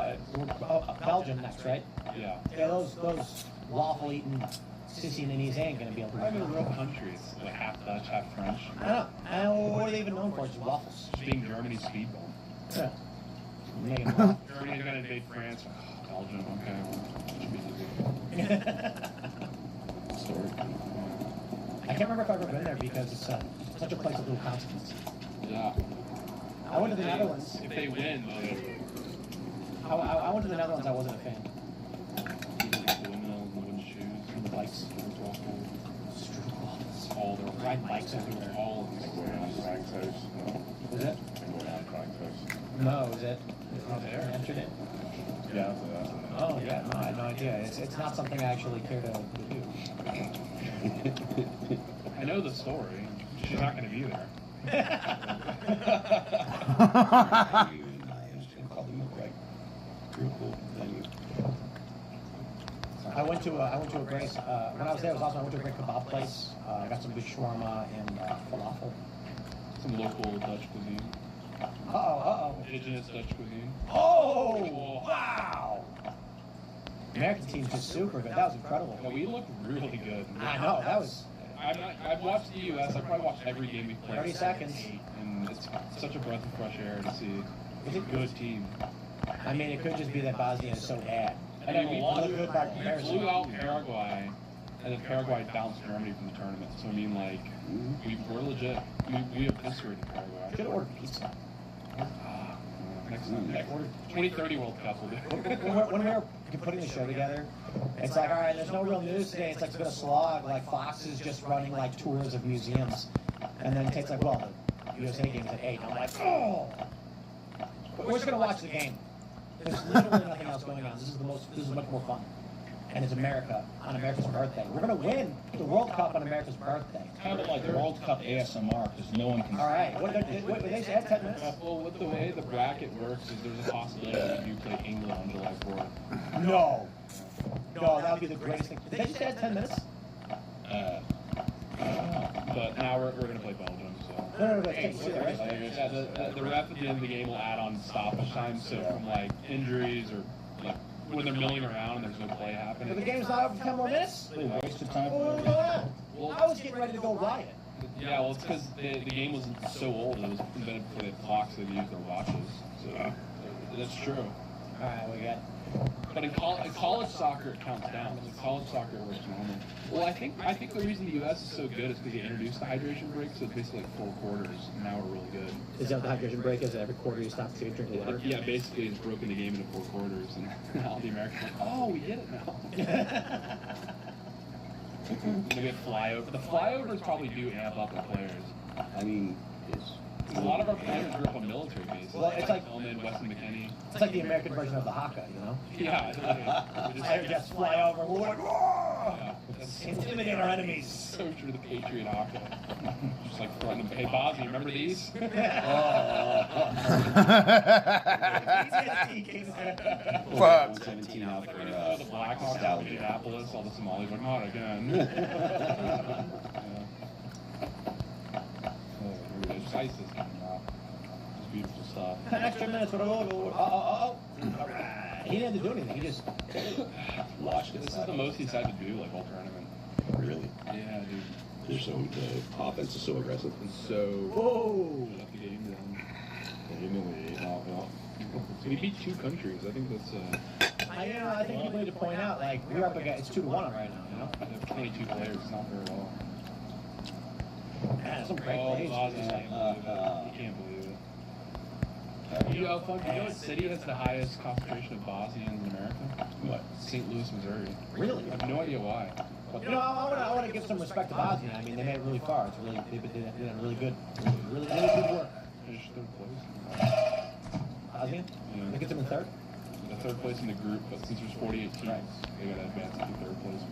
Belgium next, right? Yeah. Yeah, those waffle-eating sissy ninnies ain't gonna be able to. Not even a real country. It's like half Dutch, half French. I don't know. What are they even known for? Just waffles. Just being Germany's speedball. Yeah. Making waffles. Germany's going to invade France. Oh, Belgium, okay. Well, should be easy. Story. I can't remember if I've ever been there because it's such a place of little consequences. Yeah. I went to the Netherlands. If they win, I went to the Netherlands. I wasn't a fan. The windmills and the wooden shoes. And the bikes. All their Riding bikes everywhere. all of these. Frank's house. Was it? Frank's house. No, was it? there. Entered it? Yeah, that's it. Oh, yeah. No, I had no idea. It's not something I actually care to do. I know the story. She's not going to be there. I was going to call them a right. Real cool venue. I went to a great when I was there. I went to a great kebab place. I got some good shawarma and falafel. Some local Dutch cuisine. Indigenous Dutch cuisine. Oh, wow! American team's just super good. That was incredible. Yeah, we looked really good. I know, that was... I've watched the U.S. I've probably watched every game we've played. 30 seconds. And it's such a breath of fresh air to see a good team. I mean, it could just be that Bosnia is so bad. I mean, we blew out Paraguay, and then Paraguay bounced Germany from the tournament. So, I mean, like, we're legit. We have history in Paraguay. Should have ordered pizza. Next time. 2030 World Cup will do. When we were putting the show together, it's like, all right, there's no real news today. It's like it's been a slog. Like Fox is just running like tours of museums, and then Tate's like, well, the USA game's at 8. And I'm like, oh, we're just gonna watch the game. There's literally nothing else going on. This is much more fun, and it's America on America's birthday. We're gonna win the World Cup on America's birthday. Kind of like World Cup ASMR, because no one can. All right, what they said 10 minutes. Well, with the way the bracket works, is there's a possibility that you play England on July 4th. No, that would be the greatest thing. Did they just add 10 minutes? But now we're going to play Belgium, so. No, right? Yeah, the ref at the end of the game will add on stoppage time, so from like injuries or like when they're milling around and there's no play happening. But the game's not over for 10 more minutes? They wasted time. What's going on? Well, I was getting ready to go riot. Yeah, well, it's because the game was so old, it was invented for the clocks that they use their watches. So that's true. All right, we got. But in college soccer, it counts down. In college soccer, it works normal. Well, I think the reason the U.S. is so good is because they introduced the hydration break, so it's basically like 4 quarters. And now we're really good. Is that what the hydration break is? Every quarter you stop to drink water? Yeah, basically it's broken the game into 4 quarters, and now the Americans are like, oh, we get it now. Maybe a flyover. The flyovers probably do amp up the players. I mean, A lot of our players grew up on military bases. Well, it's like Tillman, Weston McKinney. it's like the American version of the haka, you know? Yeah, we They just fly over. We're like, whoa! yeah, that's Intimidate our enemies. so true. The Patriot Haka. Just like throwing them. Hey, Bosnia, remember these? Fuck. 117 out for The Blackhawks in nostalgia. Minneapolis. All the Somalis like, not again. Just ISIS coming out. Just beautiful stuff. 10 extra minutes. He didn't have to do anything. He just Watch this. This is the most he's had to do, like, all tournament. Really? Yeah, dude. They're so, the offense is so aggressive. And so. whoa. Shut the game down. So we beat 2 countries. I think that's. I think people need to point out, like, we're up against it's 2-1 right now, you know? They have 22 players. It's not very well. Man, some great Oh, plays. Bosnia can't believe it. You can't believe it. You know what city has the highest concentration of Bosnians in America? What? St. Louis, Missouri. Really? I have no idea why. You know, I want to give some respect to Bosnia. I mean, they made it really far. It's really, they did really good work. Finished 3rd place. Bosnia? Yeah. They get them in 3rd? The 3rd place in the group, but since there's 48 teams, they got to advance to 3rd place.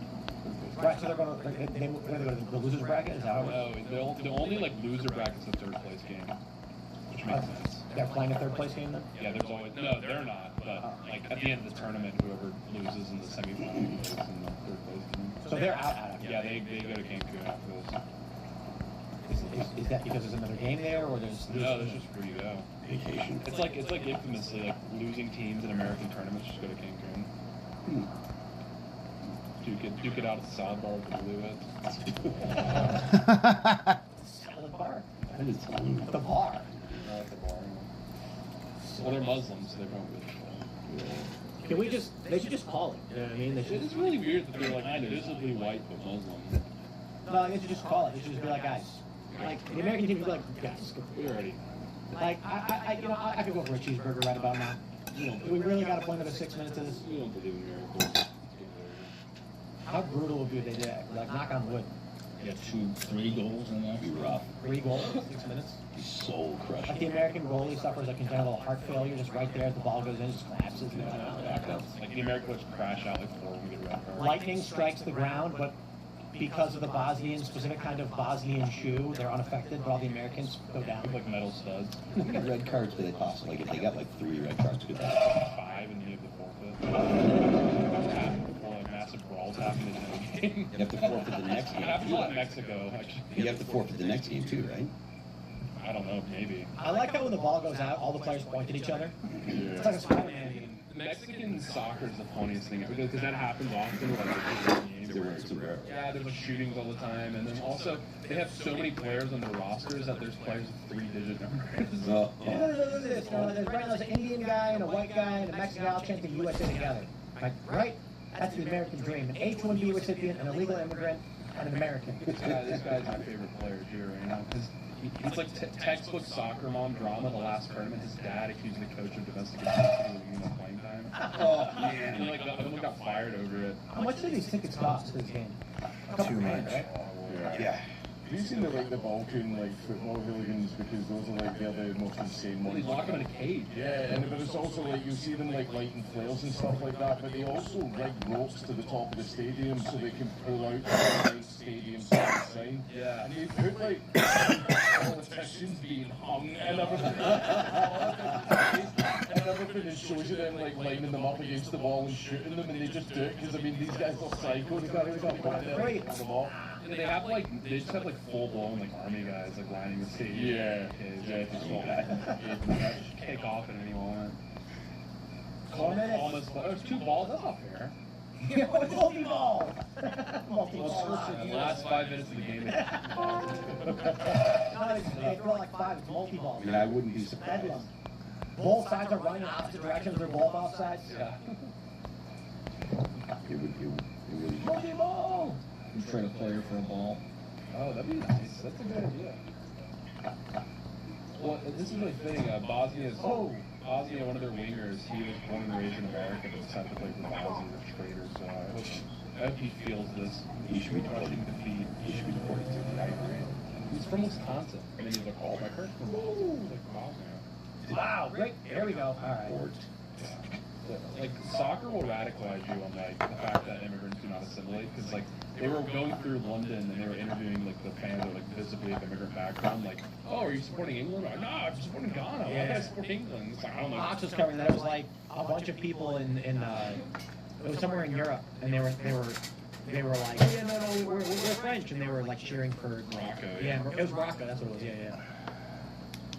Right, so they're going to, they go to the losers bracket? Is that how it works? No, the only like loser bracket's the 3rd place game, which makes sense. They're playing a 3rd place game then? Yeah, there's always no, they're not. But like at the end of the tournament, whoever loses in the semifinal plays in the 3rd place game. So they're out of it. Yeah, they go to Cancun after this. Is that because there's another game there, or there's? No, there's just free to go. Vacation. It's like infamously like losing teams in American tournaments just go to Cancun. Duke it out at the salad bar with the blue Salad bar. That is fun. The bar. at the bar. Well, they're Muslims, so they probably. Can we just? They should just call it. You know what I mean? They should. It's really weird that they're like visibly white but Muslim. No, they should just call it. They should just be like, guys. Like the American team would be like, guys. We already. Like I could go for a cheeseburger right about now. Do we really got to play another 6 minutes of this? We don't believe in miracles. How brutal would you they did? Like, knock on wood. You got 3 goals in there. Be rough. 3 goals in 6 minutes. Be soul Like crushing. the American goalie suffers a congenital heart failure just right there. The ball goes in, just collapses. Like the Americans crash out like 4 when we get a red card. Lightning strikes the ground, but because of the Bosnian, specific kind of Bosnian shoe, they're unaffected, but all the Americans go down. Like metal studs. How many red cards do they toss? Like, if they got like 3 red cards, could that? 5 and you have the forfeit. Like massive brawls happen in the game. You have to forfeit the next It game. happens a lot in Mexico, actually. You have to forfeit the next game too, right? I don't know, maybe. I like how when the ball goes out, all the players point at each other. It's like a Spider-Man game. Mexican soccer is the funniest thing because that happens often. Like, They're wearing sombreros. yeah, there's like shootings all the time, and then also they have so many players on their rosters that there's players with 3-digit numbers. Oh, Look at this. There's right now there's an Indian guy and a white guy and a Mexican guy all chanting USA together. Like, right? That's the American dream. An H-1B recipient, an illegal immigrant, and an American. This guy's my favorite player here right now because he's like textbook soccer mom drama. The last tournament, his dad accused the coach of domestic abuse because of playing time. Oh, man. He like got fired over it. How much do these tickets cost for this game? A couple grand, right? yeah. Have you seen the Balkan football hooligans because those are they're the most insane Well, ones. he's locked him in a cage. Yeah, but it's also you see them lighting flares and stuff like that, but they also rig ropes to the top of the stadium so they can pull out the stadium sign. Yeah. And you put politicians being hung and everything. And everything is shows you them lining them up against the wall and shooting them, and they just do it because these guys are psychos. Great. And they just have full blown army guys lining the stadium. Yeah. Just kick off at any moment. Almost. There's 2 balls. That's not fair. It's multi-ball. Multi-ball. The last 5 minutes of the game. No, it's more like 5. It's multi-ball. I mean, I wouldn't be surprised. Bedlam. Both sides are running in opposite directions. They're both offsides. Yeah. It really. Multi-ball. You trade a player for a ball. Oh, that'd be nice. That's a good idea. Well, this is the thing. Bosnia, one of their wingers, he was born and raised in America, but decided to play for Bosnia as a traitor. So I hope he feels this. He should be deported. Defeat. He should be deported too. I agree. He's from Wisconsin. And then he's like, oh, my parents from Bosnia. Wow, great. There we go. All right. Deported. Soccer will radicalize you on the fact that immigrants do not assimilate, because they were going through London and they were interviewing the fans that visibly of immigrant background, oh, are you supporting England? No, I'm supporting Ghana. Why did I support England? It's I don't know. Fox was covering that. It was a bunch of people in it was somewhere in Europe, and they were like, oh yeah, no, we're French, and they were cheering for Morocco. Yeah, it was Morocco. That's what it was. Yeah.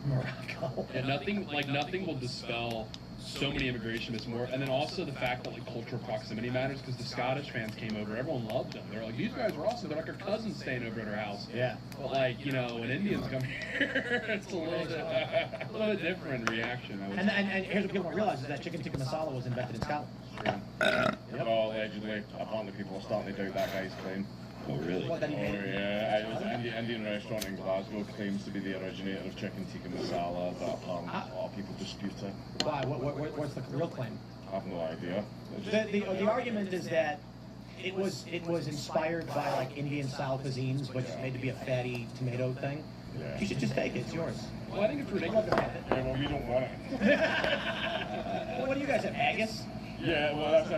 Morocco. Yeah, nothing will dispel so many immigration myths more, and then also the fact that cultural proximity matters, because the Scottish fans came over, everyone loved them. They're like, these guys are awesome. They're like our cousins staying over at our house. Yeah. But when Indians come here, it's a little bit different reaction. And here's what people don't realize is that chicken tikka masala was invented in Scotland. Well, allegedly, apparently people are starting to doubt that guy's claim. Oh, really? What, that he made? An Indian restaurant in Glasgow claims to be the originator of chicken tikka masala, but apparently a lot of people dispute it. Why? What's the real claim? I have no idea. The argument is that it was inspired by Indian style cuisines, but just made to be a fatty tomato thing. Yeah. You should just take it. It's yours. Well, I think it's ridiculous. Yeah, well, we don't want it. What do you guys have? Haggis? Yeah, well, that's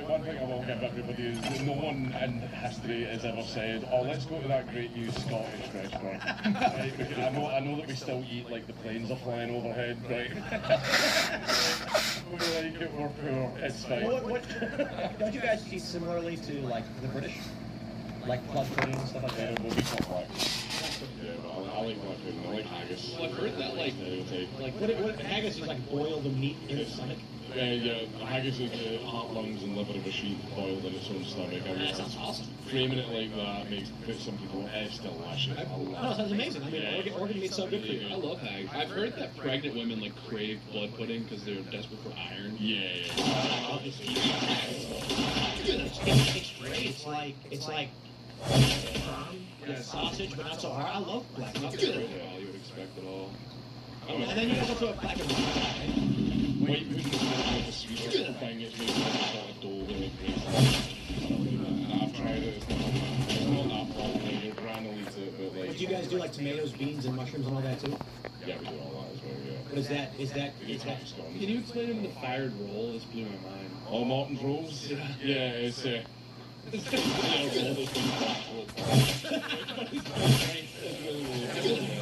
one thing I will give everybody is no one in history has ever said, oh, let's go to that great new Scottish restaurant. Right? Because I know that we still eat the planes are flying overhead, right? We're poor, it's fine. Don't you guys eat similarly to the British? Blood pudding and stuff like Yeah, that? we'll be complex. Yeah, but I like blood pudding, I like haggis. Well, I've heard that What haggis is boil the meat in the stomach? Yeah, haggis is the heart, lungs, and liver of a sheep boiled in its own stomach. That sounds awesome. Framing it like that puts some people, it's delicious. No, it sounds amazing. I mean, organ meat's so good for you. I love haggis. I've heard that pregnant women crave blood pudding because they're desperate for iron. Yeah. I'll just eat it's great. It's like sausage, but not so hard. I love black meat. Yeah, you would expect it all. And then you also throw a black and white. White pudding is the sweeter thing. It's made with sort of dough and and I've tried it. It's not that bad. Like, your gran will eat it, but like. But do you guys do like tomatoes, beans, and mushrooms and all that too? Yeah, we do all that as well. Yeah. But is that We do tax stones. Can you explain to me the fired roll? This blew my mind. Oh, Martin's rolls? Yeah, it's You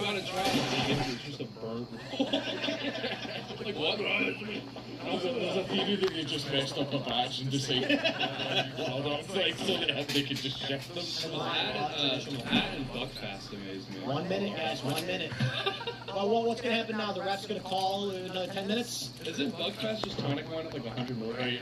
gotta try it. It's just a burnt roll. Like what? There's a theory that they just messed up a batch and decided products like so they could just shift them. That and Buckfast amaze me. 1 minute, guys, 1 minute. Well, what's going to happen now? The ref's going to call in another 10 minutes? Isn't Buckfast just tonic wine at like 100 more? Right,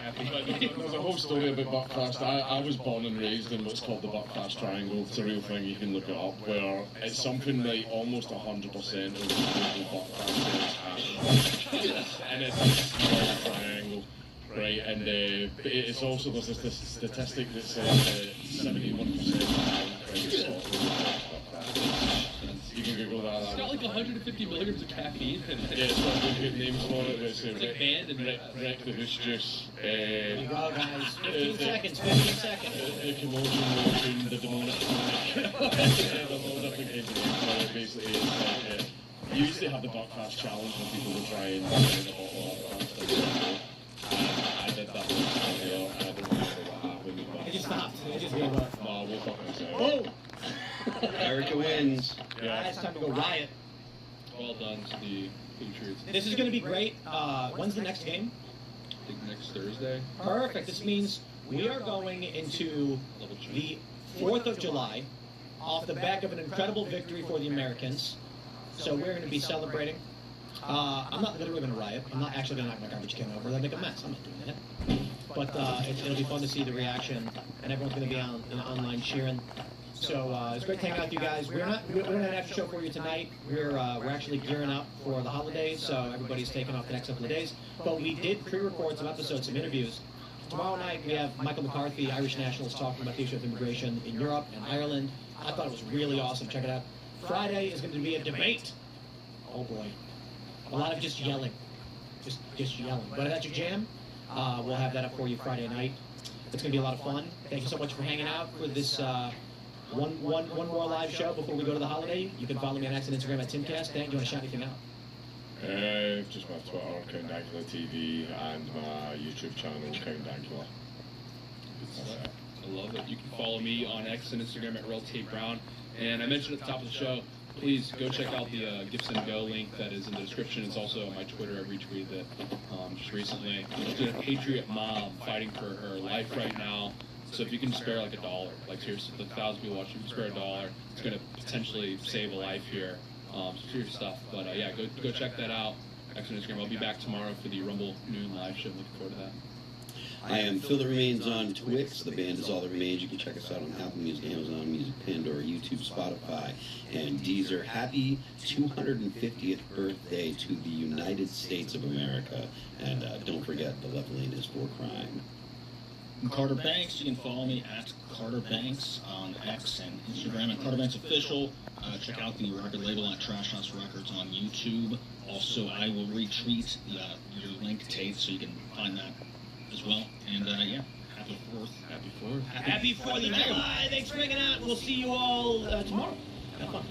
there's a whole story about Buckfast. I was born and raised in what's called the Buckfast Triangle. It's a real thing, you can look it up, where it's something like almost 100% of the global Buckfast is and it's a small triangle, right? And it's also, there's this statistic that says 71% of you can Google that. It's got like 150 milligrams of caffeine in it. Yeah, it's got a good names for it. It's like banned in Wreck the Goose Juice. Here you go, guys. 15 seconds, 15 seconds. The commotion motion, the demonic panic. There's all different kinds of names for it. Basically, it's like, you used to have the Buckfast challenge when people would try and get a bottle of Buckfast. I did that once, and I don't remember what happened. It just stopped. It just gave up. No, we'll fucking say. Boom! Erica wins. Yeah. It's time to go riot. Well done to the Patriots. This is going to be great. When's the next game? I think next Thursday. Perfect. This means we are going into the 4th of July off the back of an incredible victory for the Americans. So we're going to be celebrating. I'm not literally going to riot. I'm not actually going to knock my garbage can over. That'd make a mess. I'm not doing that. But it'll be fun to see the reaction, and everyone's going to be online cheering. So it's great to hang out with you guys. We don't have an after show for you tonight. We're actually gearing up for the holidays, so everybody's taking off the next couple of days. But we did pre-record some episodes, some interviews. Tomorrow night we have Michael McCarthy, Irish nationalist, talking about the issue of immigration in Europe and Ireland. I thought it was really awesome. Check it out. Friday is going to be a debate. Oh boy, a lot of just yelling, just yelling. But if that's your jam, we'll have that up for you Friday night. It's going to be a lot of fun. Thank you so much for hanging out for this. One more live show before we go to the holiday. You can follow me on X and Instagram at TimCast. Dan, do you want to shout anything out? Just my Twitter, Count Dankula TV, and my YouTube channel, Count Dankula. I love it. You can follow me on X and Instagram at RelTapeBrown. And I mentioned at the top of the show, please go check out the Gibson Go link that is in the description. It's also on my Twitter. I retweeted it just recently. It's a Patriot mom fighting for her life right now. So if you can spare like $1, like seriously, the 1,000 people watching, you can spare $1, it's going to potentially save a life here. Serious stuff. But yeah, go check that out. X on Instagram. I'll be back tomorrow for the Rumble noon live show. Looking forward to that. I am Phil That Remains on Twix. The band is All That Remains. You can check us out on Apple Music, Amazon Music, Pandora, YouTube, Spotify, and Deezer. Happy 250th birthday to the United States of America. And don't forget, the left lane is for crime. I'm Carter Banks. You can follow me at Carter Banks on X and Instagram and Carter Banks Official. Check out the record label at Trash House Records on YouTube. Also, I will retweet your link, Tate, so you can find that as well. And yeah, happy 4th. Happy 4th. Happy 4th of July. Thanks for hanging out. We'll see you all tomorrow. Have fun.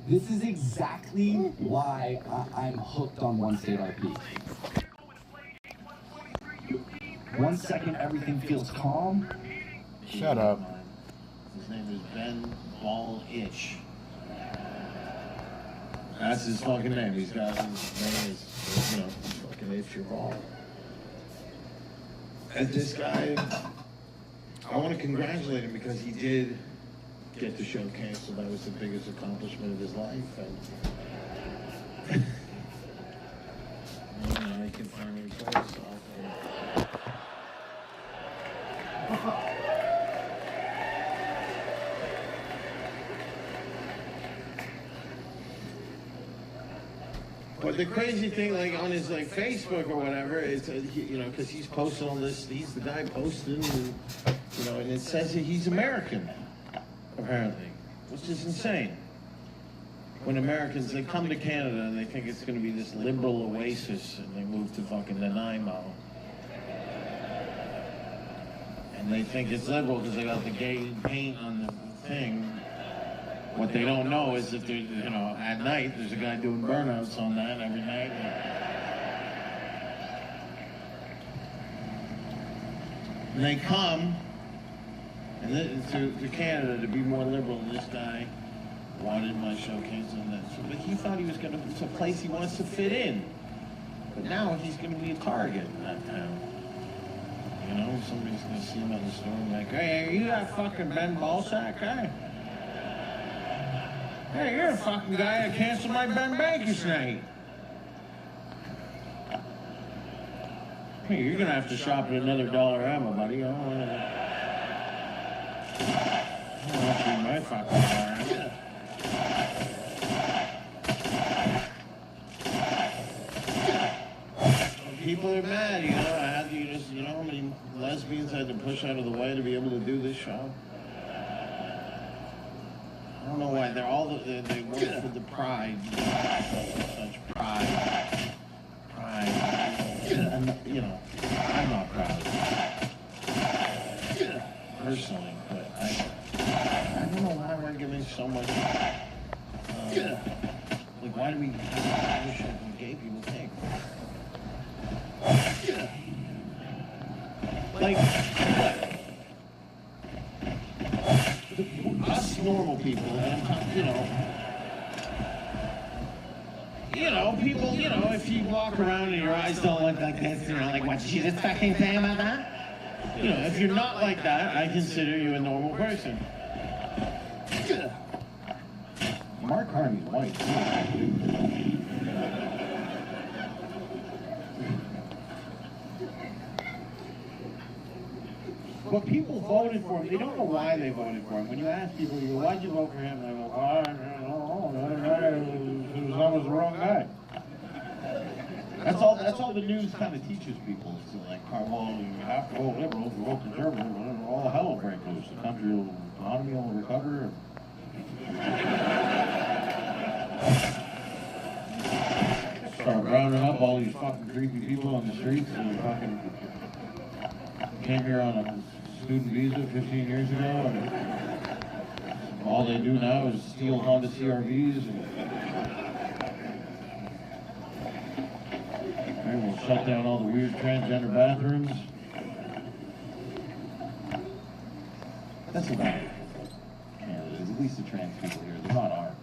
This is exactly why I'm hooked on One State RP. 1 second, everything feels calm. Shut up. His name is Ben Ball Itch. That's his fucking name. He's got his name is, you know, fucking Itch your ball. And this guy, I want to congratulate him because he did get the show canceled. That was the biggest accomplishment of his life. And you know, he can finally play himself. But the crazy thing, like on his like Facebook or whatever, is you know, because he's posting all this. He's the guy posting, and, you know, and it says that he's American, apparently, which is insane. When Americans, they come to Canada and they think it's going to be this liberal oasis, and they move to fucking Nanaimo, and they think it's liberal because they got the gay paint on the thing. What they don't know is that there's, you know, at night there's a guy doing burnouts on that every night. And they come to Canada to be more liberal. And this guy wanted my show canceled, and that. But he thought he was going to. It's a place he wants to fit in. But now he's going to be a target in that town. You know, somebody's going to see him on the store and like, hey, are you that fucking Ben Ballsack guy? Hey, you're a fucking guy that canceled my Ben Bankers night. Hey, you're gonna have to shop at another Dollar Ammo, buddy. I don't want to be my fucking Dollar Ammo. People are mad, you know. I had to just, you know, how many lesbians had to push out of the way to be able to do this show? I don't know why they work for the pride, such pride. And, you know, I'm not proud personally, but I don't know why we're giving so much. Like, why do we have this shit when gay people think? Like, us normal people, people, you know, if you walk around and your eyes don't look like this, you know, like, what, did you just fucking say about that? You know, if you're not like that, I consider you a normal person. Mark Carney's white, too. But people voted for him. They don't know why they voted for him. When you ask people, you go, why'd you vote for him? They go, I don't know. I was the wrong guy. That's all the news kind of teaches people. It's like, well, you have to vote liberal. If you vote conservative, all hell will break loose. The country will, economy will recover. Start rounding up all these fucking creepy people on the streets and fucking came here on a student visa 15 years ago, and all they do now is steal Honda CRVs and we'll shut down all the weird transgender bathrooms. That's about it. Yeah, there's at least the trans people here. They're not armed.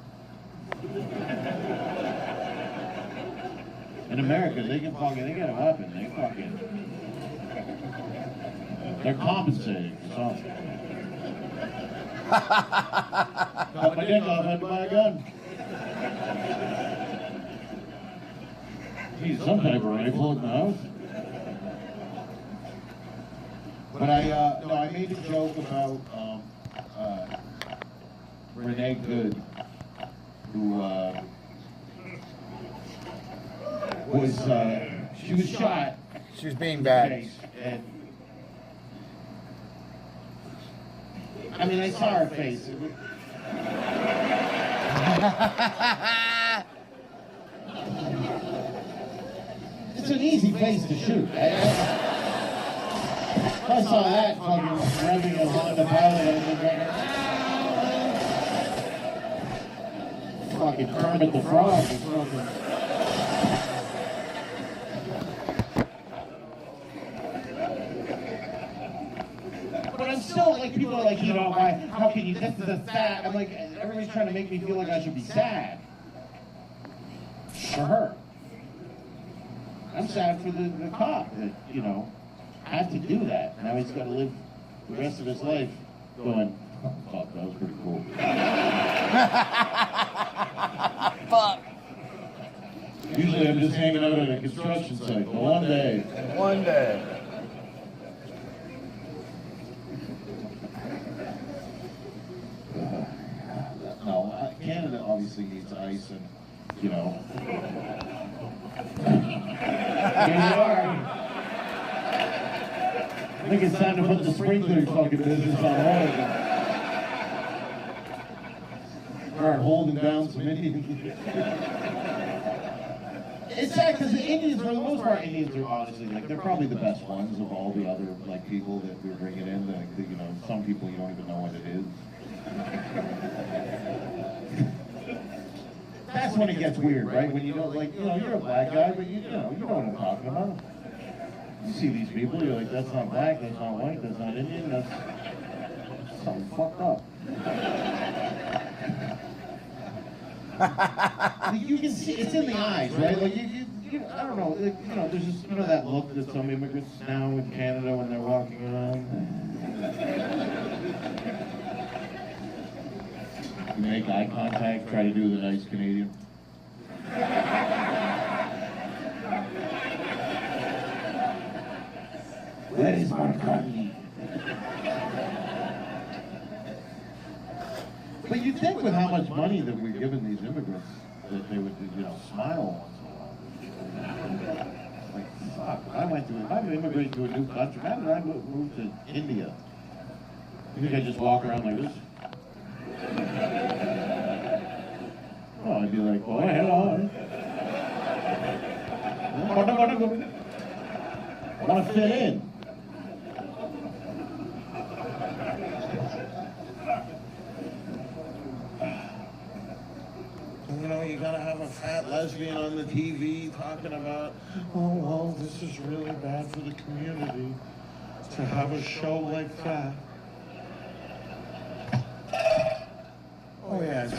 In America, they get a weapon. They're compensating for something. Cut my dick off, I had to buy a gun. Geez, some type of rifle in the house. But I made a joke about Renee Good, who she was shot. She was being bad. And, I mean, I saw her face. It's an easy face to shoot. I saw that fucking revving a Honda Pilot. fucking Kermit the Frog. It's fucking... But I'm still like, people are like, how can you, this is a sad, I'm like, everybody's trying to make me feel like I should be sad. For her. I'm sad for the cop that, had to do that. Now he's got to live the rest of his life going, oh, fuck, that was pretty cool. Fuck. Usually I'm just hanging out at a construction site, but one day. One day. No, Canada obviously needs ice and, Here you are. I think it's time to put the sprinkler fucking business on hold. Start holding down some Indians. It's sad because the Indians, for the most part, Indians are honestly, like, they're probably the best ones of all the other, like, people that we're bringing in. Like, some people you don't even know what it is. That's when it gets weird, right? When you don't, like, you're a black guy, but you know what I'm talking about. You see these people, you're like, that's not black, that's not white, that's not Indian, that's something fucked up. You can see, it's in the eyes, right? Like, I don't know, there's just, that look that some immigrants now in Canada when they're walking around. You make eye contact, try to do the nice Canadian. That is McCartney. But you'd think with how much money that we're giving these immigrants that they would, smile once in a while. Like, fuck, if I'm immigrating to a new country, how did I move to India? You think I just walk around like this? Oh, I'd be like, oh, hello. I want to fit in. You gotta have a fat lesbian on the TV talking about, oh, well, this is really bad for the community to have a show like that. Oh, yeah, it's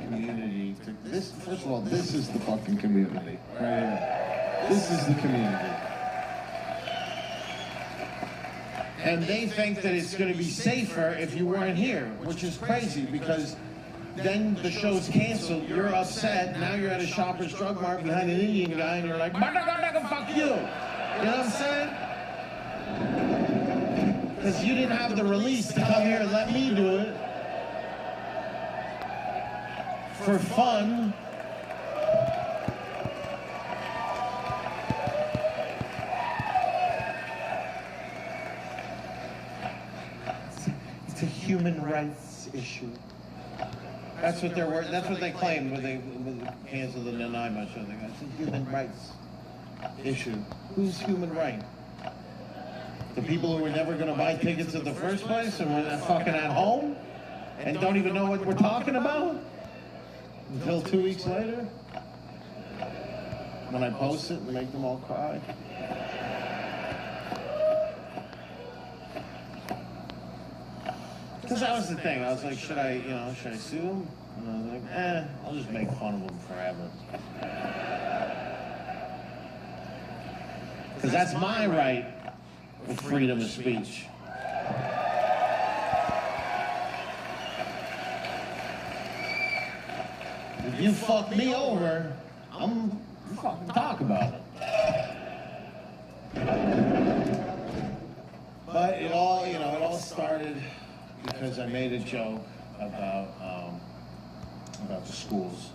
community. First of all, this is the fucking community. Right here. This is the community. And they think that it's going to be safer if you weren't here, which is crazy because then the show's canceled, you're upset, now you're at a Shoppers Drug Mart behind an Indian guy and you're like, fuck you. You know what I'm saying? Because you didn't have the release to come here and let me do it. For fun. It's a human rights issue. That's what they claimed when they canceled the Nanaima show. It's a human rights issue. Who's human right? The people who were never going to buy tickets in the first place and were fucking at home and don't even know what we're talking about until 2 weeks later when I post it and make them all cry. Because that was the thing. I was like, should I sue him? And I was like, I'll just make fun of him forever. Because that's my right of freedom of speech. If you fuck me over, I'm fucking talk about it. But it all started because I made a joke about the schools.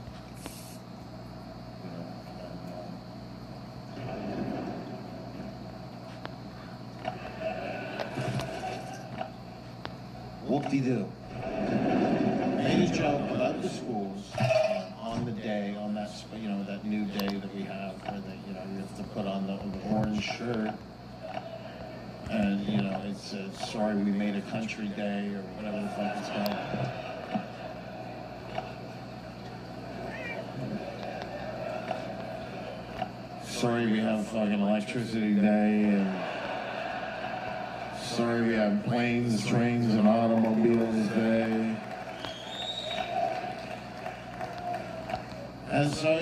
Whoop-de-doo. Made a joke about the schools on the day, on that that new day that we have, where you have to put on the orange shirt. And, it's sorry we made a country day or whatever the fuck it's called. sorry we have fucking electricity day, and sorry we have planes, trains, and automobiles day. And so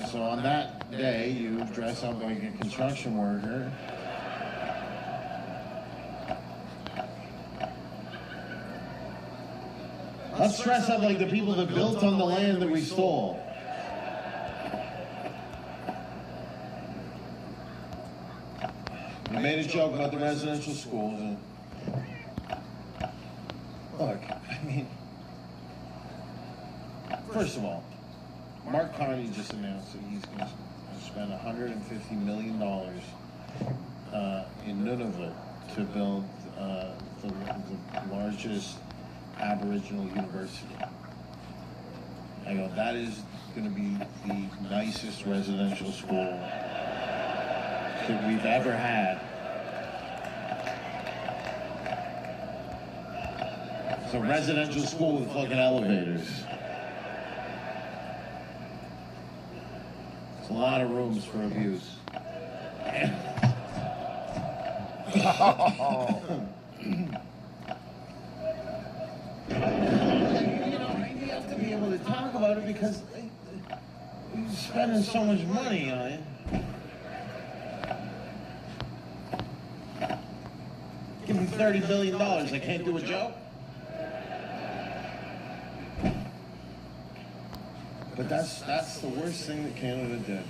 so on that day you dress up like a construction worker. Let's dress up like the people that built on the land that we stole. I made a joke about the residential schools. And look, I mean, first of all, Mark Carney just announced that he's going to spend $150 million in Nunavut to build the largest Aboriginal university. I go, that is going to be the nicest residential school that we've ever had. It's a residential school with fucking elevators. It's a lot of rooms for abuse. You have to be able to talk about it because you're spending so much money on it. Give me $30 billion, I can't do a joke? But that's the worst thing that Canada did.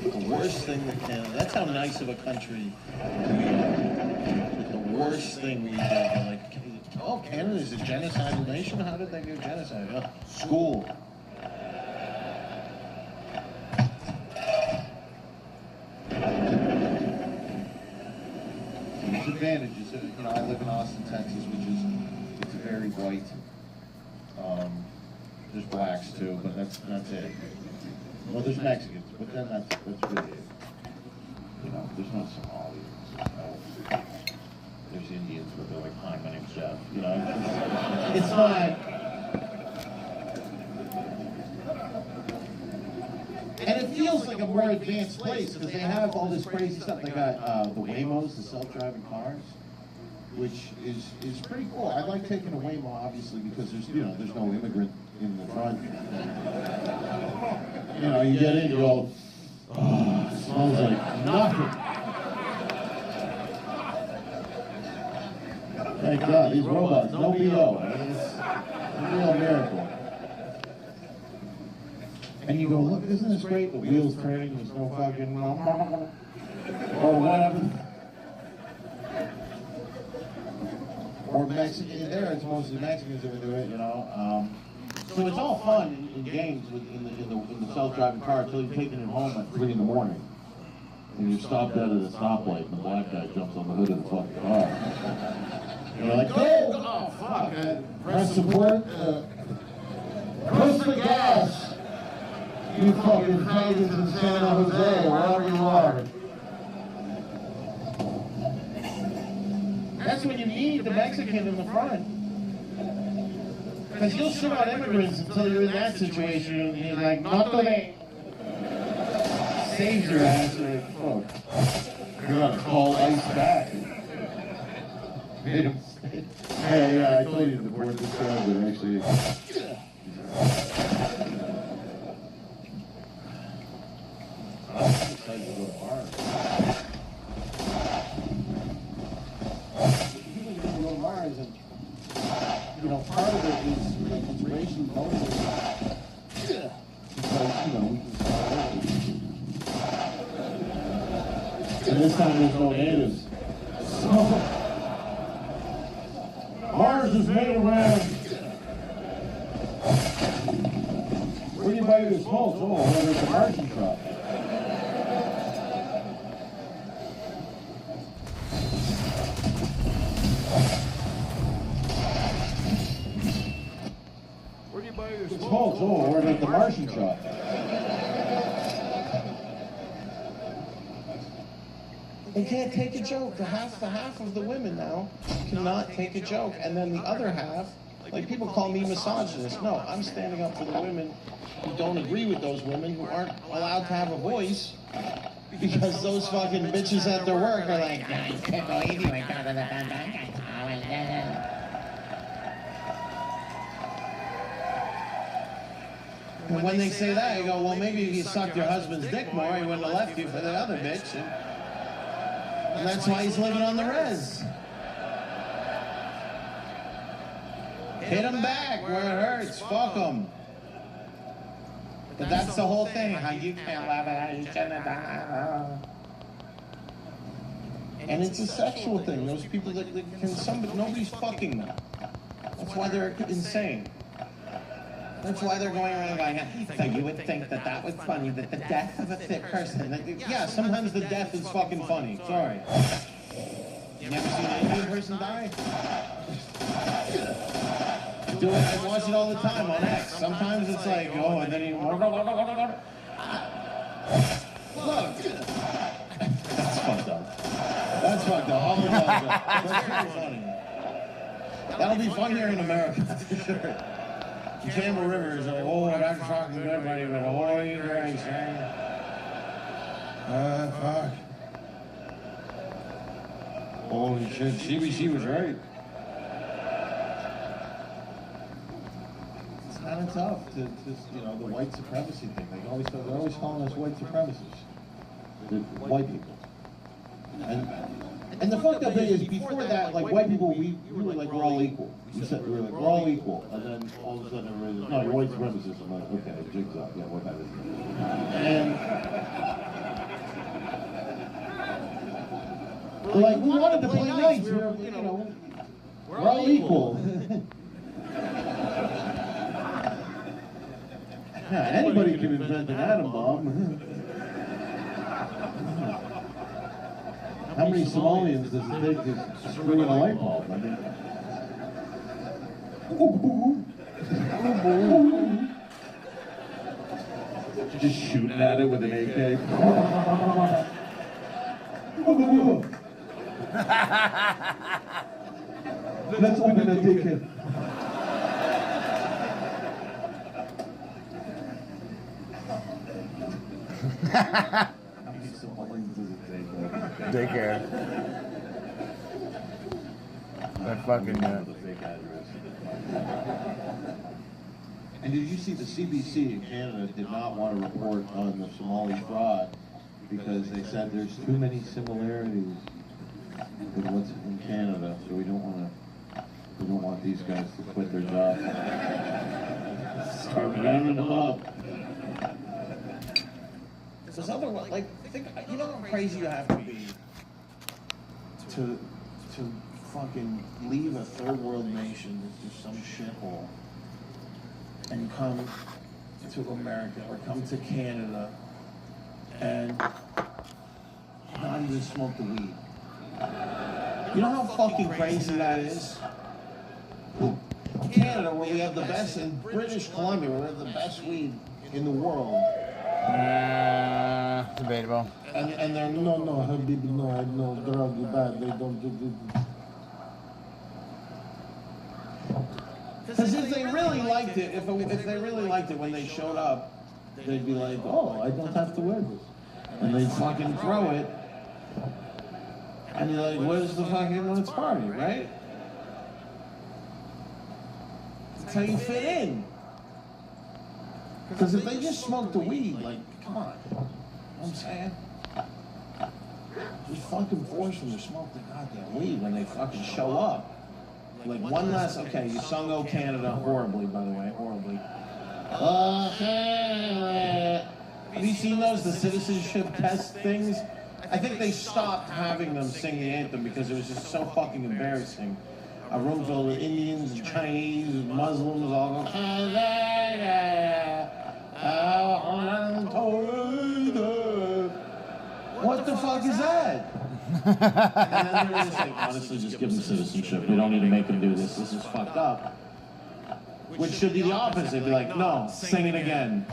The worst thing that Canada, that's how nice of a country we are. But the worst thing we did, like, oh, Canada's a genocidal nation? How did they go genocide? Oh, school. There's advantages. You know, I live in Austin, Texas, which is, it's very white. There's blacks too, but that's it. Well, there's Mexicans, but then that's really it. You know, there's no Somalians. There's Indians, but they're like, hi, my name's Jeff. You know, it's not. And it feels like a more advanced place because they have all this crazy stuff. They got the Waymos, the self-driving cars, which is pretty cool. I like taking a Waymo, obviously, because there's no immigrant in the front. You know, you get in, you go, oh, it smells like nothing. Thank God, these robots, no BO. I mean, it's a real miracle. And you go, look, isn't this great? The wheels turning, there's no fucking, or whatever. Or Mexican, there it's mostly Mexicans that would do it, you know. So it's all fun in games in the self-driving car until you're taking it home at 3 in the morning. And you're stopped out at a stoplight and the black guy jumps on the hood of the fucking car. And you're like, oh fuck, press support, push the gas, you fucking pagans in San Jose, wherever you are. That's when you need the Mexican in the front. Because you'll shoot out immigrants until you're in that situation and you're like, not today. Saves your ass and fuck. You're gonna call ICE back. Made him say, hey, yeah, I told you to deport this guy, but actually. I'm excited to go to bars. Mars, and you know, part of it is racially motivated. Because, you know, we can start early. And this time there's no natives. So, Mars is made around. Where do you buy your smoke? Oh, there's a Martian truck. It's called Joel, or the Martian truck. They can't take a joke. The half of the women now cannot take a joke, and then the other half Like, people call me misogynist. No, I'm standing up for the women who don't agree with those women who aren't allowed to have a voice because those fucking bitches at their work are like, I can't believe you ain't got to the And when they say that, you go, well, maybe if you sucked your husband's dick more, he wouldn't have left you for the other bitch. And that's why he's living on the res. Hit him back where it hurts. Fuck him. But that's the whole thing. How you can't love it, how you shouldn't have. And it's a sexual thing. Those people that can, nobody's fucking them. That's why they're insane. That's why they're going around going, so you would think that that was funny, that the death of a fit person. Yeah, sometimes the death is fucking funny. Sorry. You never seen an Indian person die? Do it. I watch it all the time on X. Sometimes it's like, oh, and then he... Look. That's fucked up. That's fucked up. I'll move on. That's pretty funny. That'll be funnier in America, for sure. Campbell Rivers, like, oh, that's talking to everybody, but oh, you guys, fuck. Holy shit, CBC was right. It's kind of tough to the white supremacy thing. They're always calling us white supremacists. The white people. And the fucked up thing is, before that, like, white people, we were like, we're all equal. We said, we were like, we're all equal. And then all of a sudden everybody goes, no, you're white supremacists. I'm like, okay, jig's up. Yeah, what that is. And like, we wanted to play nice. We're all equal. Yeah, anybody can invent an atom bomb. How many Somalians does it take to screw in a light bulb? I mean, just shooting at it with an AK. Let's open the ticket. Daycare. That fucking And did you see the CBC in Canada did not want to report on the Somali fraud because they said there's too many similarities with what's in Canada, so we don't want these guys to quit their job. Start rounding them up. There's other one, like, think, you know how crazy you have to be to fucking leave a third world nation to some shithole and come to America or come to Canada and not even smoke the weed. You know how fucking crazy that is? Canada, where we have the best, in British Columbia, where we have the best weed in the world. Debatable. And they're no, drug is bad. They don't do. Because if they really liked it, if they really liked it when they showed up, they'd be like, oh, I don't have to wear this, and they'd fucking throw it, and you're like, where's the fucking let's party, right? That's how you fit in. Because if they just smoked the weed, like, come on. You know what I'm saying? Just fucking force them to smoke the goddamn weed when they fucking show up. Like, one last, okay, you sung "Oh Canada" horribly, by the way, horribly. Have you seen those, the citizenship test things? I think they stopped having them sing the anthem because it was just so fucking embarrassing. A room full of Indians, and Chinese, and Muslims, all go, what the fuck is that? And then they were just like, honestly, just give them citizenship. We don't need to make them do this. This is fucked up. Which should be the opposite. Be like, no, sing it again.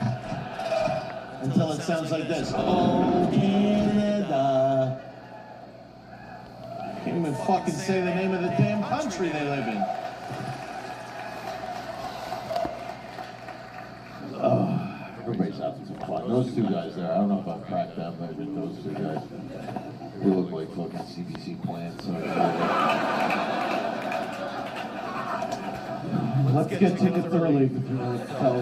Until it sounds like this. Oh, Canada. Can't even fucking say the name of the damn country they live in. two guys there. I don't know if I've cracked that, but those two guys, they look like fucking CBC plants. Let's get tickets early if you want to tell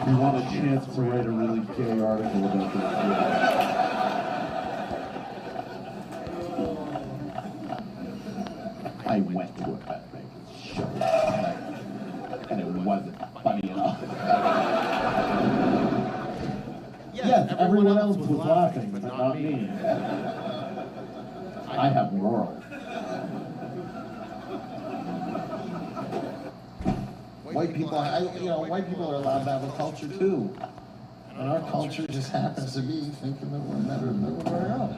you want a chance to write a really gay article about this. I went to a Pat Baker's show and it wasn't funny enough. Yes, everyone else was laughing, but not me. I have morals. White people, white people are allowed to have a culture too. And our culture just happens to be thinking that we're better than everywhere else.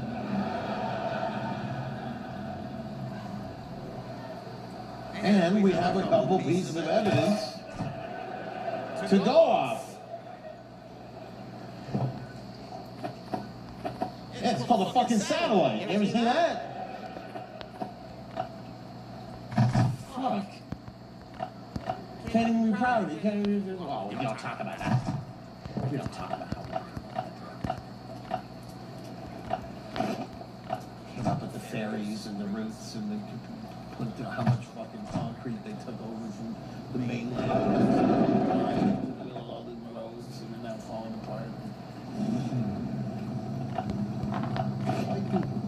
And we have a couple pieces of evidence to go off. Yeah, it's called a fucking satellite. You ever seen that? Fuck. Can't even be proud of it. You can't even. Oh, we don't talk about that. We don't talk about about the ferries and the routes and how much fucking concrete they took over from the mainland. All the roads and they're now falling apart. White people.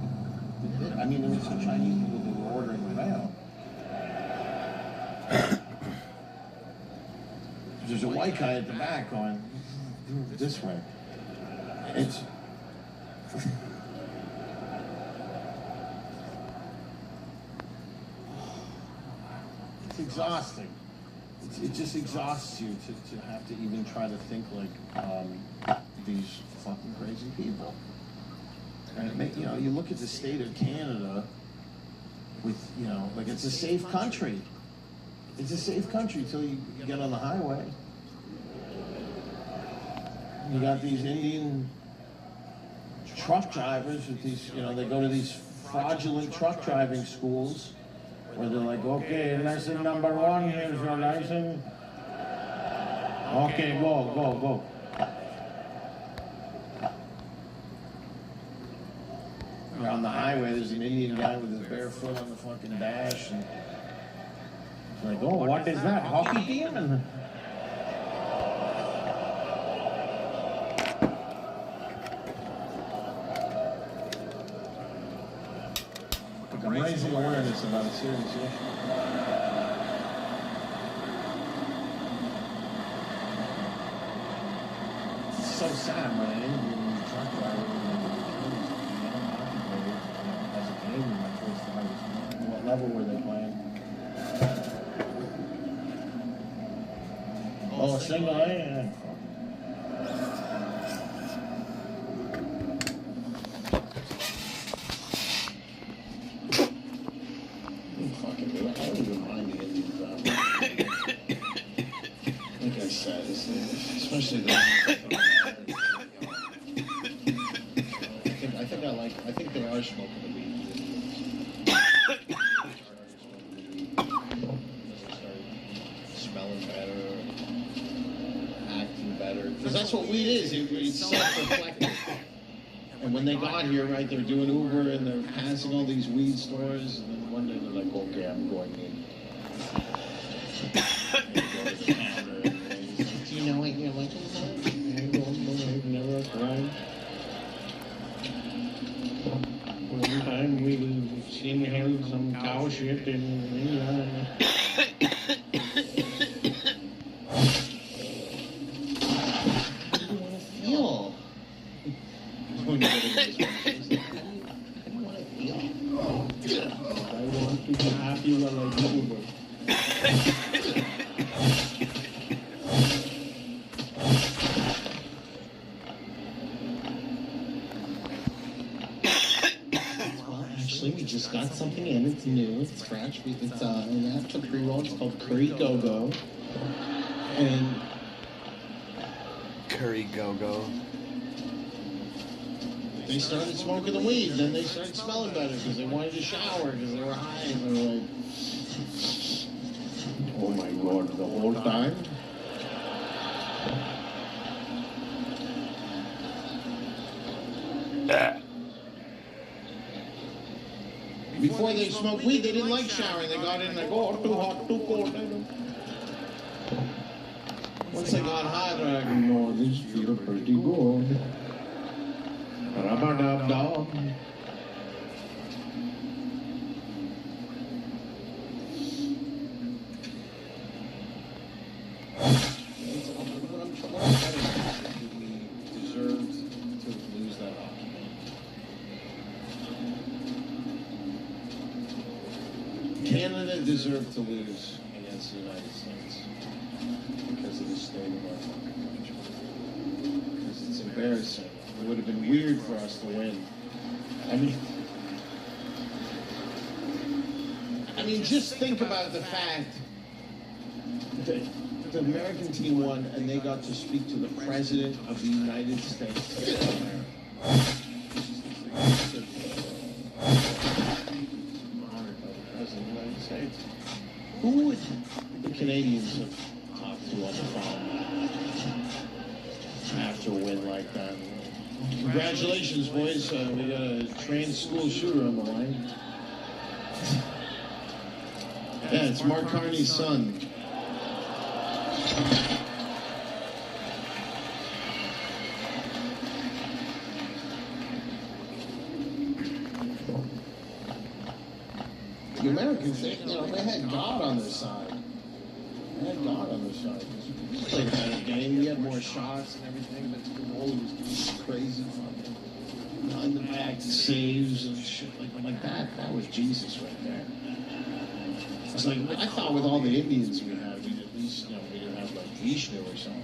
I mean, there were some Chinese people who were ordering the mail. There's a white guy at the back going this way. It's exhausting. It just exhausts you to have to even try to think like these fucking crazy people. And you look at the state of Canada with, like it's a safe country. It's a safe country till you get on the highway. You got these Indian truck drivers with these, they go to these fraudulent truck driving schools where they're like, okay, lesson number 1, here's your license. Okay, go. You're on the highway, there's an Indian guy with his bare foot on the fucking dash. And it's like, oh, what is that, hockey team? And I'm raising awareness about a serious issue. It's so sad when an Indian truck driver as a Canadian, my first thought was, what level were they playing? Oh, a single A? Yeah. Especially the I think they are smoking the weed. Smelling better, acting better. Because that's what weed is. It's self-reflective. And when they got here, right, they're doing Uber and they're passing all these weed stores. And then one day they're like, okay, I'm going in. What you're like, I've never cried. One time we seen him some cow shit and feel. I want to be happy while I do Uber. We just got something in. It's new. It's fresh. It's an after pre-roll. It's called Curry Go-Go. And Curry Go-Go. They started smoking the weed. Then they started smelling better because they wanted to shower because they were high. And they were like, oh my God, the whole time? before they smoked weed, they didn't like showering. They got in like, oh, too hot, too cold. Once they got hot, they're like, no, this feels pretty good. Rub-a-dub-dub. Canada deserved to lose against the United States because of the state of our fucking country. Because it's embarrassing. It would have been weird for us to win. I mean, just think about the fact that the American team won and they got to speak to the President of the United States of America. Who would the Canadians have talked to on the phone after a win like that? Congratulations, boys. We got a trained school shooter on the line. Yeah, it's Mark Carney's son. The Americans, they had God on their side. They had God on their side. We played a better game. We had more shots and everything, but the goalie was crazy fucking behind the back saves and shit like that. That was Jesus right there. It's like, I thought with all the Indians we had, we'd at least, we didn't have like Vishnu or something.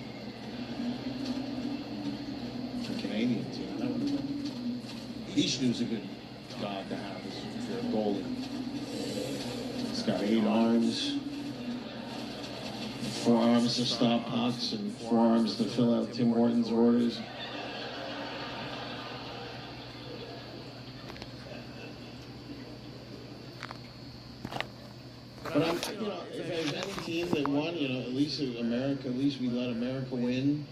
The Canadian team, that would have been. Vishnu's a good God to have if you're a goalie. He's got 8 arms, 4 arms to stop pucks, and 4 arms to fill out Tim Hortons orders. But if there's any team that won, at least America, at least we let America win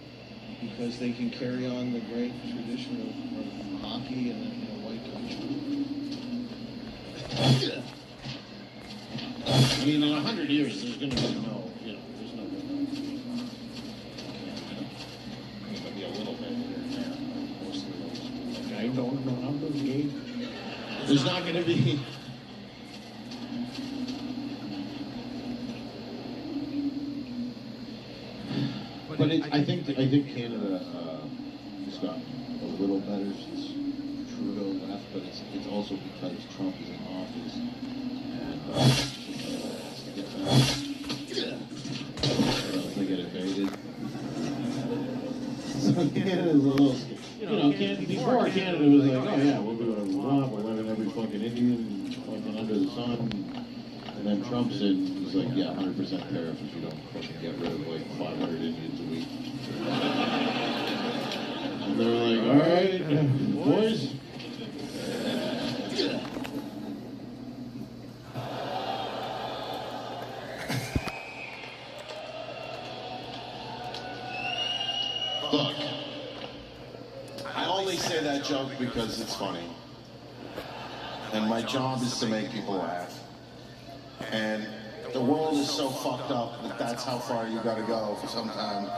because they can carry on the great tradition of hockey and a white country. I mean, in 100 years, there's going to be no, there's no good. There'll be a little bit here and there. Most of those. Like, I don't know how those games. There's not going to be. But I think Canada has gotten a little better since Trudeau left, but it's also because Trump is in office and they get invaded. So Canada's a little, before Canada was like, oh yeah, we'll go to Guam, we're letting every fucking Indian fucking under the sun. And then Trump's in, he's like, yeah, 100% tariff if you don't fucking get rid of like 500 Indians a week. And they're like, all right, boys. Look, I only say that joke because it's funny. And my job is to make people laugh. And the world is so fucked up that that's how far you gotta go for some time.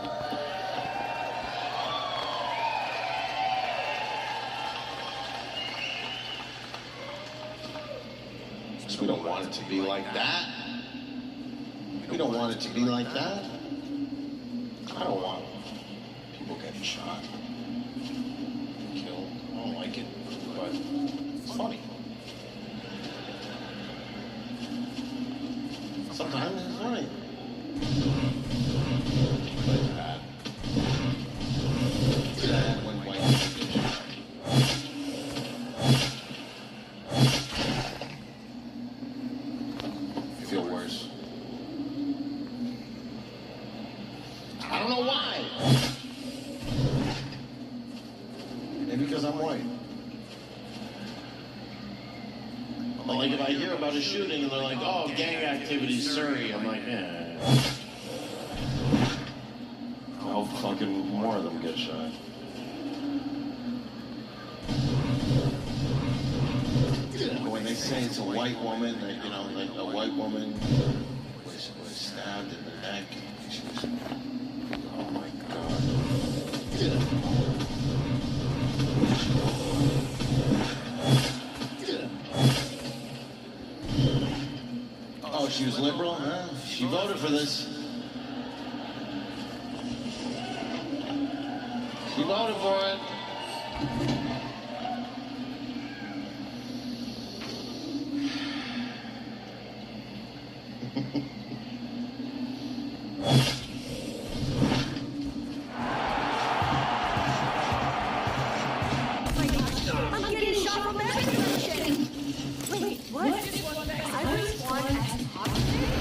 So we don't want it to be like that. We don't want it to be like that. I don't want people getting shot, killed. I don't like it, but it's funny. Sometimes it's funny. But it's bad. It's bad when white people get shot. You feel worse. I don't know why. Maybe because I'm white. But like if I hear about a shooting and they're like, oh, gang activity, Surrey, I'm like, eh. I hope fucking more of them get shot. When they say it's a white woman that, you know, like a white woman was stabbed in the neck. She was, oh my God. Oh, she was liberal? Huh? She voted for this. She voted for it. I'm getting shot from every direction. Wait, what? I was born as hostage?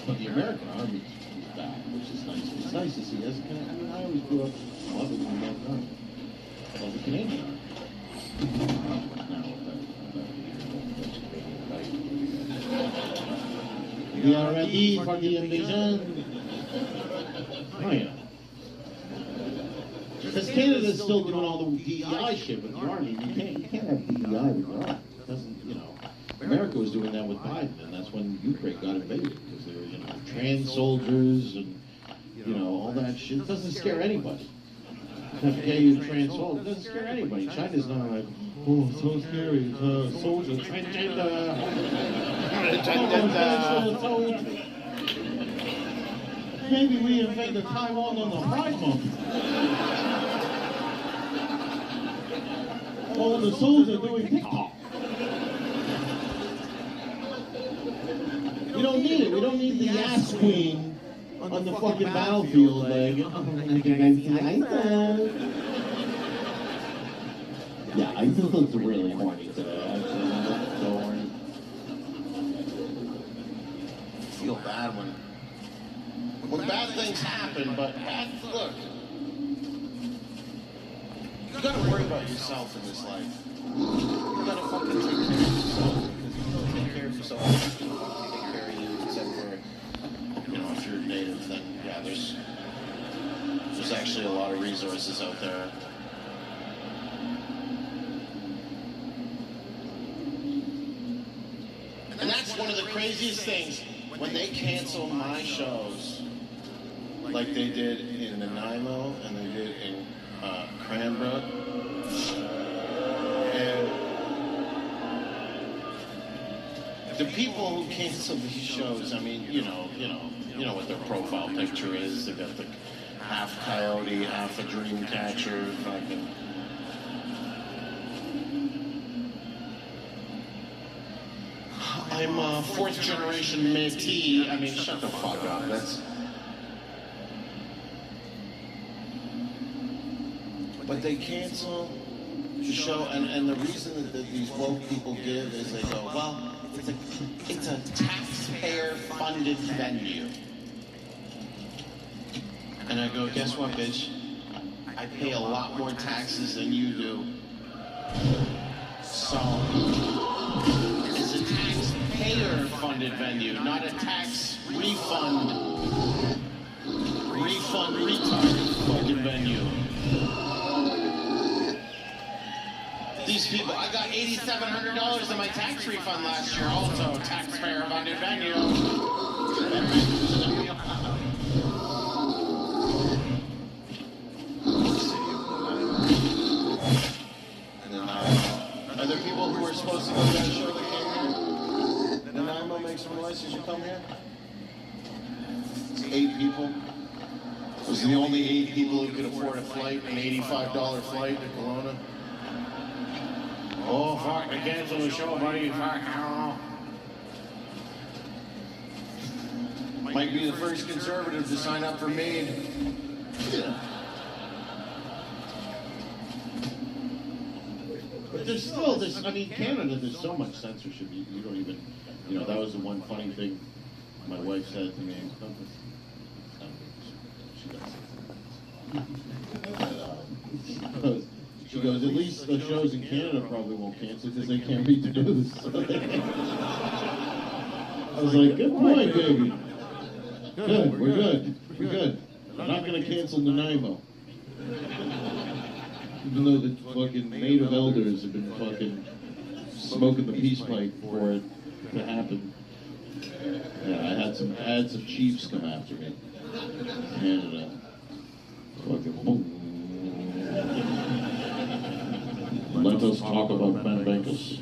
But the American Army is back, which is nice. It's nice to see. As a Canadian, I mean, I always grew up loving the American Army. I love the Canadian Army. We are ready for the invasion. Oh yeah. Because Canada's still doing all the DEI shit with the Army. You can't have DEI with your Army. It doesn't, you know. America was doing that with Biden, and that's when Ukraine got invaded, because they were, you know, trans soldiers and, you know, all that shit. It doesn't scare anybody. Gay trans soldiers, it doesn't scare anybody. China's not like, oh, so scary, soldier, transgender. Maybe we invaded Taiwan on the Pride Month. Oh, the soldiers are doing TikTok. We don't need it. We don't need the ass queen on the fucking battlefield. Like, yeah, I just looked really horny today. I looked so horny. I feel bad when bad things happen, but look, you gotta worry about yourself in this life. You gotta fucking take care of yourself, because if you don't take care of yourself, people won't take care of you, except for, you know, if you're native, then yeah, there's actually a lot of resources out there. And that's one of the craziest things, when they cancel my shows, like they did in Nanaimo and they did in Cranbrook. And the people who cancel these shows, I mean, you know what their profile picture is. They got the half coyote, half a dream catcher, fucking. I'm a fourth generation Métis. I mean, shut the fuck up. But they cancel the show, and the reason that these woke people give is they go, well, it's a taxpayer-funded venue. And I go, guess what, bitch? I pay a lot more taxes than you do. So, it's a taxpayer-funded venue, not a tax refund retard fucking venue. These people, I got $8,700 in my tax refund last year, also taxpayer-funded venue. And then, are there people who were supposed to go to that show that came here? Nanaimo makes some noise as you come here? It's 8 people. It was the only 8 people who could afford a flight, an $85 flight to Kelowna. Oh, fuck, they canceled the show, buddy. Fuck, I don't know. Might be the first conservative to sign up for MAID. But there's still this, I mean, Canada, there's so much censorship, you don't even, you know, that was the one funny thing my wife said to me. She goes, at least the shows in Canada probably won't cancel because they can't beat the news. I was like, good point, baby. Good, we're good. We're good. We're not going to cancel Nanaimo. Even though the fucking native elders have been fucking smoking the peace pipe for it to happen. Yeah, I had some chiefs come after me. Canada. Fucking boom. Let us talk about Ben Bankus.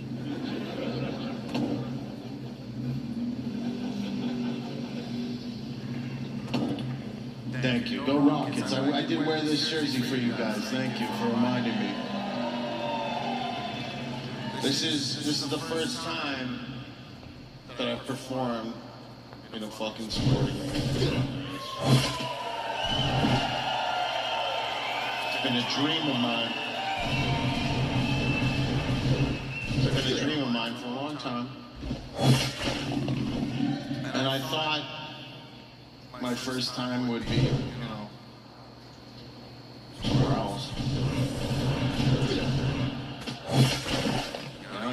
Thank you. Go Rockets. I did wear this jersey for you guys. Thank you for reminding me. This is the first time that I've performed in a fucking sporting event. It's been a dream of mine. It's been a dream of mine for a long time. And I thought my first time would be, somewhere else.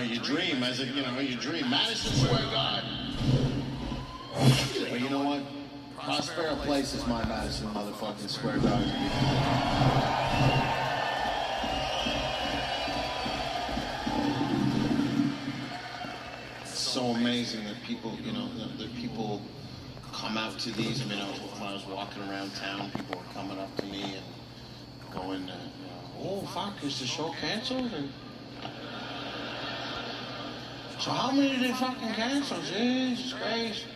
You dream, you dream. Madison Square Garden. But you know what? Prospero Place is my Madison motherfucking Square Garden. It's so amazing that people, that people come out to these. I mean, when I was walking around town, people were coming up to me and going, oh, fuck, is the show canceled? And so how many did they fucking cancel? Jesus Christ.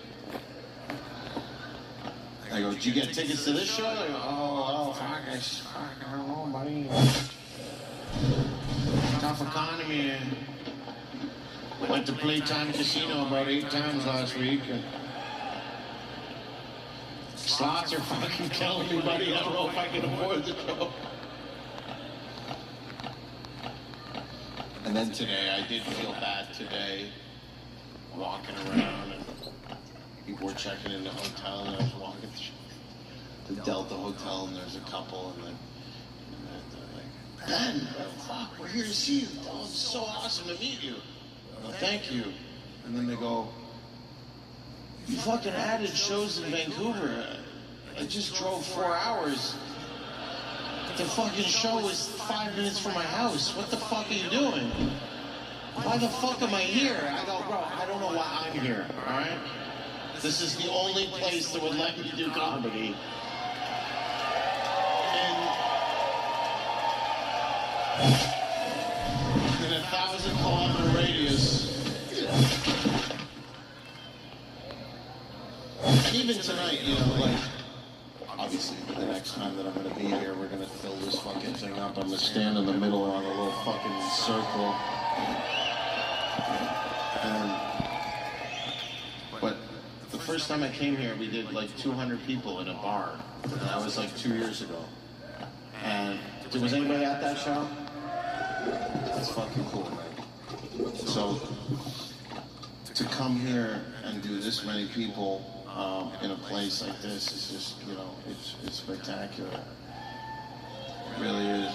I go, did you get tickets to this show? They go, oh, fuck, I don't know, buddy. Tough economy. Went to Playtime Casino about 8 times last week. And slots are fucking killing me, buddy. I don't know if I can afford the show. And then today, I did feel bad today, walking around, and people were checking in the hotel, and I was walking to the Delta Hotel, and there's a couple, and they're like, Ben, fuck, we're here to see you. Oh, it's so awesome to meet you. Well, thank you. And then they go, you fucking added shows in Vancouver. I just drove 4 hours. The fucking show is 5 minutes from my house. What the fuck are you doing? Why the fuck am I here? I go, bro, I don't know why I'm here, alright? This is the only place that would let me do comedy. In a 1,000-kilometer radius. And even tonight, obviously, the next time that I'm going to be here, we're going to fill this fucking thing up. I'm going to stand in the middle on a little fucking circle. But the first time I came here, we did like 200 people in a bar. And that was like 2 years ago. And was anybody at that show? That's fucking cool, man. So, to come here and do this many people in a place like this is just, it's spectacular. It really is.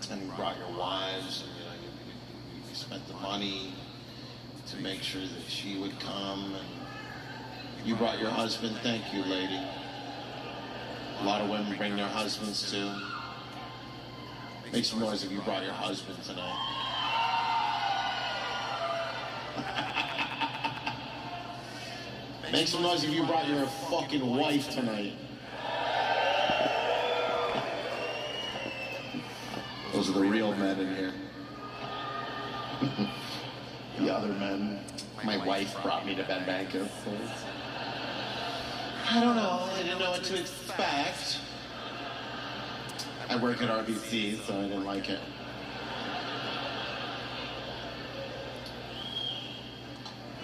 And you brought your wives, and you spent the money to make sure that she would come, and you brought your husband. Thank you, lady. A lot of women bring their husbands too. Make some noise if you brought your husband tonight. Make some noise if you brought your fucking wife tonight. Those are the real men in here. The other men. My wife brought me to Ben Bankus. I don't know. I didn't know what to expect. I work at RBC, so I didn't like it.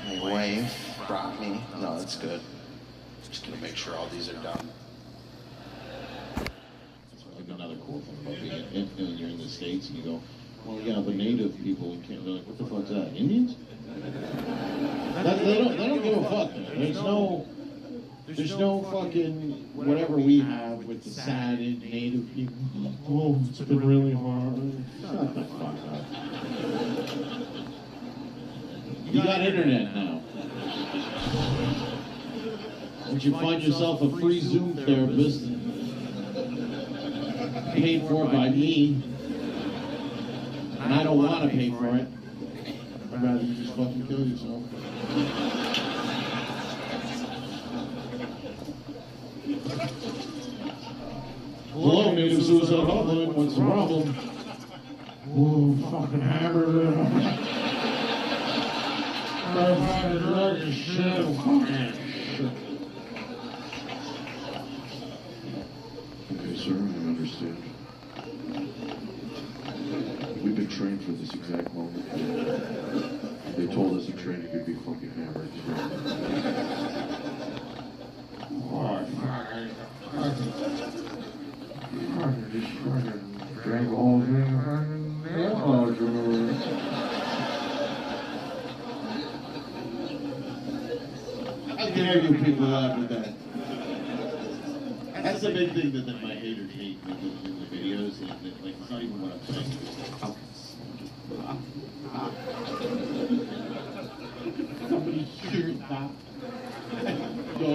My wife brought me. No, that's good. Just gonna make sure all these are done. That's like another cool thing about being you're in the States and you go, well, yeah, the native people in Canada, they're like, what the fuck's that? Indians? They don't give a fuck. There's no fucking whatever we have with the sad native people. Oh, it's been really hard. Shut the fuck up. You got internet now. Would you find yourself a free Zoom therapist paid for by me, and I don't want to pay for it, I'd rather you just fucking kill yourself. Hello, native suicide hotline. What's the problem? Whoa, fucking hamburger. I fucking love this shit. Okay, sir, I understand. We've been trained for this exact moment. They told us in training you'd be fucking hammered. Drank the whole thing. How dare you people laugh at that? That's the big thing that my haters hate in the videos. Like, it's not even what I'm saying. Somebody shoot that. Go.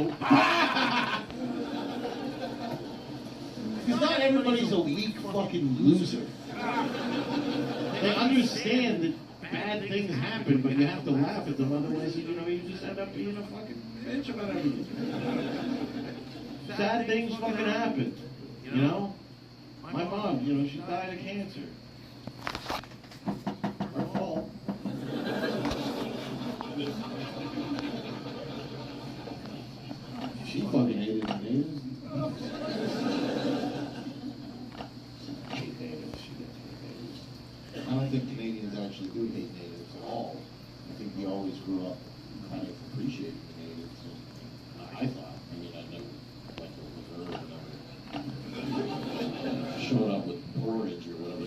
Because not everybody's a weak fucking loser. They understand that bad things happen, but you have to laugh at them, otherwise, you just end up being a fucking bitch about everything. Sad things fucking happen, you know? My mom, she died of cancer. Her fault. She fucking hated the natives. I don't think Canadians actually do hate natives at all. I think we always grew up kind of appreciating the natives. I thought. I mean, I never went to a reserve or never showed up with porridge or whatever.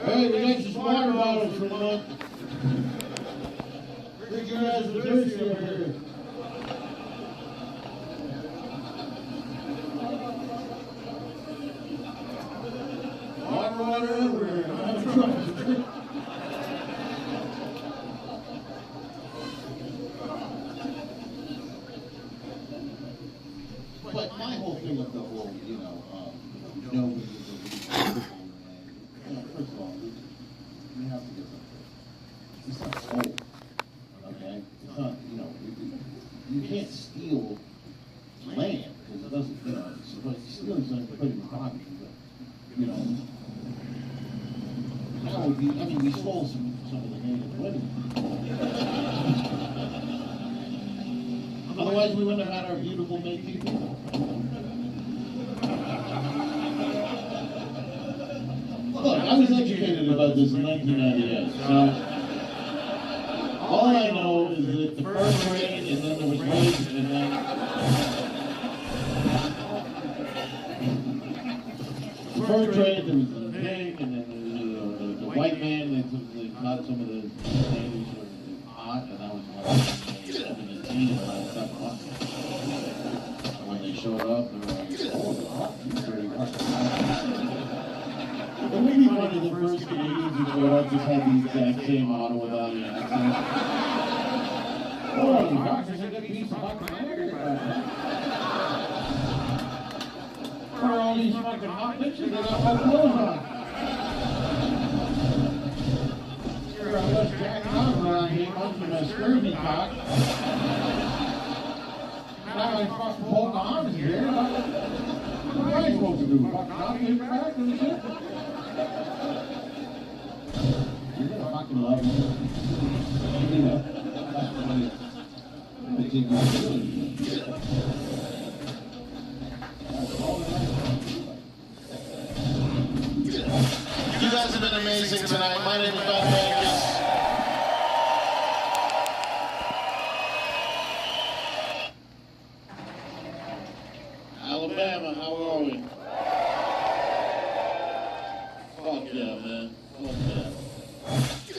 Hey, we got some water bottles for a month. Drink your ass with thirsty up here. Water everywhere. But my whole thing with the whole, nobody is a leader. First of all, we have to get something. It's not soul, okay? It's not, you can't steal land because it doesn't, stealing something to put in your pocket. Now, we stole some of the native women. Otherwise, we wouldn't have had our beautiful Métis people. Look, I was educated about this in 1998. So, all I know is that the first raid, and then there was raid, and then the first raid, there was the pig, and then the white man that got some of the natives were hot, and that was when and when they showed up, they were like, oh, you're pretty hot. It made me funny the first Canadians who showed up just had the exact same auto without an accent. Oh, gosh, there's a good piece of fucking hamburger. Where are all these fucking hot bitches? They got hot clothes on. Sure, I was jacking off around here, much of a scurvy cock. Now I fucking poke arms here. What am I supposed to do? Fucking knock him back and shit? You're gonna fucking love me. You guys have been amazing tonight. My name is Ben Vegas. Alabama, how are we? Fuck yeah, man. Fuck yeah.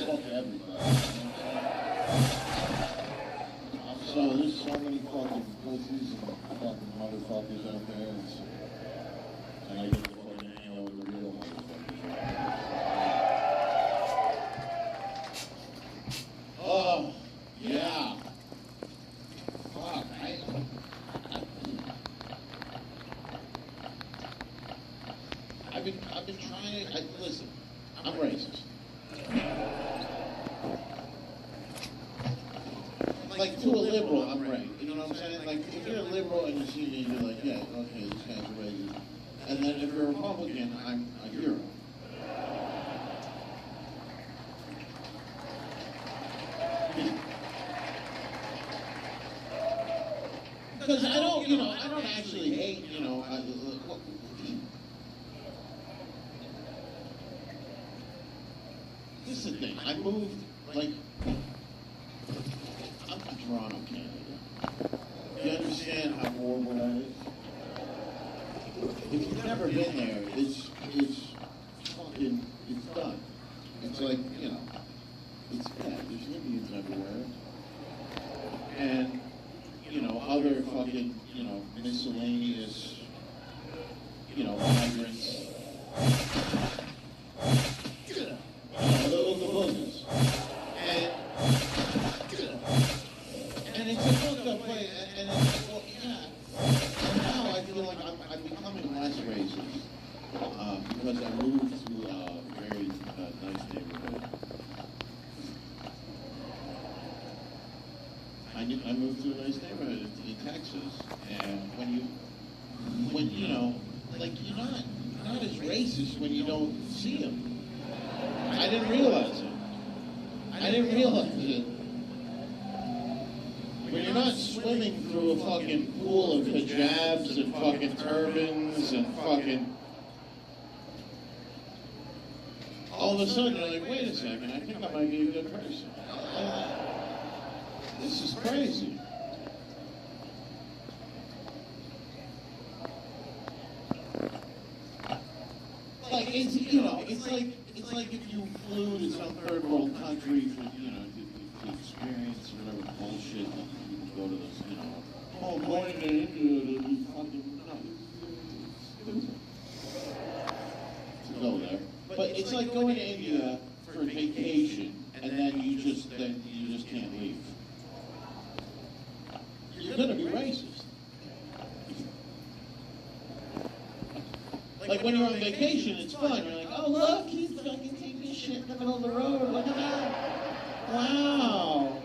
Fuck everybody. So there's so many fucking pussies and fucking motherfuckers out there. And I get to fucking hang out with the real motherfuckers. Oh, yeah. I've been trying to, listen, I'm racist. Like, to a liberal, I'm right. You know what I'm saying? Like, if you're a liberal and you see me, you're like, yeah, okay, this guy's a racist. And then if you're a Republican, I'm a hero. Because I don't actually hate, this is the thing, I moved, like, I'm from Toronto, Canada. You understand how horrible that is? If you've never been there, it's fucking, it's done. It's like, it's bad, there's Indians everywhere. And, other fucking, miscellaneous, migrants. The business. And it's a fucked up way, and it's like, well, yeah. And now I feel like I'm becoming less racist, because I moved to a very nice neighborhood. I moved to a nice neighborhood in Texas, and when you're not as racist when you don't see them. I didn't realize it. When you're not swimming through a fucking pool of hijabs and fucking turbans and fucking, all of a sudden you're like, wait a second, I think I might be a good person. This is crazy. Like, it's like if you flew to some third world country for, to experience whatever bullshit, you go to this, going to India to fucking, to go there. But it's like going to India for vacation, and then you just can't leave. You're gonna be racist. Like when you're on vacation, it's fun. You're like, oh look, he's fucking taking a shit in the middle of the road. Look at that. Wow.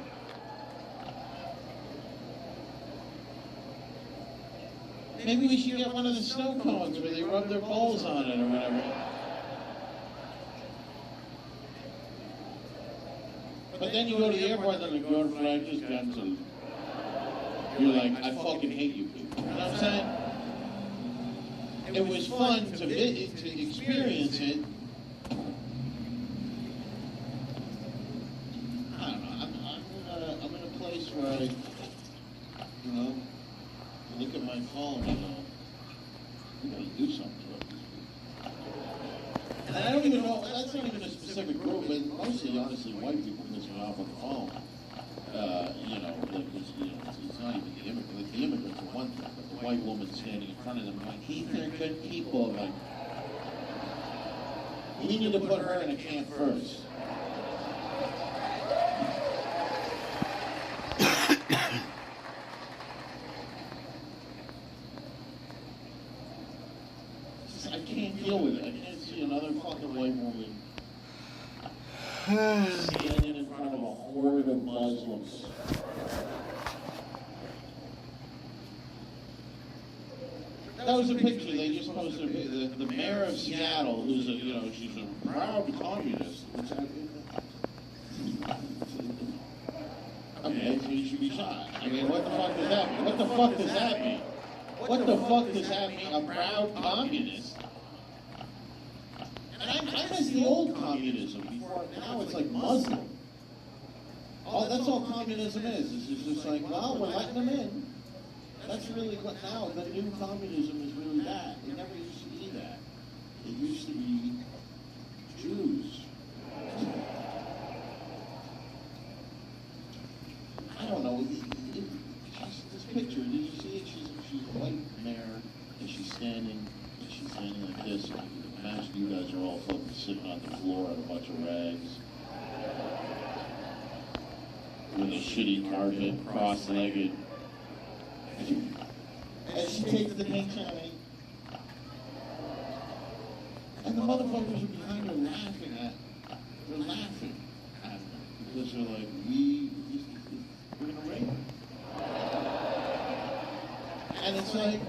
Maybe we should get one of the snow cones where they rub their balls on it or whatever. But then you go to the airport and the girl flag just cancelled. You're like, I fucking hate you people. You know what I'm saying? It was fun to experience it. I don't know. I'm in a place where I look at my phone and I'm gonna do something about these people. And I don't even know. That's not even a specific group, but mostly, honestly, white people piss me off on the phone. It's not even the immigrants. Like, the immigrants are one thing, but the white woman standing in front of them like, Heath, they're good people. Like, we need to put her in a camp first. I can't deal with it. I can't see another fucking white woman standing in front of a horde of Muslims. That was a picture they just posted. The mayor of Seattle, who's she's a proud communist. Okay, so you should be shot. I mean, what the fuck does that mean? What the fuck does that mean? What the fuck does that mean? A proud communist? And I miss the old communism before. Now it's like Muslim. That's all communism is. It's just like, well, we're letting them in. That's really what now, the new communism is really that. It never used to be that. It used to be Jews. I don't know. This picture, did you see it? She's a white mayor, and she's standing like this. And imagine you guys are all fucking sitting on the floor on a bunch of rags. With a shitty carpet, cross-legged. And she takes the picture of me. the motherfuckers are behind her laughing at, they're laughing at her because they're like, we're gonna rape her. And it's like,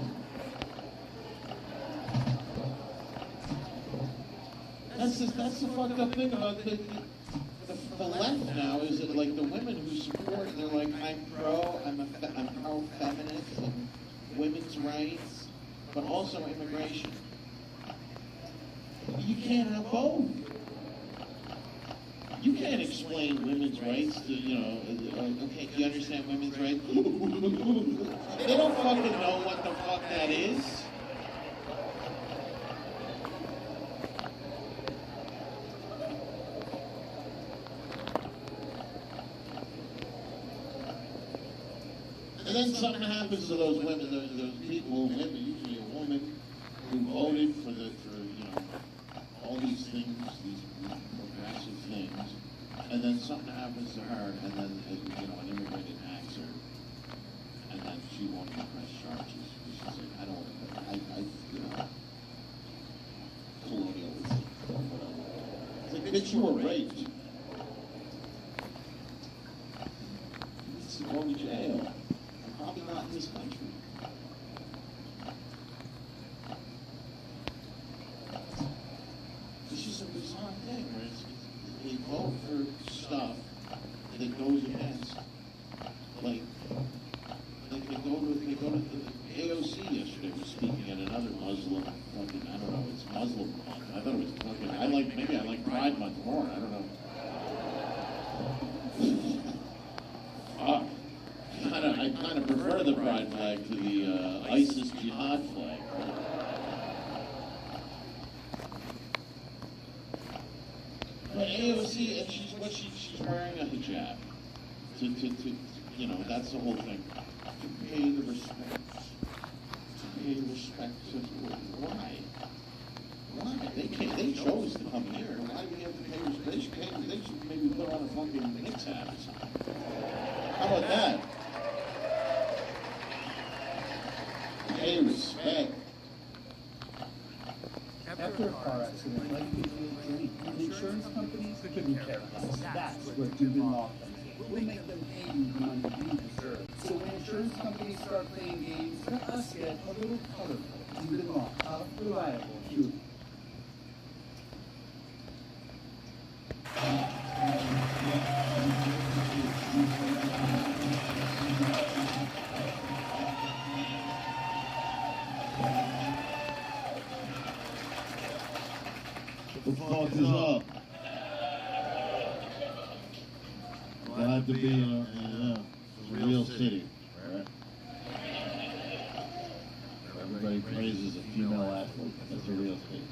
that's the fucked up thing about the left now is that like the women who support, they're like, I'm pro-feminist and women's rights, but also immigration. You can't have both. You can't explain women's rights to, okay, do you understand women's rights? They don't fucking know what the fuck that is. And then something happens to those women, those people, women, usually a woman, who voted for all these things, these progressive things, and then something happens to her, and then an immigrant attacks her, and then she won't press charges. She's like, I don't, colonialism, whatever. It's like, bitch, you were raped. It's going to jail. Probably not in this country. It's just a bizarre thing where they vote for stuff that goes against, like they go to the AOC yesterday was speaking at another Muslim fucking, I don't know, it's Muslim month. I thought it was fucking, maybe I like Pride Month more, I don't know. Fuck. I kind of prefer the pride flag to the ISIS jihad flag. But AOC, and she's wearing a hijab. To that's the whole thing. To pay the respect. To why? Why? They chose to come here. Why do we have to pay respect? They should maybe put on a fucking Knicks hat or something. How about that? Pay respect. After a car accident, like the insurance companies couldn't care less. That's where Dubin Law comes in. We'll make them pay you the money you deserve. So when insurance companies start playing games, let us get a little colorful. Dubin Law, tough, reliable, cute. What the fuck is up? Glad to be in a real city, right? Everybody praises a female athlete. That's a real city.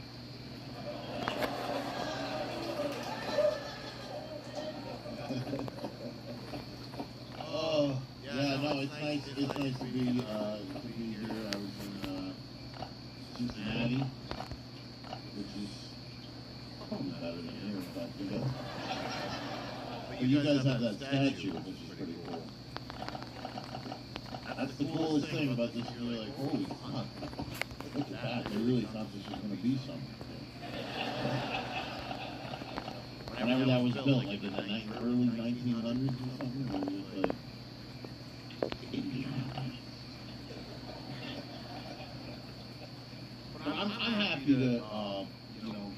Oh, yeah, no, it's nice. It's nice to be here. I was in Cincinnati, which is probably better than here, in fact. But you guys have that statue, which is pretty cool. That's the coolest thing about this. You're like, holy fuck! Look at that. They really thought this was going to be something. Whenever that was built, like in the early 1900s or something, it was just like. But I'm happy to,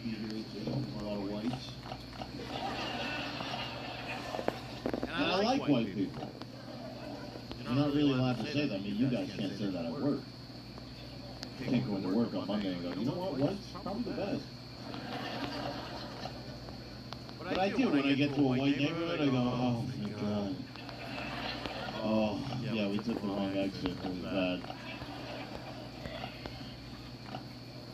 be here. It's a lot of whites. And I like white people. You're not really allowed to say that. I mean, you guys can't say that at work. You can't go into work on Monday and go, you know what, white's probably the best. But I do. When I get to a white neighborhood, I go, oh, my God. Oh, yeah, we took the wrong exit. It was bad.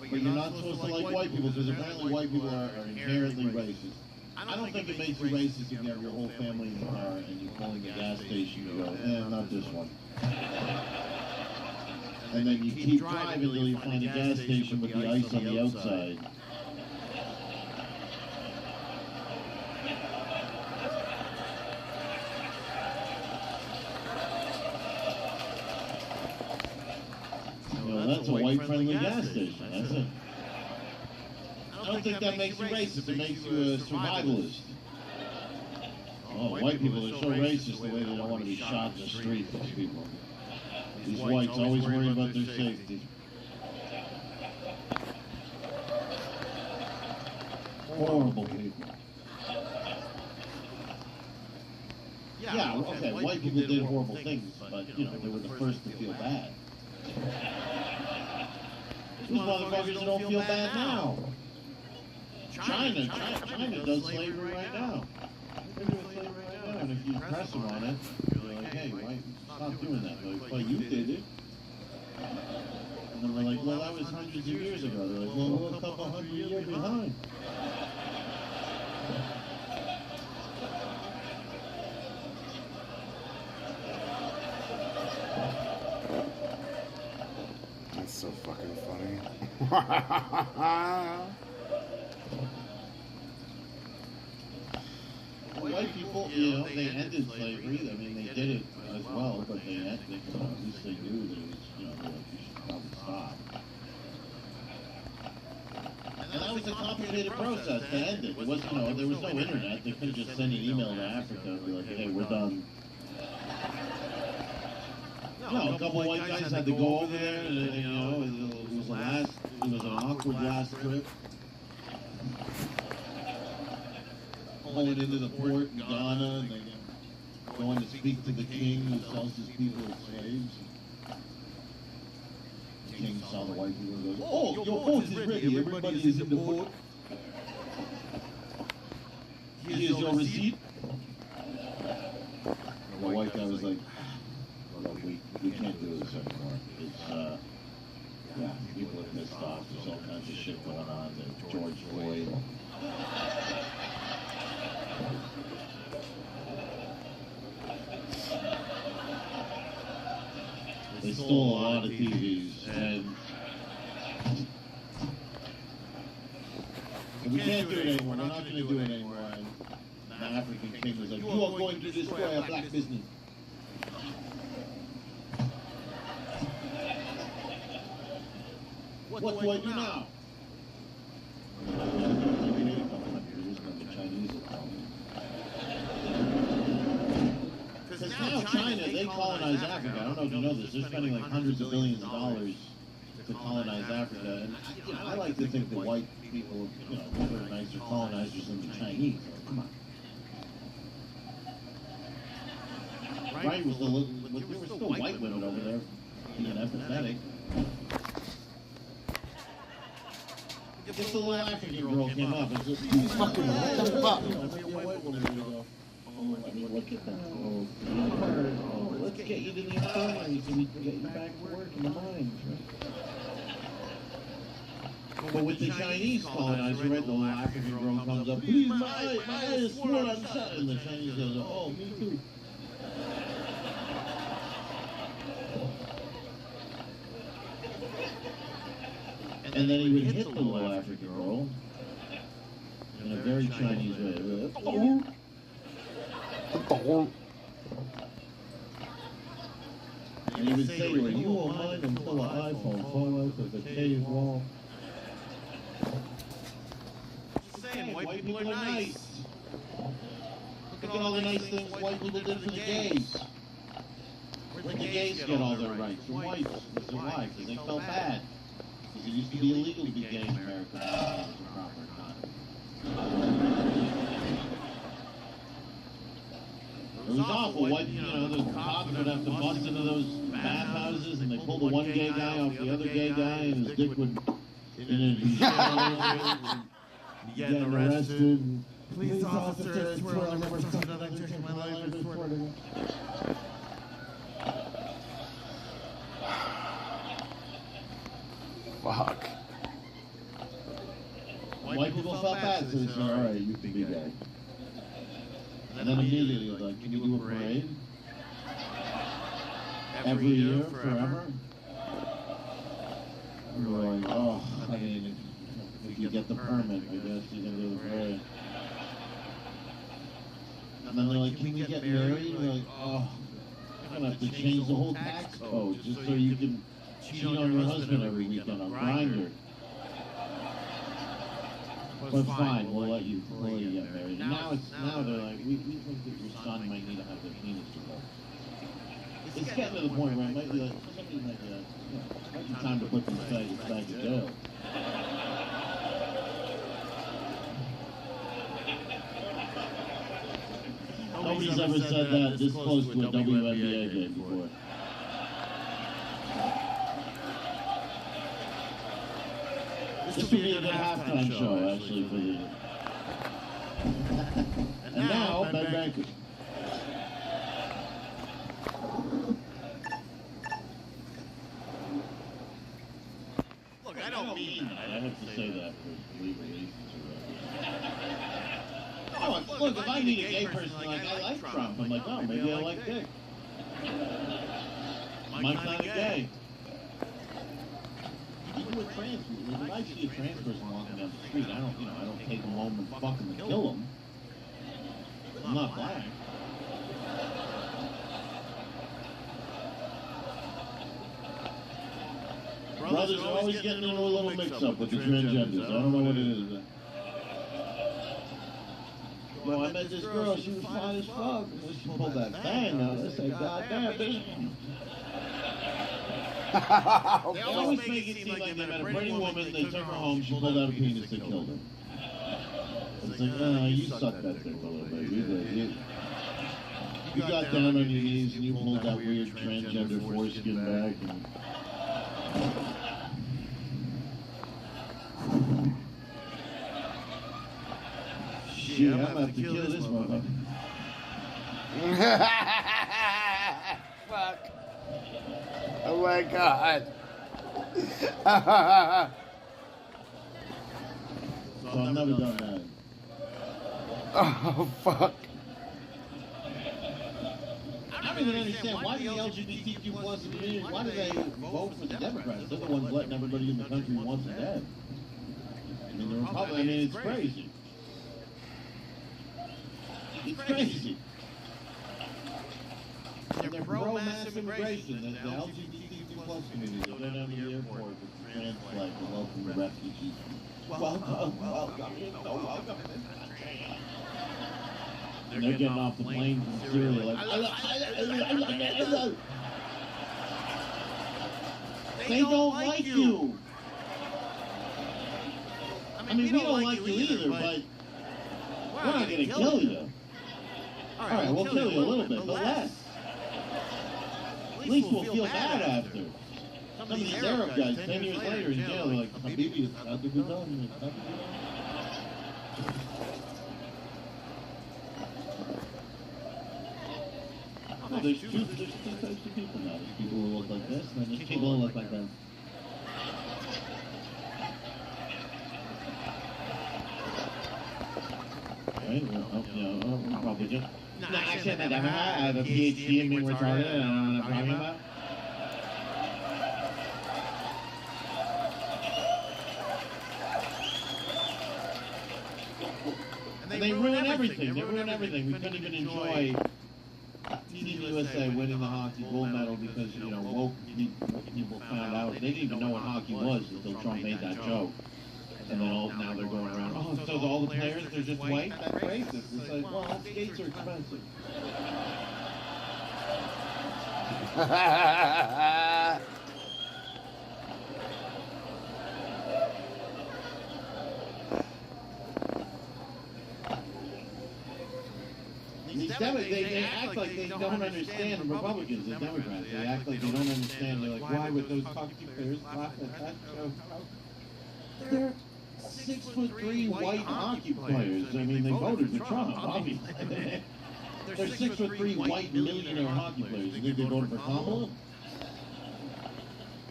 But you're not supposed to like white people because apparently white people are inherently racist. I don't think it makes you racist if you have your whole family in the car and you pull in the gas station and you go, not this one. And then you keep driving until you find a gas station with the ice on the outside. Well, that's a white-friendly gas station, that's it. don't think that makes you racist. It makes you a survivalist. Oh, white people are so racist the way they don't want to be shot in the street, these people. These whites always worry about their safety. Horrible people. Yeah, okay, white people did horrible things, but, you know, they were the first to feel bad. These motherfuckers don't feel bad now. China does slavery right now. They're doing slavery right now, and if you press them on it, you're like, hey, why stop doing that? They're like, well, you did it. And then we're like, well, that was hundreds of years ago. They're like, well, we're a couple hundred years behind. That's so fucking funny. White people, you know, they ended slavery. I mean, they did it as well, but they ended it. So at least they knew that it was, you know, like, you should probably stop. And that was a complicated process to end it. It was, you know, there was no internet. They couldn't just send an email to Africa and be like, hey, we're done. No, a couple white guys had to go over there, and you know, it was an awkward last trip. Pulling into the port in Ghana, and they going to speak to the king who sells his people as slaves. The king saw the white people and goes, "Oh, your boat is ready. Everybody is in the boat. Here's your receipt." And the white guy was like, "Look, we can't do this anymore. It's yeah, people are pissed off. There's all kinds of shit going on. There's George Floyd." They stole a lot of TVs, and we can't do it anymore. We're not going to do it anymore. And the African king was like, "You are going to destroy our black business." What do I do now? The Chinese are calling. Because now China, they colonize Africa. I don't know if you know this. They're spending like hundreds of billions of dollars to colonize Africa. And you know, I like to think the white people, you know, are nicer colonizers than the Chinese. Come on. Right? There were still white women over there being empathetic. Just a little African girl came up and just fucking what the fuck? White woman would go, "Oh, I mean, look at that. Oh, let's get you to the infirmary so we can get you back to work in the mines, right?" But with the Chinese colonizer, right, the little African girl comes up, "Please, my eye is swollen, I'm shut." And the Chinese goes, "Oh, me too." And then he would hit the little African girl in a very Chinese way. And he would say to her, "You won't mind until an iPhone fall out of the cave wall." Just saying, white people are nice. Look at all the nice things white people did for the gays. Where'd the gays get all their rights? The whites. Why? Because they felt bad. Because it used to be illegal to be gay in America. It was a proper economy. It was awful. White, you know, the cops would have to bust into those bathhouses, and they pull the one gay guy off the other gay guy, and his dick would be getting arrested. Please, officer, I swear I'll never stop another chick in my life. I swear to God. Fuck. White people felt bad, so they said, "All right, you can be gay." And then immediately, like, "Can you do a parade? Every year, forever?" We were like, "Oh, I mean, if you get the permit, I guess you can do the parade." And then they're like, "Can we get married?" We're like, "Oh, you're gonna have to change the whole tax code just so you can cheat on your husband every weekend on Grindr." but fine, we'll let you get married. And now they're like, we think that your son might need to have their penis removed. It's getting to the point where it might be like, somebody might be like, it might be time to put these faggots back in jail. Nobody's ever said that this close to a WNBA game before. This would be a good halftime show, actually, for the... And now, Ben Bankers. Look, I don't mean I have to say that for legal reasons. Oh, look, if I meet a gay person, like, I like Trump, I'm like, oh, maybe I like dick. Mike's not a gay. Even with trans people, if I see a trans person walking down the street, I don't take them home and fuck them and kill them. I'm not black. Brothers are always getting into a little mix-up with the transgenders. I don't know what it is. Well, I met this girl, she was fine as fuck. And when she pulled that bang out, I said, goddamn, bitch. They always make it seem like they met a pretty woman, they took her home, she pulled out a penis, they killed her. It's like, you sucked that dick a little bit. You got down on your knees and you pulled that weird transgender foreskin back. And... Shit, I'm about to kill this motherfucker. Fuck. Oh my god. So I've never done that. Oh fuck. I don't even understand why the LGBTQ plus community, why do they vote for the Democrats? They're the ones letting everybody in the country who wants it dead. I mean, the Republicans, I mean, it's crazy. It's crazy. They're pro-mass immigration. The LGBTQ plus community, they go down to the airport with the trans flag to welcome the refugees. Welcome, welcome, you're so welcome in this country. And they're getting off the plane from Syria like, they don't like you. I mean, we don't like you either, but we're not going to kill you. All right, we'll kill you a little bit, but less. At least we'll feel bad after. Some of these Arab guys, 10 years later in jail, they're like, Habibi, it's not the good done. It's not the good done. No, there's two types of people now. There's people who look like this, and then there's people who look like that. Right? Well, probably just... No, actually, I have a PhD in being retarded, and I don't know what I'm talking about. And they ruin everything. They ruin everything. We couldn't even enjoy Team USA winning the hockey gold medal because, woke people found out. They didn't even know what hockey was until Trump made that joke. And then now they're going around, oh, so all the players, they're just white? That's racist. It's like, well, skates are expensive. They act like they don't understand the Republicans, the Democrats. They act like they don't understand. They're like, why would those hockey players laugh at that joke? They're 6'3" white hockey players. I mean, they voted for Trump, obviously. They're 6'3" white millionaire hockey players. You think they voted for Kamala?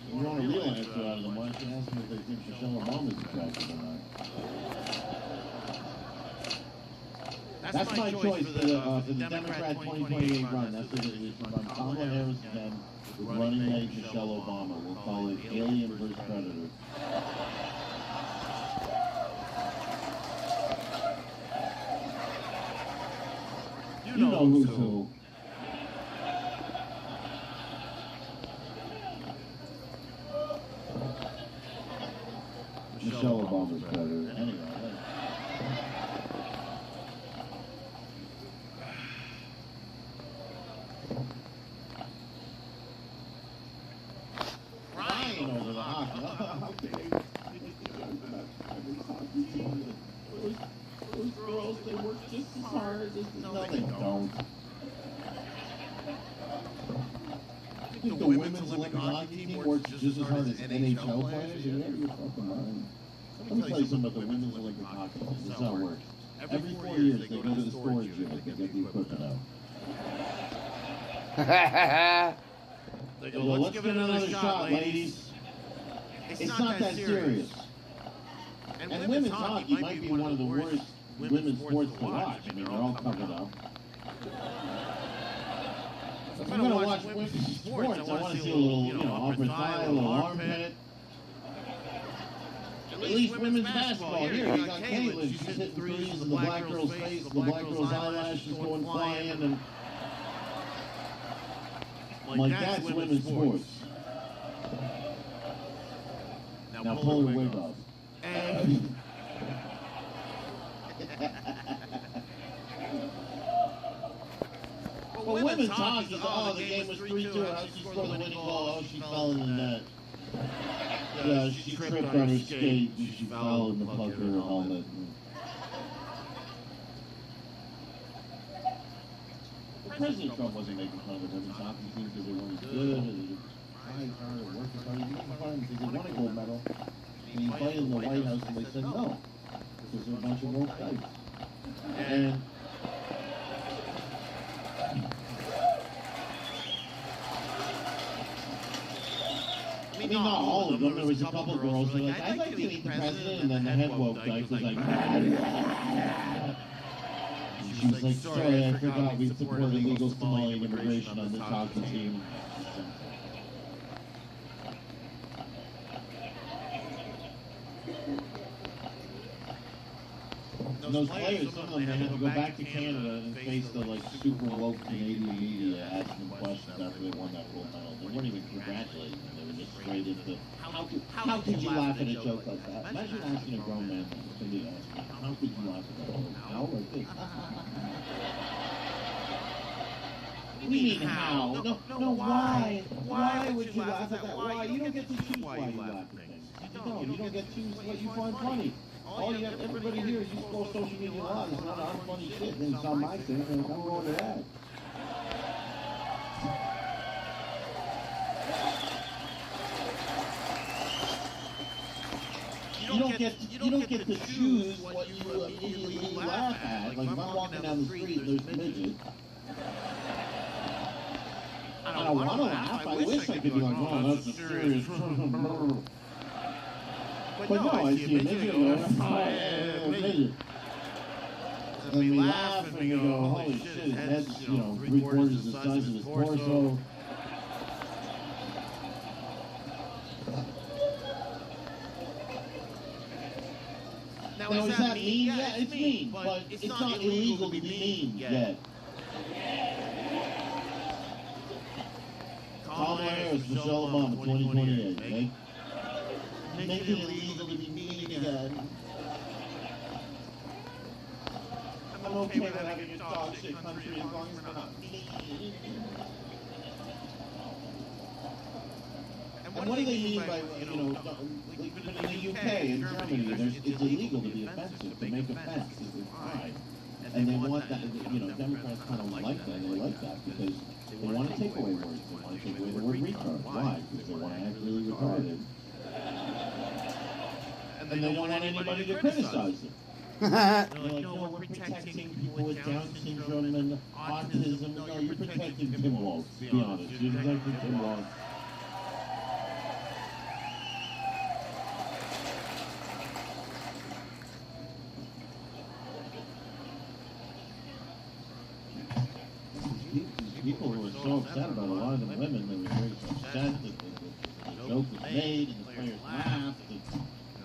You want a real answer out of them, why don't you ask them if they think Michelle Obama's attractive or not? That's my choice for the Democrat 2028 run. That's what it is. From Kamala Harris again, with running mate Michelle Obama. We'll call it Alien vs. Predator. You know who's who. Michelle Obama's better. Anyway. the women's Olympic hockey team works just as hard as NHL players? You're out of your fucking mind. Let me tell you something about the women's Olympic hockey team. This is how it works. Every 4 years, they go to the storage unit to get the equipment out. They go, let's give it another shot, ladies. It's not that serious. And women's hockey might be one of the worst women's sports to watch. I mean, they're all covered up. If I'm gonna watch women's sports, I want to see a little, upper thigh, a little armpit. At least women's basketball. Here, you got Caitlin. She's hitting threes in the black girl's face, the black girl's eyelashes going flying, and like that's women's sports. Now pull her wig off. Well, women's hockey, the game was 3-2. How she scored the winning goal? Oh, she fell in the net. Yeah, she tripped on her skate. She fell in the puck of her helmet. President Trump wasn't making fun of the women's hockey team because they weren't as good, or they didn't try as hard, or work as hard. He didn't find them because they won a gold medal. And he invited them to the White House, and they said no, because they're a bunch of woke guys. And I mean, not all of them. There was a couple girls who were like, I'd like to meet the president, and then the head woke guy was like, she was like, sorry, I forgot we supported illegal Somali immigration on this hockey team. Those players, some of them, they had to go back to Canada and face the super woke Canadian media asking them questions after they won that gold medal. They weren't even congratulating them. They were just straight into, how could you laugh at a joke like that? Imagine asking a grown man somebody to ask me, how could you laugh at that joke? How? Like this. What do you mean how? No, why? Why would you laugh at that? Why? You don't get to choose why you laugh at things. No, you don't get to choose what you find funny. All you have, everybody here, you scroll social media a lot. It's not unfunny shit, then it's not my thing, and I'm going to that. You don't get to choose what you immediately laugh at. Like if I'm walking down the street and there's midgets, I don't want to laugh. I wish I could be like, oh, that's a serious. But no, I see a midget and go, oh, midget. And we laugh and we go, holy shit, his head's, 3/4 the size of his torso. Now is that mean? Yeah, it's mean, but it's not illegal to be mean yet. Kamala Harris, Michelle Obama, 2028, okay? Make it illegal to be mean again. I'm okay with having a dog shit country as long as we're not mean. And what do they mean by, in the UK and Germany, it's illegal to be offensive, to make offense is a crime. And they want that, Democrats kind of like that, they like that, because they want to take away words, they want to take away the word retard. Why? Because they want to act really retarded. And they don't want anybody to criticize them. They're like, no, we're protecting people with Down syndrome and autism. No, you're protecting Tim Walz, to be honest. You're protecting Tim Walz. People who were so upset about a lot of the women, they were very upset that the joke was made and the players laughed.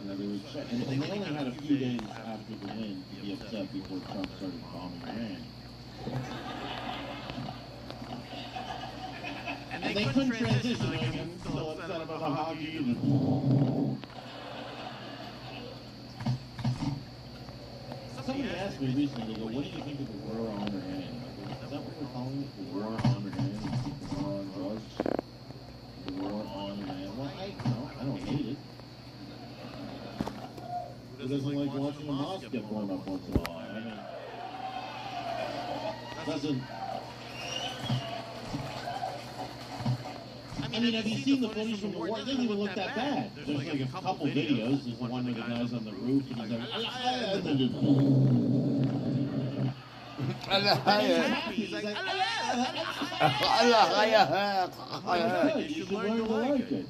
And they only had a few days after the win to be upset before Trump started bombing Iran. And they couldn't transition again, so upset about the hockey. Somebody asked me recently, they go, what do you think of the war on Iran? Is that what we're calling it? The war on Iran? The war on drugs? The war on Iran? Well, I don't hate it. Who doesn't like watching a mosque get blown up once in a while? I mean, mean, have you seen the footage from the war? It doesn't even look that bad. There's like a couple videos. There's the one where the guy's on the roof and he's like, he's like, you should learn to like it.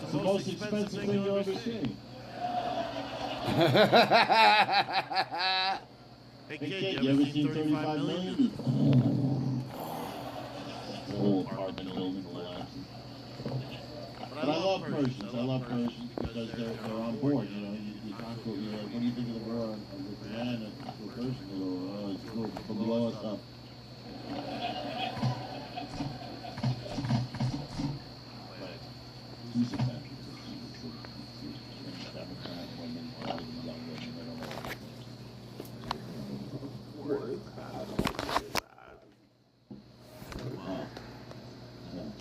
It's the most expensive thing you'll ever see. Hey kid, you ever seen 35 million? The whole apartment building collapsing. But I love Persians. I love Persians because they're on board. You know, you talk to them, you're like, what do you think of the war on Japan? And the Persians, they go, oh, it's cool, they'll blow us up. Who's a patriot? Democrat women, young women, they don't know.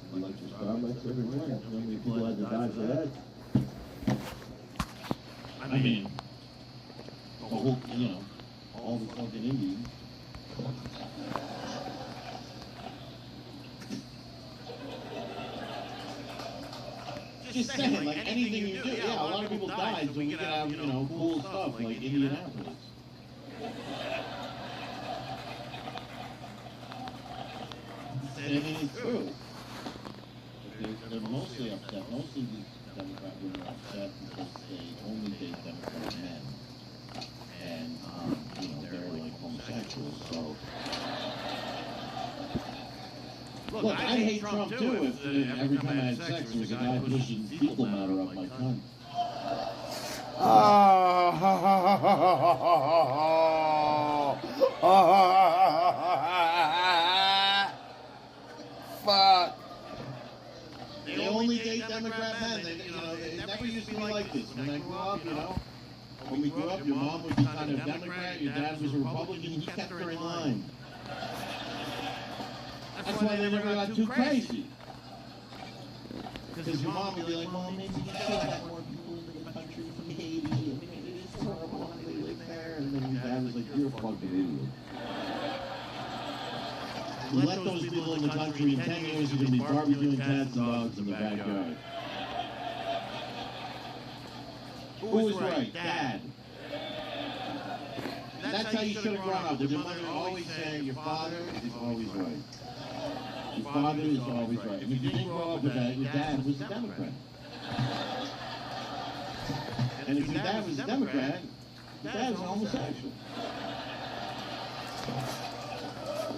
You like your Starbucks every morning. How many people had to die for that? I mean, the whole, you know, all the fucking Indians. Just saying, like anything you do, yeah, a lot of people died, so we can have, you know, cool stuff like Indianapolis. And I mean, it's true. They're mostly upset. Mostly these Democrat women are upset because they only date Democrat men. And, you know, they're like homosexuals, so. Look, I hate Trump too if every time I had sex there was a guy pushing fecal matter up my cunt. Fuck. They only date Democrat men. They, you know, it never used to be like this. When I grew up, you know, when we grew up, your mom would be kind of Democrat, your dad was a Republican, he kept her in line. That's why they never got too crazy. Because your mom would be like, well, maybe you should have more people in the country from Haiti, and maybe it's horrible how they live there. And then your dad was like, you're a fucking idiot. We let those people in the country, in 10 years you're going to be barbecuing cats and dogs in the backyard. Who was right? Dad. That's how you should have grown up. Your mother always saying your father is always right. Your father is always right. And if you didn't grow up with that, your dad was a Democrat. And if your dad was a Democrat, your dad was a homosexual.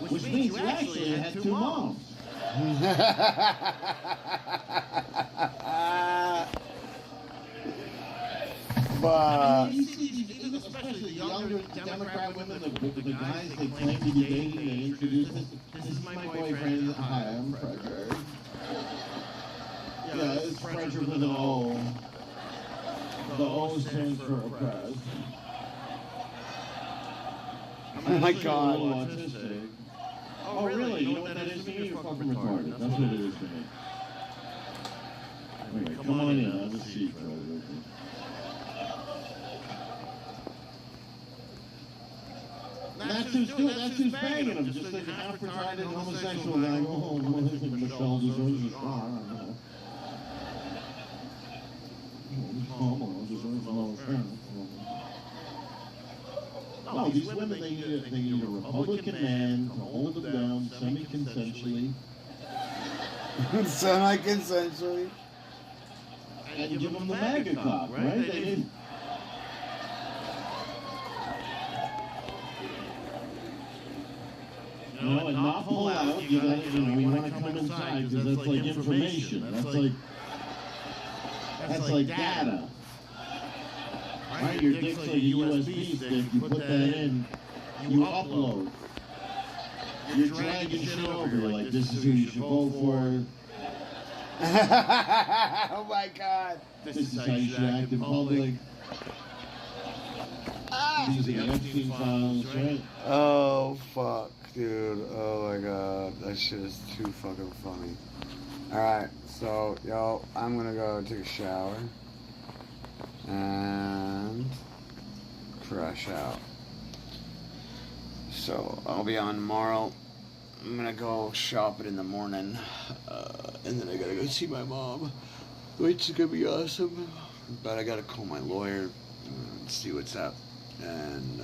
Which means you actually had two moms. But you see these, especially the younger Democrat women, the guys they claim to be dating, they introduce this is my boyfriend. Hi, I'm Frederick. Yeah, it's Frederick with an O. The O stands for oppressed. oh my god. Oh, really? You know what that is to me? You're fucking retarded. That's what it is to me. Anyway, come on in. Have a seat, Frederick. That's who's banging him. Just like an out-retarded homosexual guy. Oh, Michelle deserves a star. No, these women, they need a Republican man to hold them down semi-consensually. Semi-consensually. And give them the MAGA cock, right? They need... You know, and not pull out, you gotta, you know, you wanna come inside, because that's like information. That's like data. Right? Your dick's like a USB stick, you put that in, you upload. You're dragging shit over, you're like, this is who you should vote for. Oh my god. This is how you should act in public. These are the Epstein files, right? Oh fuck, dude. Oh my god. That shit is too fucking funny. Alright, so, yo, I'm gonna go take a shower. And crash out. So, I'll be on tomorrow. I'm gonna go shopping in the morning, and then I gotta go see my mom, which is gonna be awesome. But I gotta call my lawyer and see what's up. And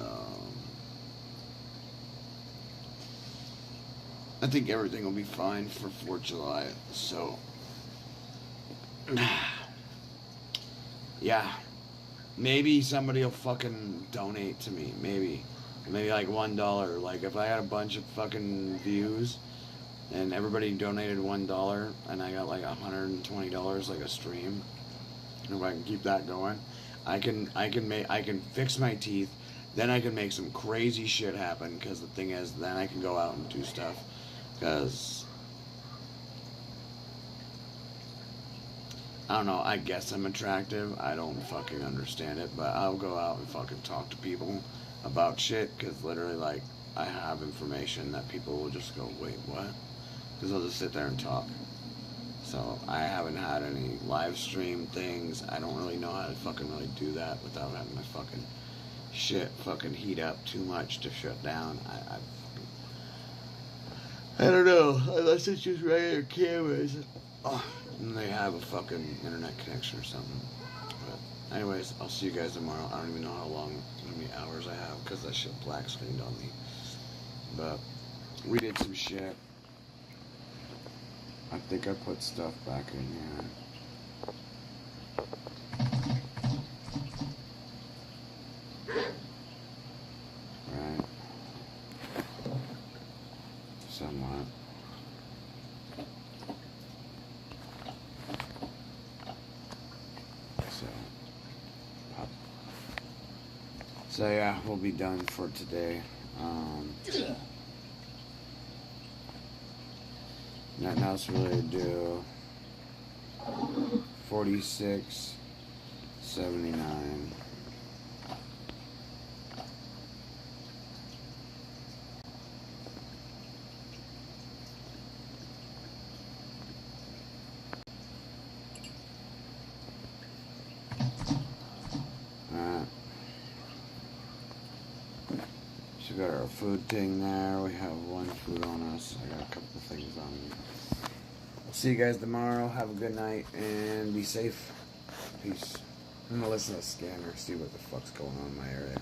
I think everything will be fine for 4th of July. So, yeah. Maybe somebody will fucking donate to me. Maybe like $1. Like if I had a bunch of fucking views and everybody donated $1 and I got like $120 like a stream. If I can keep that going, I can fix my teeth. Then I can make some crazy shit happen. Because the thing is, then I can go out and do stuff. Because I don't know, I guess I'm attractive. I don't fucking understand it, but I'll go out and fucking talk to people about shit, because literally, like, I have information that people will just go, wait, what? Because they'll just sit there and talk. So, I haven't had any live stream things. I don't really know how to fucking really do that without having my fucking shit fucking heat up too much to shut down. I don't know, unless it's just regular cameras. And they have a fucking internet connection or something. But anyways, I'll see you guys tomorrow. I don't even know how many hours I have, because that shit black screened on me. But we did some shit. I think I put stuff back in here. Right. Somewhat. So yeah, we'll be done for today. Nothing else really to do. 46.79. So we got our food thing there. We have one food on us. I got a couple things on me. I'll see you guys tomorrow. Have a good night and be safe. Peace. I'm gonna listen to the scanner, see what the fuck's going on in my area.